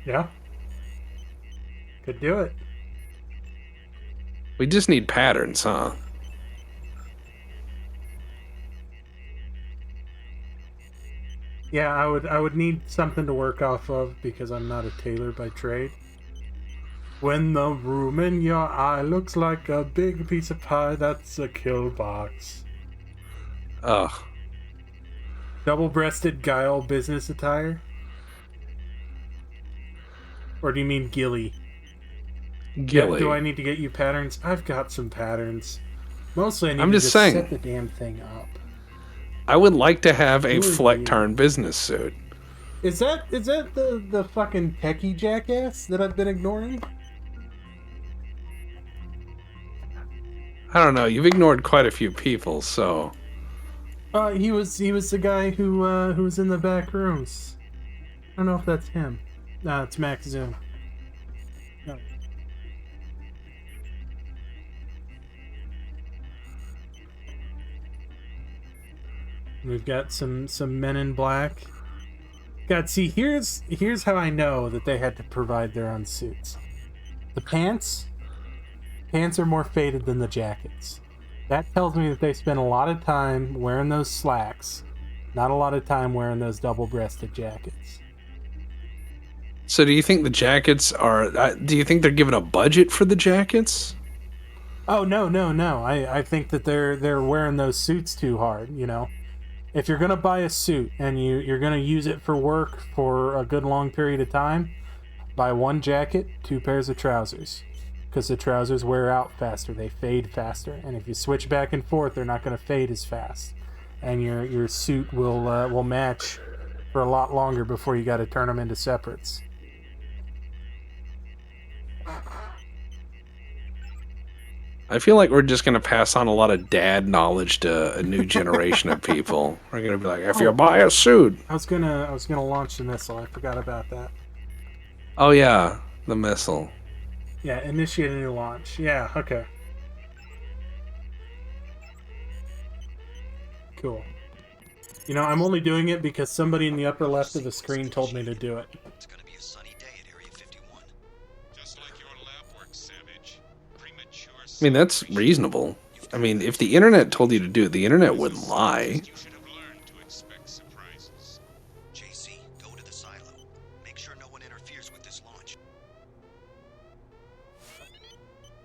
Yeah. Could do it. We just need patterns, huh? Yeah, I would need something to work off of because I'm not a tailor by trade. When the room in your eye looks like a big piece of pie, that's a kill box. Ugh. Double-breasted guile business attire? Or do you mean ghillie? Gilly. Do I need to get you patterns? I've got some patterns. Mostly I need I'm to just saying. set the damn thing up. I would like to have a Ooh. Fleck-Tarn business suit. Is that the fucking techie jackass that I've been ignoring? I don't know. You've ignored quite a few people, so He was the guy who was in the back rooms. I don't know if that's him. No, it's Max Zoom. No. We've got some men in black. God, see, here's how I know that they had to provide their own suits. The pants are more faded than the jackets. That tells me that they spent a lot of time wearing those slacks, not a lot of time wearing those double-breasted jackets. So do you think the jackets are... do you think they're given a budget for the jackets? Oh no! I think that they're wearing those suits too hard. You know, if you're gonna buy a suit and you're gonna use it for work for a good long period of time, buy one jacket, 2 pairs of trousers, because the trousers wear out faster, they fade faster, and if you switch back and forth, they're not gonna fade as fast, and your suit will match for a lot longer before you got to turn them into separates. I feel like we're just going to pass on a lot of dad knowledge to a new generation of people. We're going to be like, if you buy a suit. I was gonna launch the missile. I forgot about that. Oh yeah, the missile. Yeah, initiate a new launch. Yeah, okay. Cool. You know, I'm only doing it because somebody in the upper left of the screen told me to do it. It's gonna be a sunny day at Area 51. Just like your lab work, Savage. Premature. I mean, that's reasonable. I mean, if the internet told you to do it, the internet wouldn't lie. You should have learned to expect surprises. JC, go to the silo. Make sure no one interferes with this launch.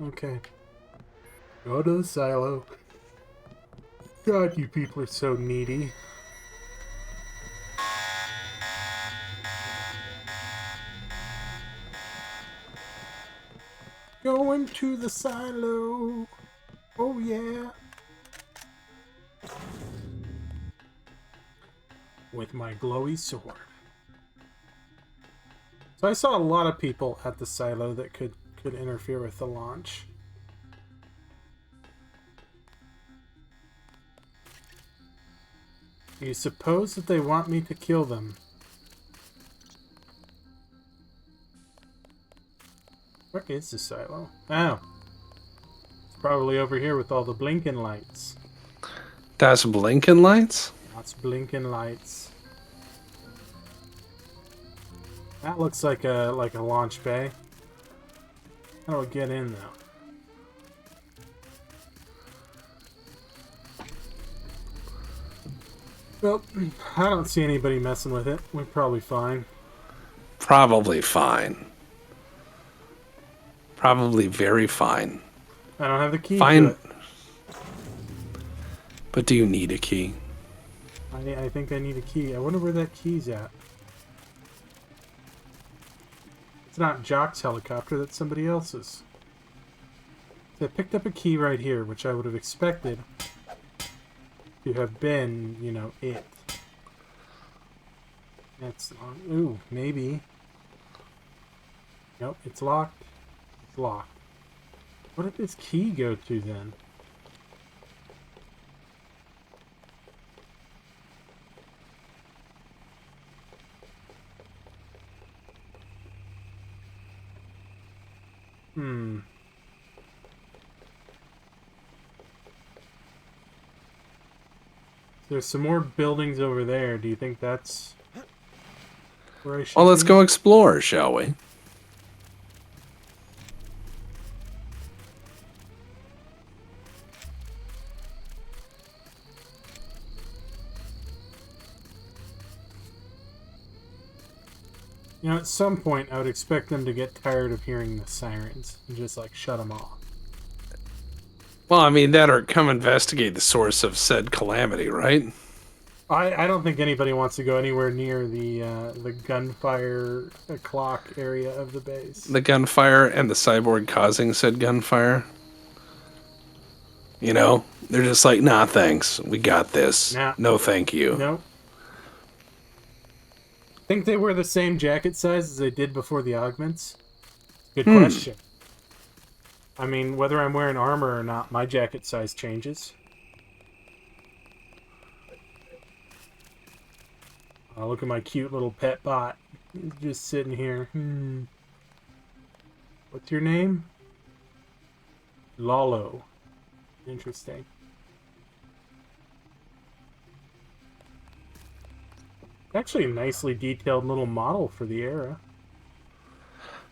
Okay. Go to the silo. God, you people are so needy. Going to the silo. Oh yeah. With my glowy sword. So I saw a lot of people at the silo that could interfere with the launch. Do you suppose that they want me to kill them? Where is the silo? Oh. It's probably over here with all the blinking lights. That's blinking lights? Lots of blinking lights. That looks like a launch bay. How do I get in though? Well, I don't see anybody messing with it. We're probably fine. Probably fine. Probably very fine. I don't have the key Fine. to it. But do you need a key? I think I need a key. I wonder where that key's at. It's not Jock's helicopter, that's somebody else's. So I picked up a key right here, which I would have expected to have been, you know, it. That's ooh, maybe. Nope, it's locked. It's locked. What did this key go to then? There's some more buildings over there. Do you think that's where I should Well, let's be? go explore, shall we? You know, at some point, I would expect them to get tired of hearing the sirens and just, like, shut them off. Well, I mean, that or come investigate the source of said calamity, right? I don't think anybody wants to go anywhere near the gunfire clock area of the base. The gunfire and the cyborg causing said gunfire. You know, they're just like, nah, thanks. We got this. Nah. No, thank you. Nope. Think they wear the same jacket size as they did before the augments? Good question. I mean, whether I'm wearing armor or not, my jacket size changes. Oh, look at my cute little pet bot. He's just sitting here. What's your name? Lalo. Interesting. Actually, a nicely detailed little model for the era.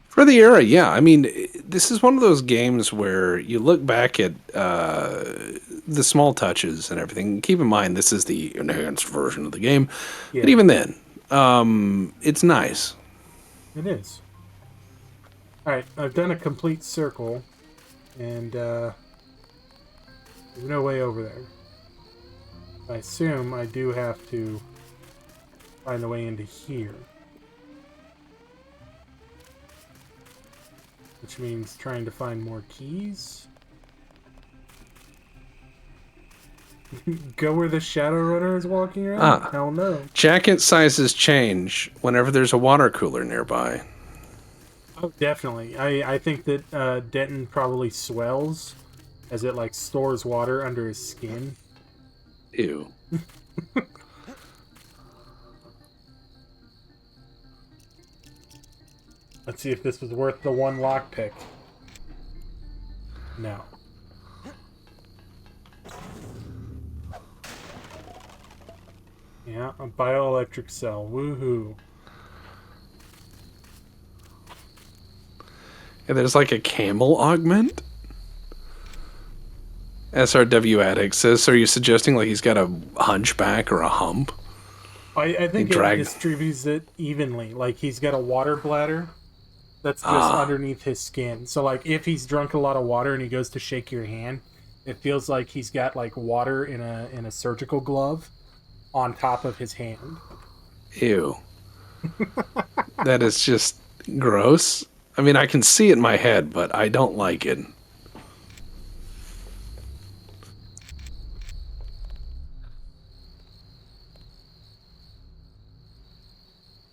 For the era, yeah. I mean, this is one of those games where you look back at the small touches and everything. Keep in mind, this is the enhanced version of the game. Yeah. But even then, it's nice. It is. Alright, I've done a complete circle, and there's no way over there. I assume I do have to find a way into here. Which means trying to find more keys. Go where the Shadow Runner is walking around? Ah. Hell no. Jacket sizes change whenever there's a water cooler nearby. Oh, definitely. I think that Denton probably swells as it, like, stores water under his skin. Ew. Let's see if this was worth the one lockpick. No. Yeah, a bioelectric cell. Woohoo. Yeah, there's like a camel augment. SRW Addict says, so are you suggesting like he's got a hunchback or a hump? I think it distributes it evenly. Like, he's got a water bladder that's just underneath his skin. So, like, if he's drunk a lot of water and he goes to shake your hand, it feels like he's got, like, water in a surgical glove on top of his hand. Ew. That is just gross. I mean, I can see it in my head, but I don't like it.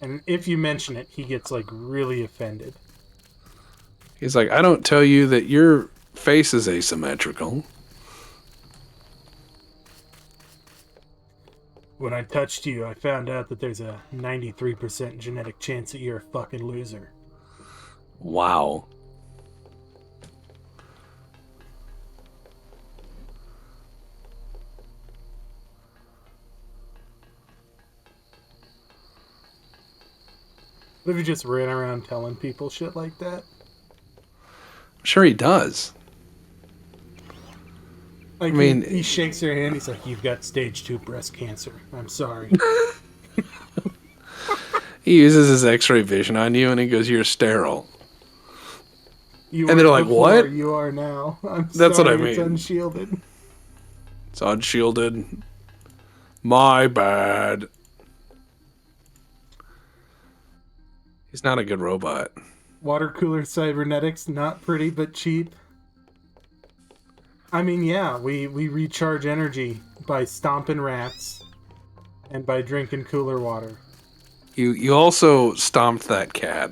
And if you mention it, he gets, like, really offended. He's like, I don't tell you that your face is asymmetrical. When I touched you, I found out that there's a 93% genetic chance that you're a fucking loser. Wow. What if you just ran around telling people shit like that? I'm sure he does. Like, I mean, he shakes her hand, he's like, you've got stage 2 breast cancer. I'm sorry. He uses his x-ray vision on you and he goes, you're sterile. You and were they're like, before, what? You are now. I'm That's sorry, what I mean. It's unshielded. It's unshielded. My bad. He's not a good robot. Water cooler cybernetics, not pretty, but cheap. I mean, yeah, we recharge energy by stomping rats and by drinking cooler water. You also stomped that cat.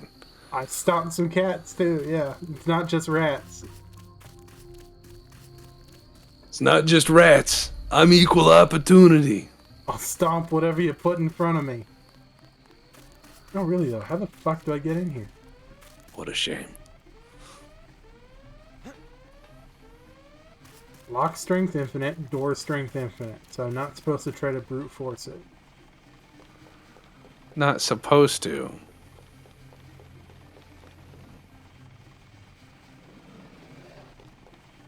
I stomped some cats too, yeah. It's not just rats. It's not just rats. I'm equal opportunity. I'll stomp whatever you put in front of me. No, really though, how the fuck do I get in here? What a shame. Lock strength infinite, door strength infinite. So I'm not supposed to try to brute force it. Not supposed to.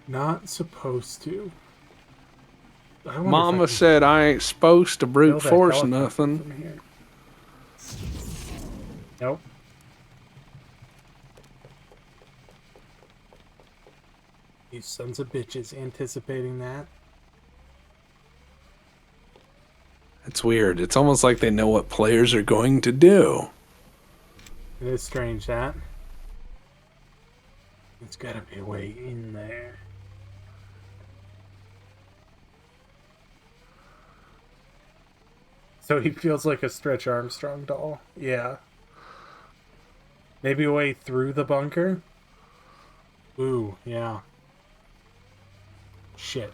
Not supposed to. Mama said I ain't supposed to brute force nothing. Nope. You sons of bitches anticipating that. It's weird. It's almost like they know what players are going to do. It is strange, that. There's gotta be a way in there. So he feels like a Stretch Armstrong doll. Yeah. Maybe a way through the bunker? Ooh, yeah. Shit.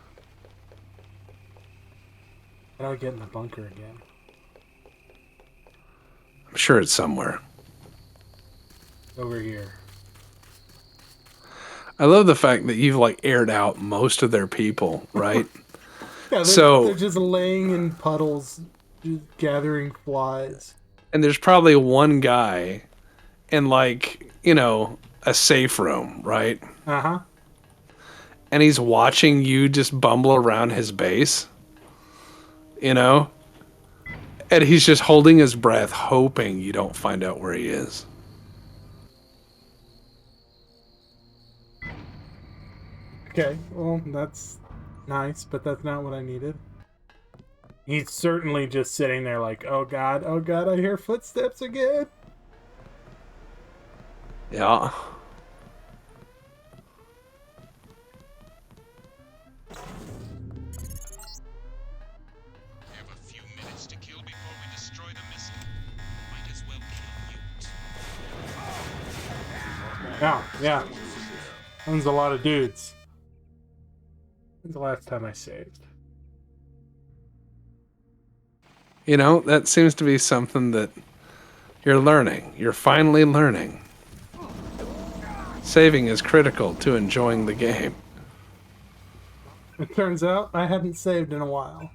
How do I get in the bunker again? I'm sure it's somewhere. Over here. I love the fact that you've like aired out most of their people, right? Yeah, they're just laying in puddles, just gathering flies. And there's probably one guy in like, you know, a safe room, right? Uh-huh. And he's watching you just bumble around his base, you know? And he's just holding his breath, hoping you don't find out where he is. Okay, well, that's nice, but that's not what I needed. He's certainly just sitting there like, oh god, I hear footsteps again. Yeah. We have a few minutes to kill before we destroy the missile. Might as well kill you. Yeah. That was a lot of dudes. When's the last time I saved? You know, that seems to be something that you're learning. You're finally learning. Saving is critical to enjoying the game. It turns out I hadn't saved in a while.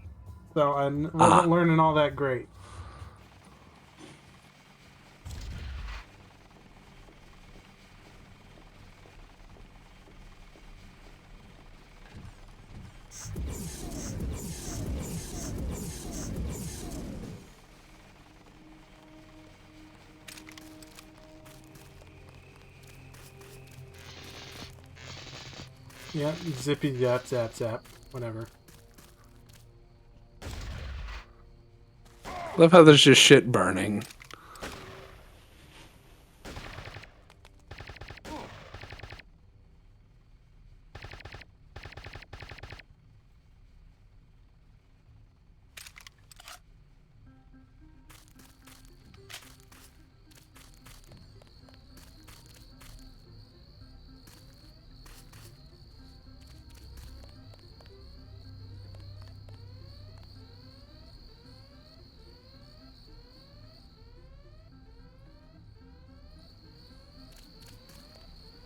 So I wasn't learning all that great. Yeah, zippy zap zap zap. Whatever. Love how there's just shit burning.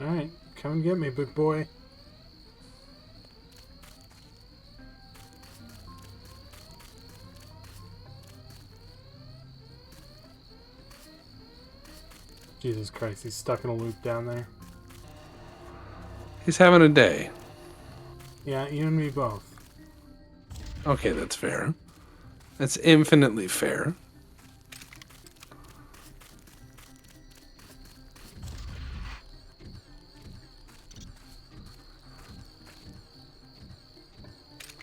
Alright, come and get me, big boy. Jesus Christ, he's stuck in a loop down there. He's having a day. Yeah, you and me both. Okay, that's fair. That's infinitely fair.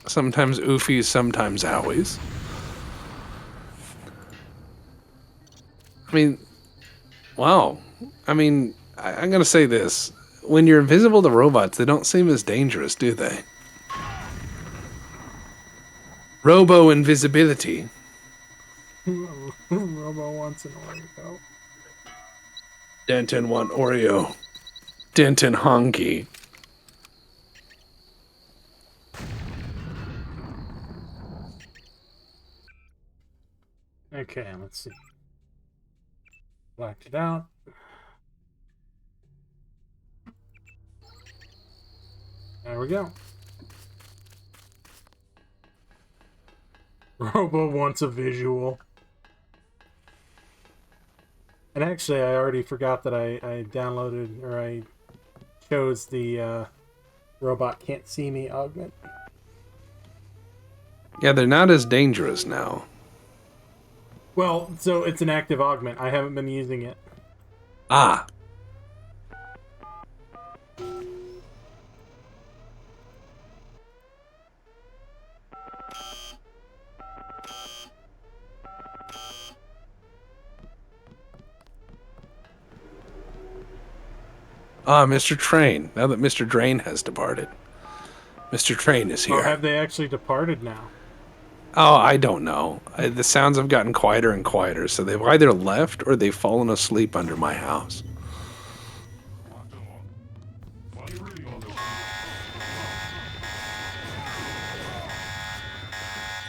Sometimes oofies, sometimes owies. I mean, wow. I mean, I'm going to say this. When you're invisible to robots, they don't seem as dangerous, do they? Robo-invisibility. Robo wants an Oreo. Denton want Oreo. Denton honky. Okay, let's see. Blacked it out. There we go. Robo wants a visual. And actually, I already forgot that I downloaded, or I chose the robot can't see me augment. Yeah, they're not as dangerous now. Well, so it's an active augment. I haven't been using it. Ah. Ah, Mr. Train. Now that Mr. Drain has departed. Mr. Train is here. Or have they actually departed now? Oh, I don't know. The sounds have gotten quieter and quieter, so they've either left or they've fallen asleep under my house.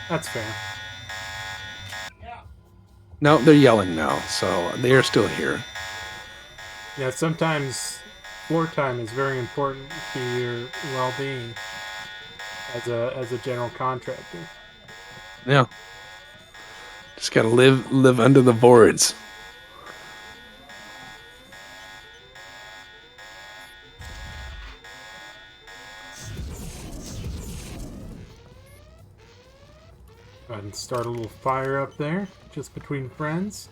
That's fair. No, they're yelling now, so they are still here. Yeah, sometimes floor time is very important to your well-being as a general contractor. Yeah. Just gotta live under the boards. Go ahead and start a little fire up there, just between friends.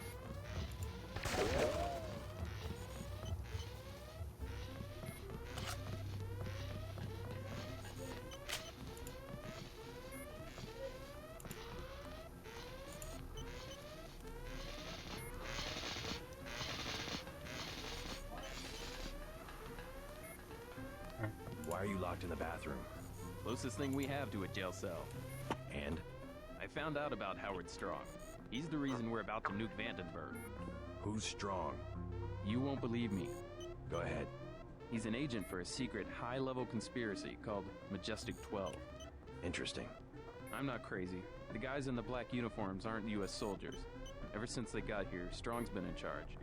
Why are you locked in the bathroom? Closest thing we have to a jail cell. And? I found out about Howard Strong. He's the reason we're about to nuke Vandenberg. Who's strong? You won't believe me. Go ahead. He's an agent for a secret high-level conspiracy called Majestic 12. Interesting. I'm not crazy. The guys in the black uniforms aren't U.S. soldiers. Ever since they got here, Strong's been in charge.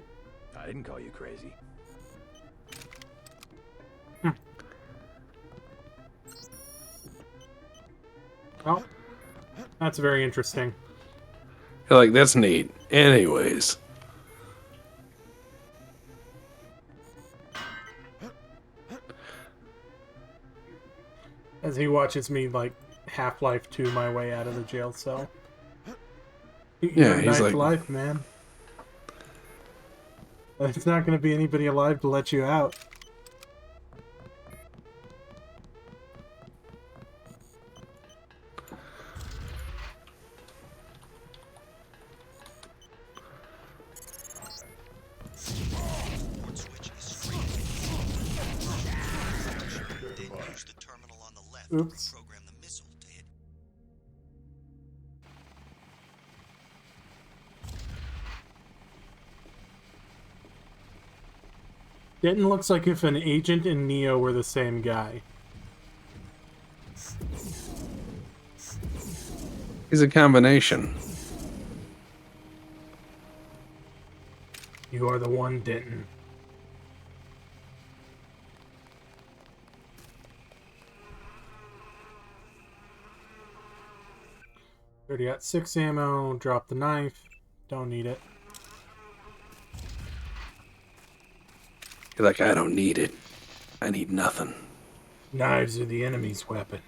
I didn't call you crazy. Well, that's very interesting. You're like, that's neat. Anyways. As he watches me, like, Half-Life 2 my way out of the jail cell. Yeah, he's like... life, man. There's not going to be anybody alive to let you out. Oops. Program the missile to hit. Denton looks like if an agent and Neo were the same guy. He's a combination. You are the one, Denton. Already got 6 ammo. Drop the knife. Don't need it. You're like, I don't need it. I need nothing. Knives are the enemy's weapon.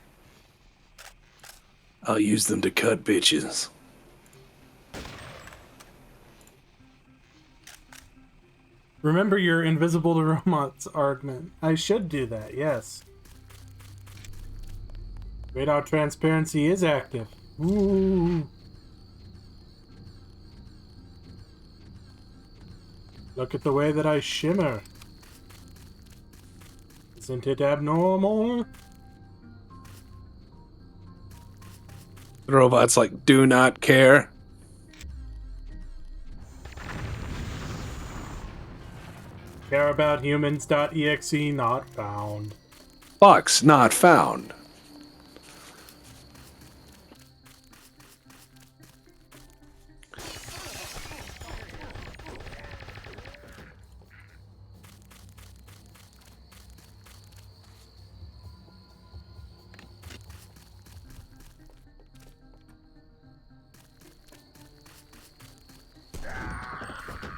I'll use them to cut bitches. Remember your invisible to robots argument. I should do that, yes. Radar transparency is active. Ooh. Look at the way that I shimmer. Isn't it abnormal? The robot's like, do not care. Care about humans.exe not found. Bucks not found.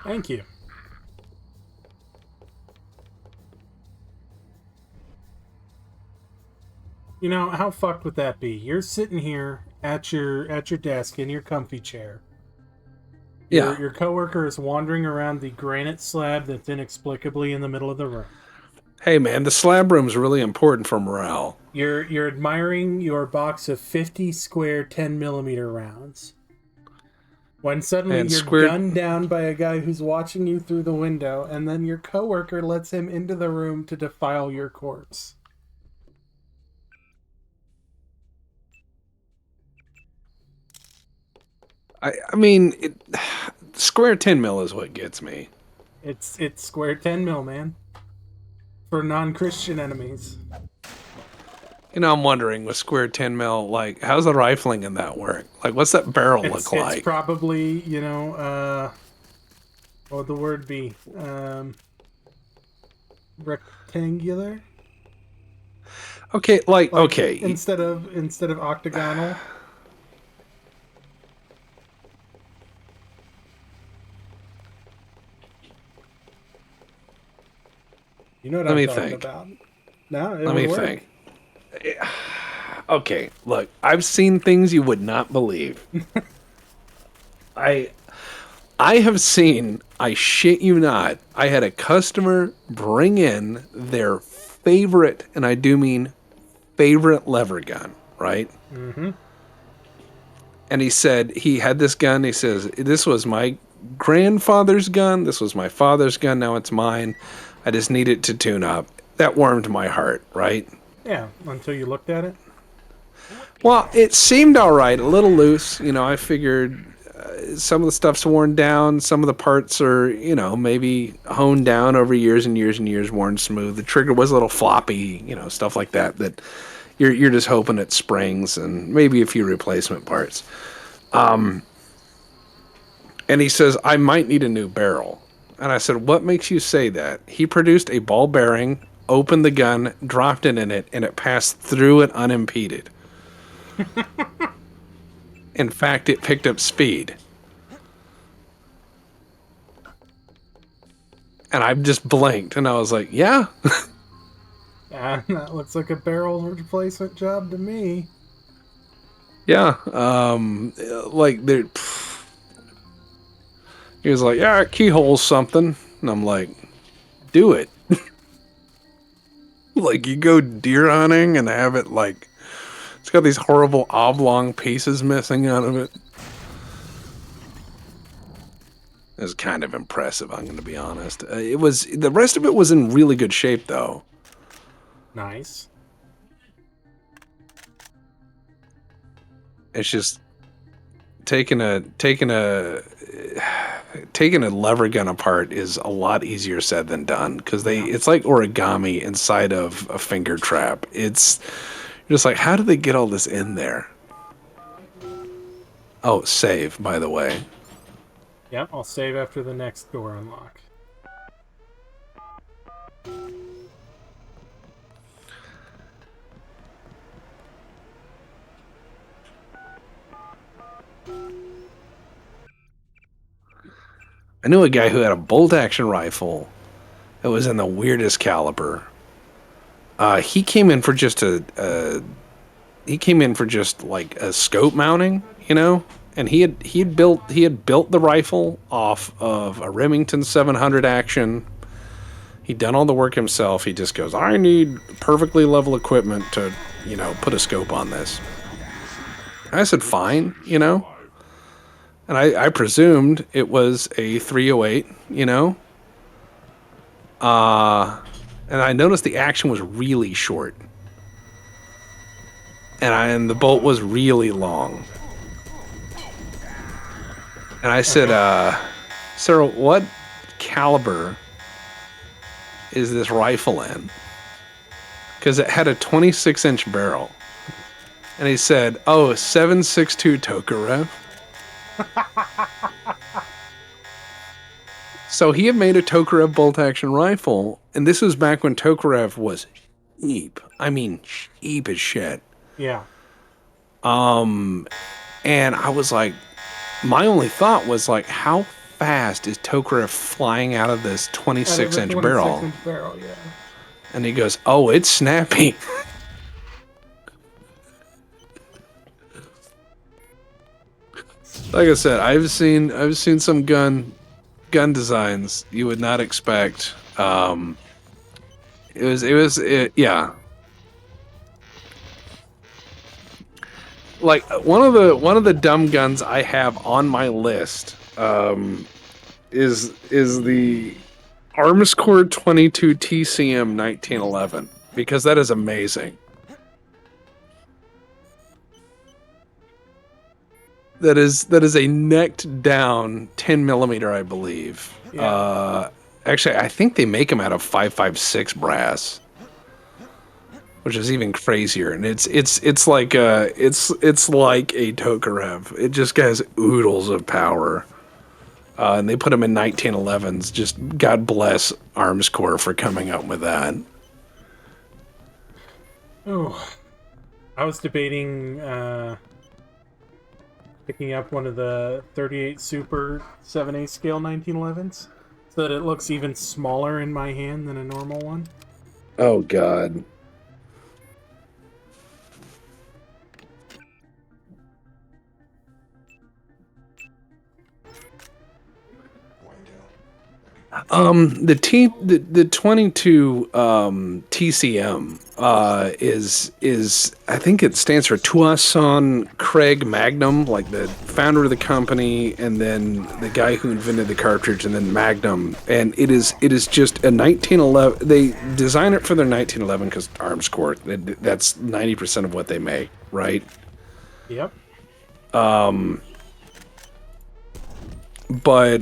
Thank you. You know, how fucked would that be? You're sitting here at your desk in your comfy chair. Yeah. Your coworker is wandering around the granite slab that's inexplicably in the middle of the room. Hey man, the slab room's really important for morale. You're admiring your box of 50 square 10mm rounds. When suddenly And you're gunned down by a guy who's watching you through the window, and then your coworker lets him into the room to defile your corpse. I mean, square 10 mil is what gets me. It's square 10mm, man. For non-Christian enemies. You know, I'm wondering with square 10 mil, like, how's the rifling in that work? Like, what's that barrel look like? It's probably, you know, what would the word be? Rectangular? Okay, like okay. Instead of octagonal. You know what I'm talking about. No, Let me think. Okay, look, I've seen things you would not believe. I have seen, I shit you not, I had a customer bring in their favorite, and I do mean favorite lever gun, right? Mm-hmm. And he said he had this gun. He says, this was my grandfather's gun. This was my father's gun. Now it's mine. I just need it to tune up. That warmed my heart, right? Yeah, until you looked at it. Well, it seemed all right, a little loose. You know, I figured some of the stuff's worn down, some of the parts are, you know, maybe honed down over years and years and years, worn smooth. The trigger was a little floppy, you know, stuff like that. That you're just hoping it springs and maybe a few replacement parts. And he says, I might need a new barrel. And I said, what makes you say that? He produced a ball bearing, opened the gun, dropped it in it, and it passed through it unimpeded. In fact, it picked up speed. And I just blinked, and I was like, yeah. That looks like a barrel replacement job to me. Yeah. Like, there... He was like, yeah, keyhole's something. And I'm like, do it. Like, you go deer hunting and have it, like... It's got these horrible oblong pieces missing out of it. It was kind of impressive, I'm going to be honest. The rest of it was in really good shape, though. Nice. It's just taking a lever gun apart is a lot easier said than done because it's like origami inside of a finger trap. It's just like, how do they get all this in there? Oh, save, by the way. Yep, I'll save after the next door unlock. I knew a guy who had a bolt-action rifle that was in the weirdest caliber. He came in for just like a scope mounting, you know, and he had built the rifle off of a Remington 700 action. He'd done all the work himself. He just goes, I need perfectly level equipment to, you know, put a scope on this. I said, fine, you know. And I presumed it was a 308, you know. And I noticed the action was really short. And the bolt was really long. And I said, sir, what caliber is this rifle in? Because it had a 26-inch barrel. And he said, oh, 7.62 Tokarev. So he had made a Tokarev bolt-action rifle, and this was back when Tokarev was cheap. I mean, cheap as shit. Yeah. And I was like, my only thought was like, how fast is Tokarev flying out of this 26-inch barrel? 26-inch barrel, yeah. And he goes, oh, it's snappy. Like I said, I've seen some gun designs you would not expect. Yeah. Like one of the dumb guns I have on my list is the Armscore 22 TCM 1911 because that is amazing. That is a necked down 10mm, I believe. Yeah. Actually, I think they make them out of 5.56 brass, which is even crazier. And it's like a Tokarev. It just has oodles of power. And they put them in 1911s. Just God bless Armscore for coming up with that. Oh, I was debating picking up one of the 38 Super 7A scale 1911s so that it looks even smaller in my hand than a normal one. Oh, God. The 22 TCM is I think it stands for Tuason Craig Magnum, like the founder of the company, and then the guy who invented the cartridge, and then Magnum. And it is just a 1911. They design it for their 1911 because Arms Corp. That's 90% of what they make, right? Yep. But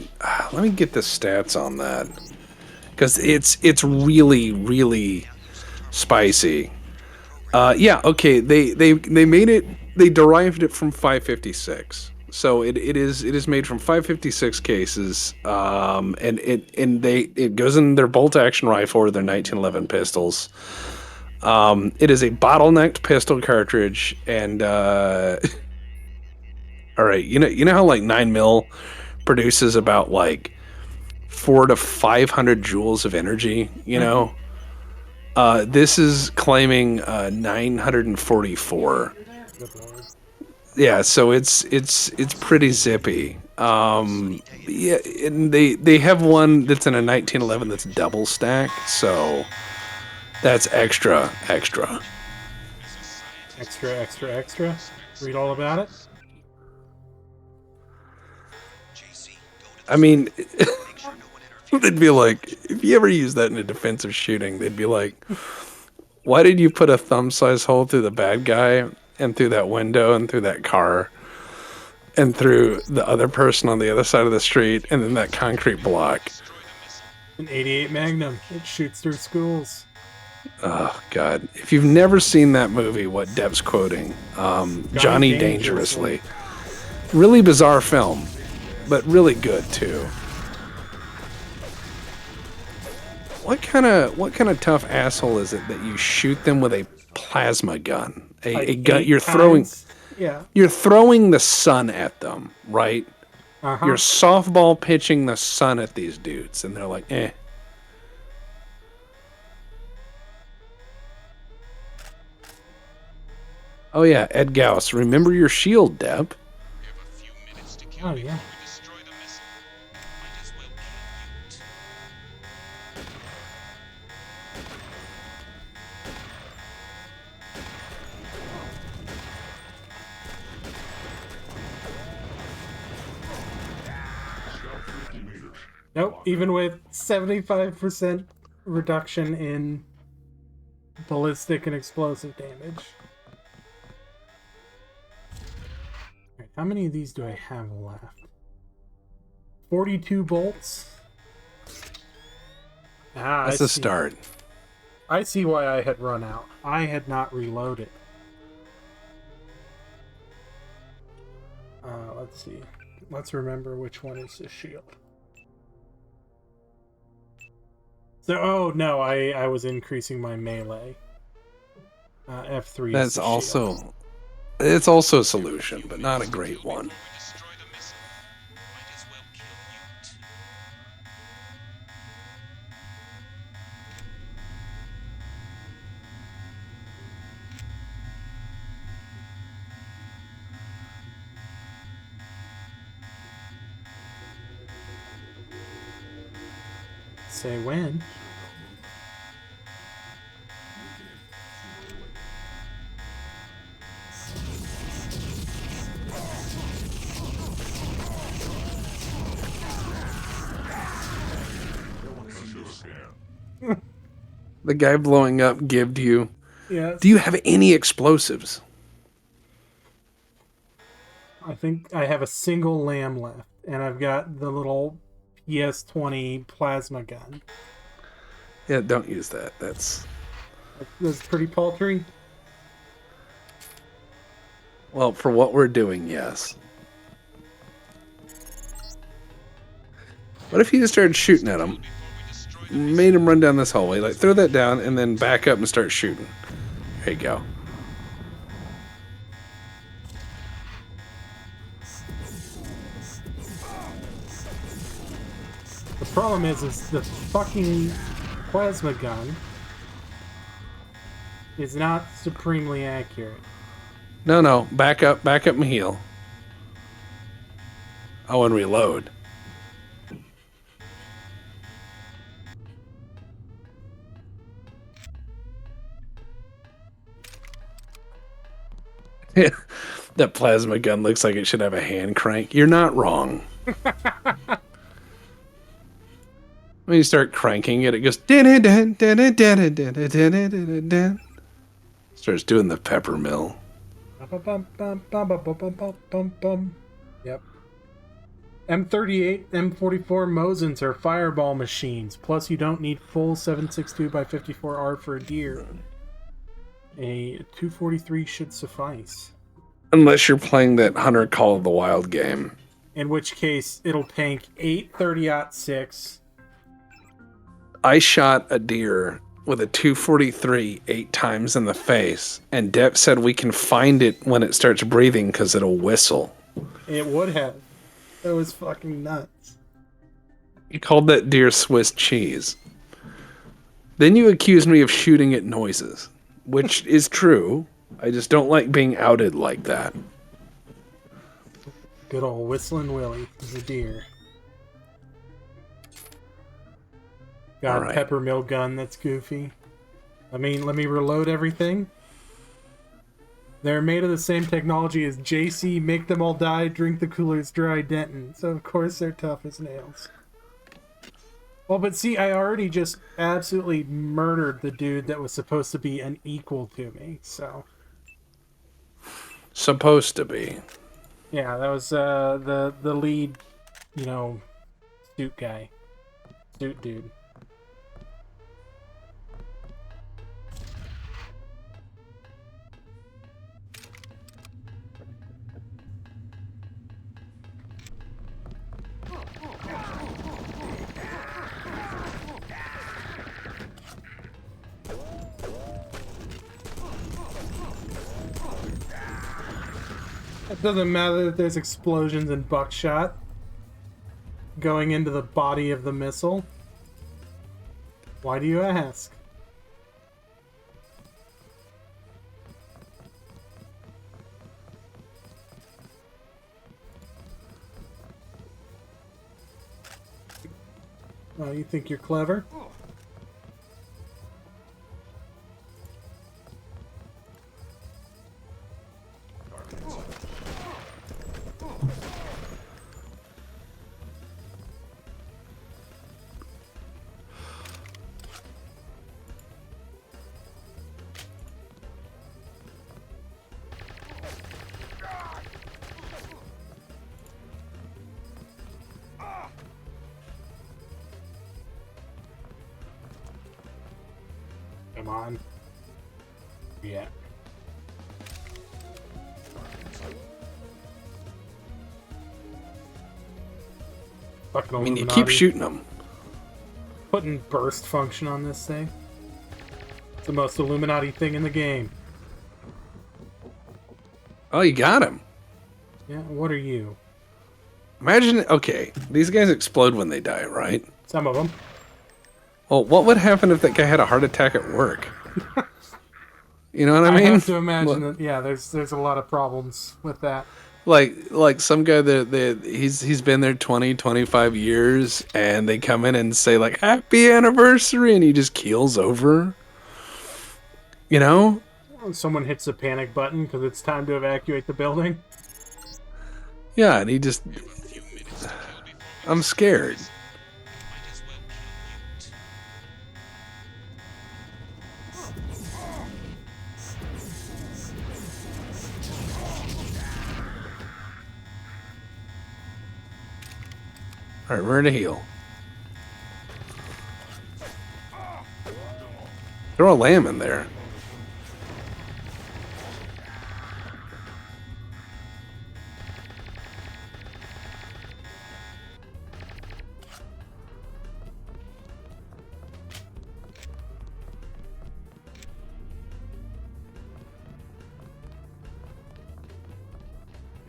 let me get the stats on that because it's really really spicy. Yeah, okay. They made it. They derived it from 556. So it is made from 556 cases. And it goes in their bolt action rifle or their 1911 pistols. It is a bottlenecked pistol cartridge, and all right, you know how like 9mm produces about like 400 to 500 joules of energy, you know. This is claiming 944. Yeah, so it's pretty zippy. Yeah, and they have one that's in a 1911 that's double stacked, so that's extra. Extra. Read all about it. I mean, they'd be like, if you ever use that in a defensive shooting, they'd be like, why did you put a thumb-sized hole through the bad guy and through that window and through that car and through the other person on the other side of the street and then that concrete block? An 88 Magnum. It shoots through schools. Oh, God. If you've never seen that movie, what Deb's quoting, Johnny Dangerously. Really bizarre film, but really good, too. What kind of tough asshole is it that you shoot them with a plasma gun? A gun you're throwing. Yeah. You're throwing the sun at them, right? Uh-huh. You're softball pitching the sun at these dudes, and they're like, eh. Oh yeah, Ed Gauss. Remember your shield, Deb. Oh yeah. Nope, even with 75% reduction in ballistic and explosive damage. Alright, how many of these do I have left? 42 bolts. That's a start. I see why I had run out. I had not reloaded. Let's see. Let's remember which one is the shield. So, oh no, I was increasing my melee. F3. That's also, it's also a solution, but not a great one. Say when. The guy blowing up gived you. Yes. Do you have any explosives? I think I have a single lamb left, and I've got the little PS20 plasma gun. Yeah, don't use that. That's pretty paltry. Well, for what we're doing, yes. What if you just started shooting at him? Made him run down this hallway. Like, throw that down and then back up and start shooting. There you go. The problem is the fucking plasma gun is not supremely accurate. No. Back up and heal. Oh, and reload. That plasma gun looks like it should have a hand crank. You're not wrong. When you start cranking it, it goes. Starts doing the pepper mill. Yep. M38, M44 Mosins are fireball machines. Plus, you don't need full 7.62x54R for a deer. A 243 should suffice. Unless you're playing that Hunter Call of the Wild game. In which case, it'll tank 8 30-06. I shot a deer with a 243 8 times in the face, and Dep said we can find it when it starts breathing because it'll whistle. It would have. That was fucking nuts. You called that deer Swiss cheese. Then you accused me of shooting at noises, which is true. I just don't like being outed like that. Good old Whistling Willie is a deer. Got a pepper mill gun that's goofy. I mean, let me reload everything. They're made of the same technology as JC, Make Them All Die, Drink the Coolers Dry Denton. So, of course, they're tough as nails. Well, but see, I already just absolutely murdered the dude that was supposed to be an equal to me, so... Supposed to be. Yeah, that was the lead, suit guy. Suit dude. It doesn't matter that there's explosions and buckshot going into the body of the missile. Why do you ask? Oh, you think you're clever? Come on. Yeah. I mean, you keep shooting them. Putting burst function on this thing. It's the most Illuminati thing in the game. Oh, you got him. Yeah, what are you? Imagine, okay, these guys explode when they die, right? Some of them. Well, what would happen if that guy had a heart attack at work? You know what I mean? I have to imagine that. Yeah, there's a lot of problems with that. Like some guy that he's been there 20, 25 years, and they come in and say like happy anniversary, and he just keels over. You know? Someone hits the panic button because it's time to evacuate the building. Yeah, and he just... I'm scared. Alright, we're in a heal. Throw a lamb in there.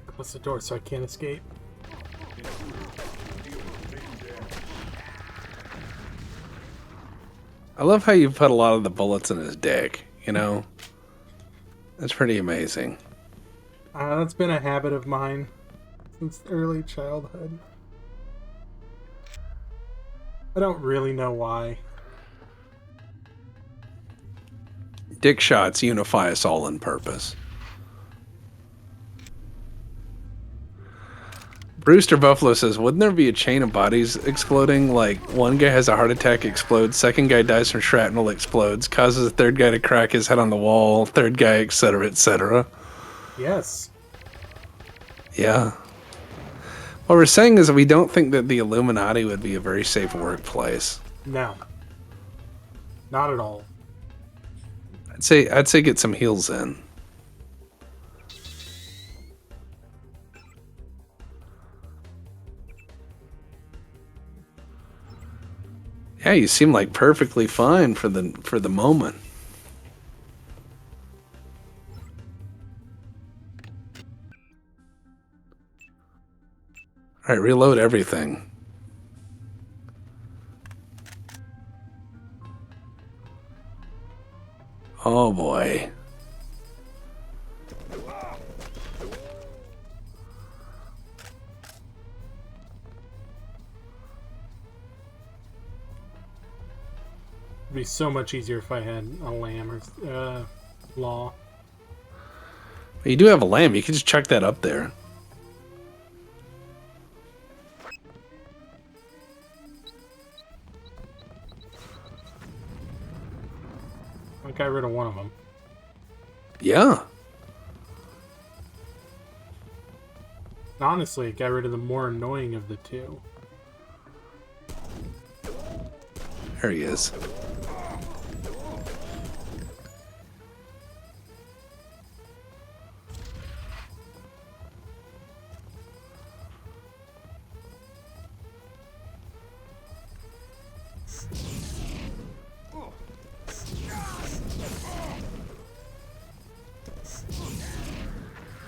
Close the door so I can't escape. I love how you put a lot of the bullets in his dick, you know? That's pretty amazing. That's been a habit of mine since early childhood. I don't really know why. Dick shots unify us all in purpose. Brewster Buffalo says, wouldn't there be a chain of bodies exploding? Like, one guy has a heart attack, explodes, second guy dies from shrapnel, explodes, causes a third guy to crack his head on the wall, third guy, etc., etc. Yes. Yeah. What we're saying is that we don't think that the Illuminati would be a very safe workplace. No. Not at all. I'd say get some heels in. Yeah, you seem like perfectly fine for the moment. All right, reload everything. Oh boy. It'd be so much easier if I had a lamb or law. You do have a lamb. You can just chuck that up there. I got rid of one of them. Yeah. Honestly, it got rid of the more annoying of the two. There he is.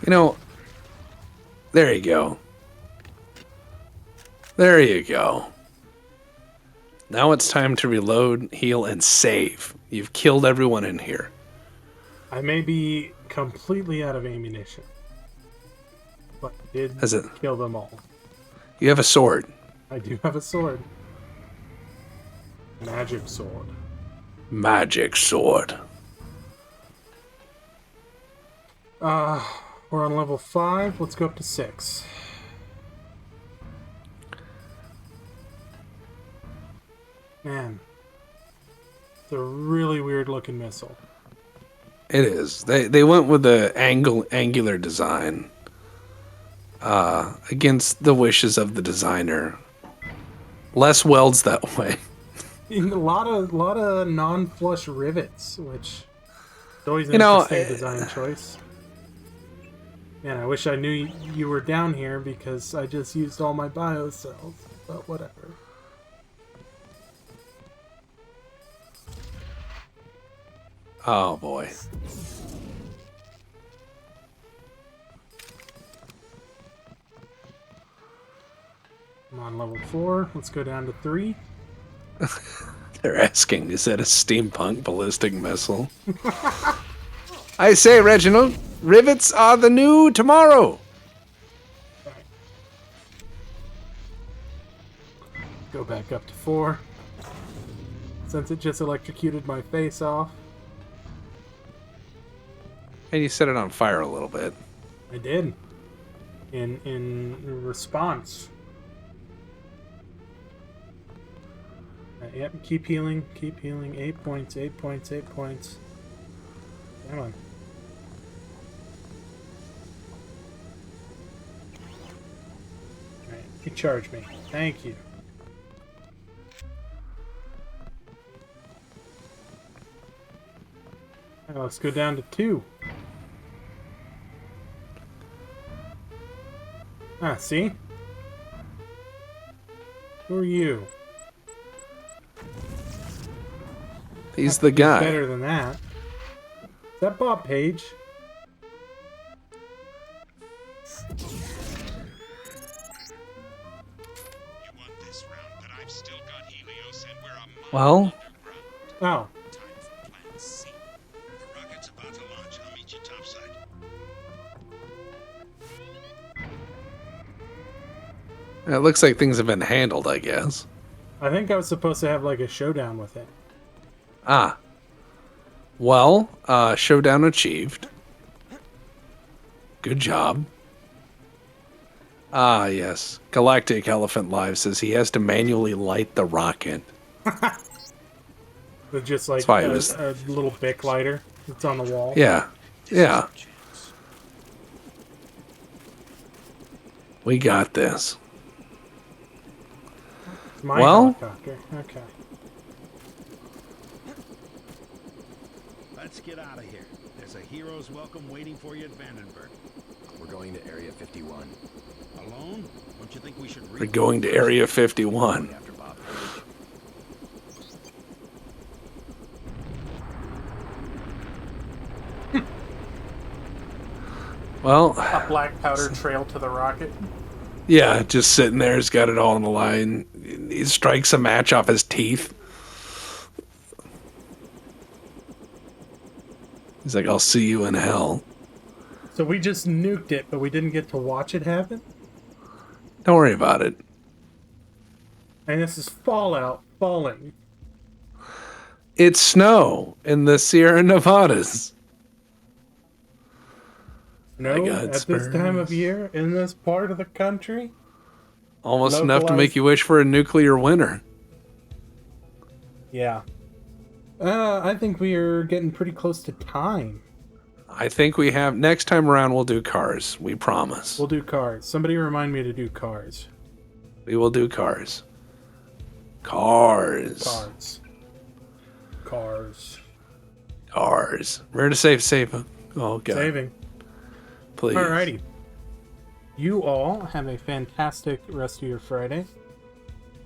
You know, there you go. There you go. Now it's time to reload, heal, and save. You've killed everyone in here. I may be completely out of ammunition, but I did kill them all. You have a sword. I do have a sword. Magic sword. Magic sword. We're on level 5. Let's go up to 6. Man. It's a really weird looking missile. It is. They went with the angular design. Against the wishes of the designer. Less welds that way. A lot of non-flush rivets, which is always an interesting design choice. Man, I wish I knew you were down here because I just used all my bio cells, but whatever. Oh boy. I'm on level 4. Let's go down to 3. They're asking, is that a steampunk ballistic missile? I say, Reginald, rivets are the new tomorrow. Go back up to 4. Since it just electrocuted my face off. And you set it on fire a little bit. I did. In response. Yep, keep healing, keep healing. 8 points, 8 points, 8 points. Come on. Alright, recharge me. Thank you. Now let's go down to 2. Ah, see? Who are you? He's the guy. Better than that. Is that Bob Page? Well. Oh. It looks like things have been handled, I guess. I think I was supposed to have like a showdown with it. Ah. Well, showdown achieved. Good job. Ah, yes. Galactic Elephant Live says he has to manually light the rocket. With just like why it was- a little Bic lighter that's on the wall. Yeah. Yeah. We got this. It's my Well- helicopter. Okay. Let's get out of here. There's a hero's welcome waiting for you at Vandenberg. We're going to Area 51. Alone? Don't you think we should We're going to Area 51. After Bob. Well, A black powder trail to the rocket. yeah, just sitting there. He's got it all on the line. He strikes a match off his teeth. He's like, I'll see you in hell. So we just nuked it, but we didn't get to watch it happen? Don't worry about it. And this is Fallout falling. It's snow in the Sierra Nevadas. No, got at this time of year, in this part of the country? Almost enough to Localized- make you wish for a nuclear winter. Yeah. I think we are getting pretty close to time. I think we have... Next time around, we'll do cars. We promise. We'll do cars. Somebody remind me to do cars. We will do cars. Cars. Cars. Cars. Cars. Where to save. Oh, God. Saving. Please. Alrighty. You all have a fantastic rest of your Friday.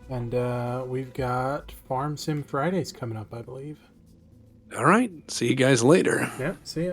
And we've got Farm Sim Fridays coming up, I believe. All right. See you guys later. Yep, see ya.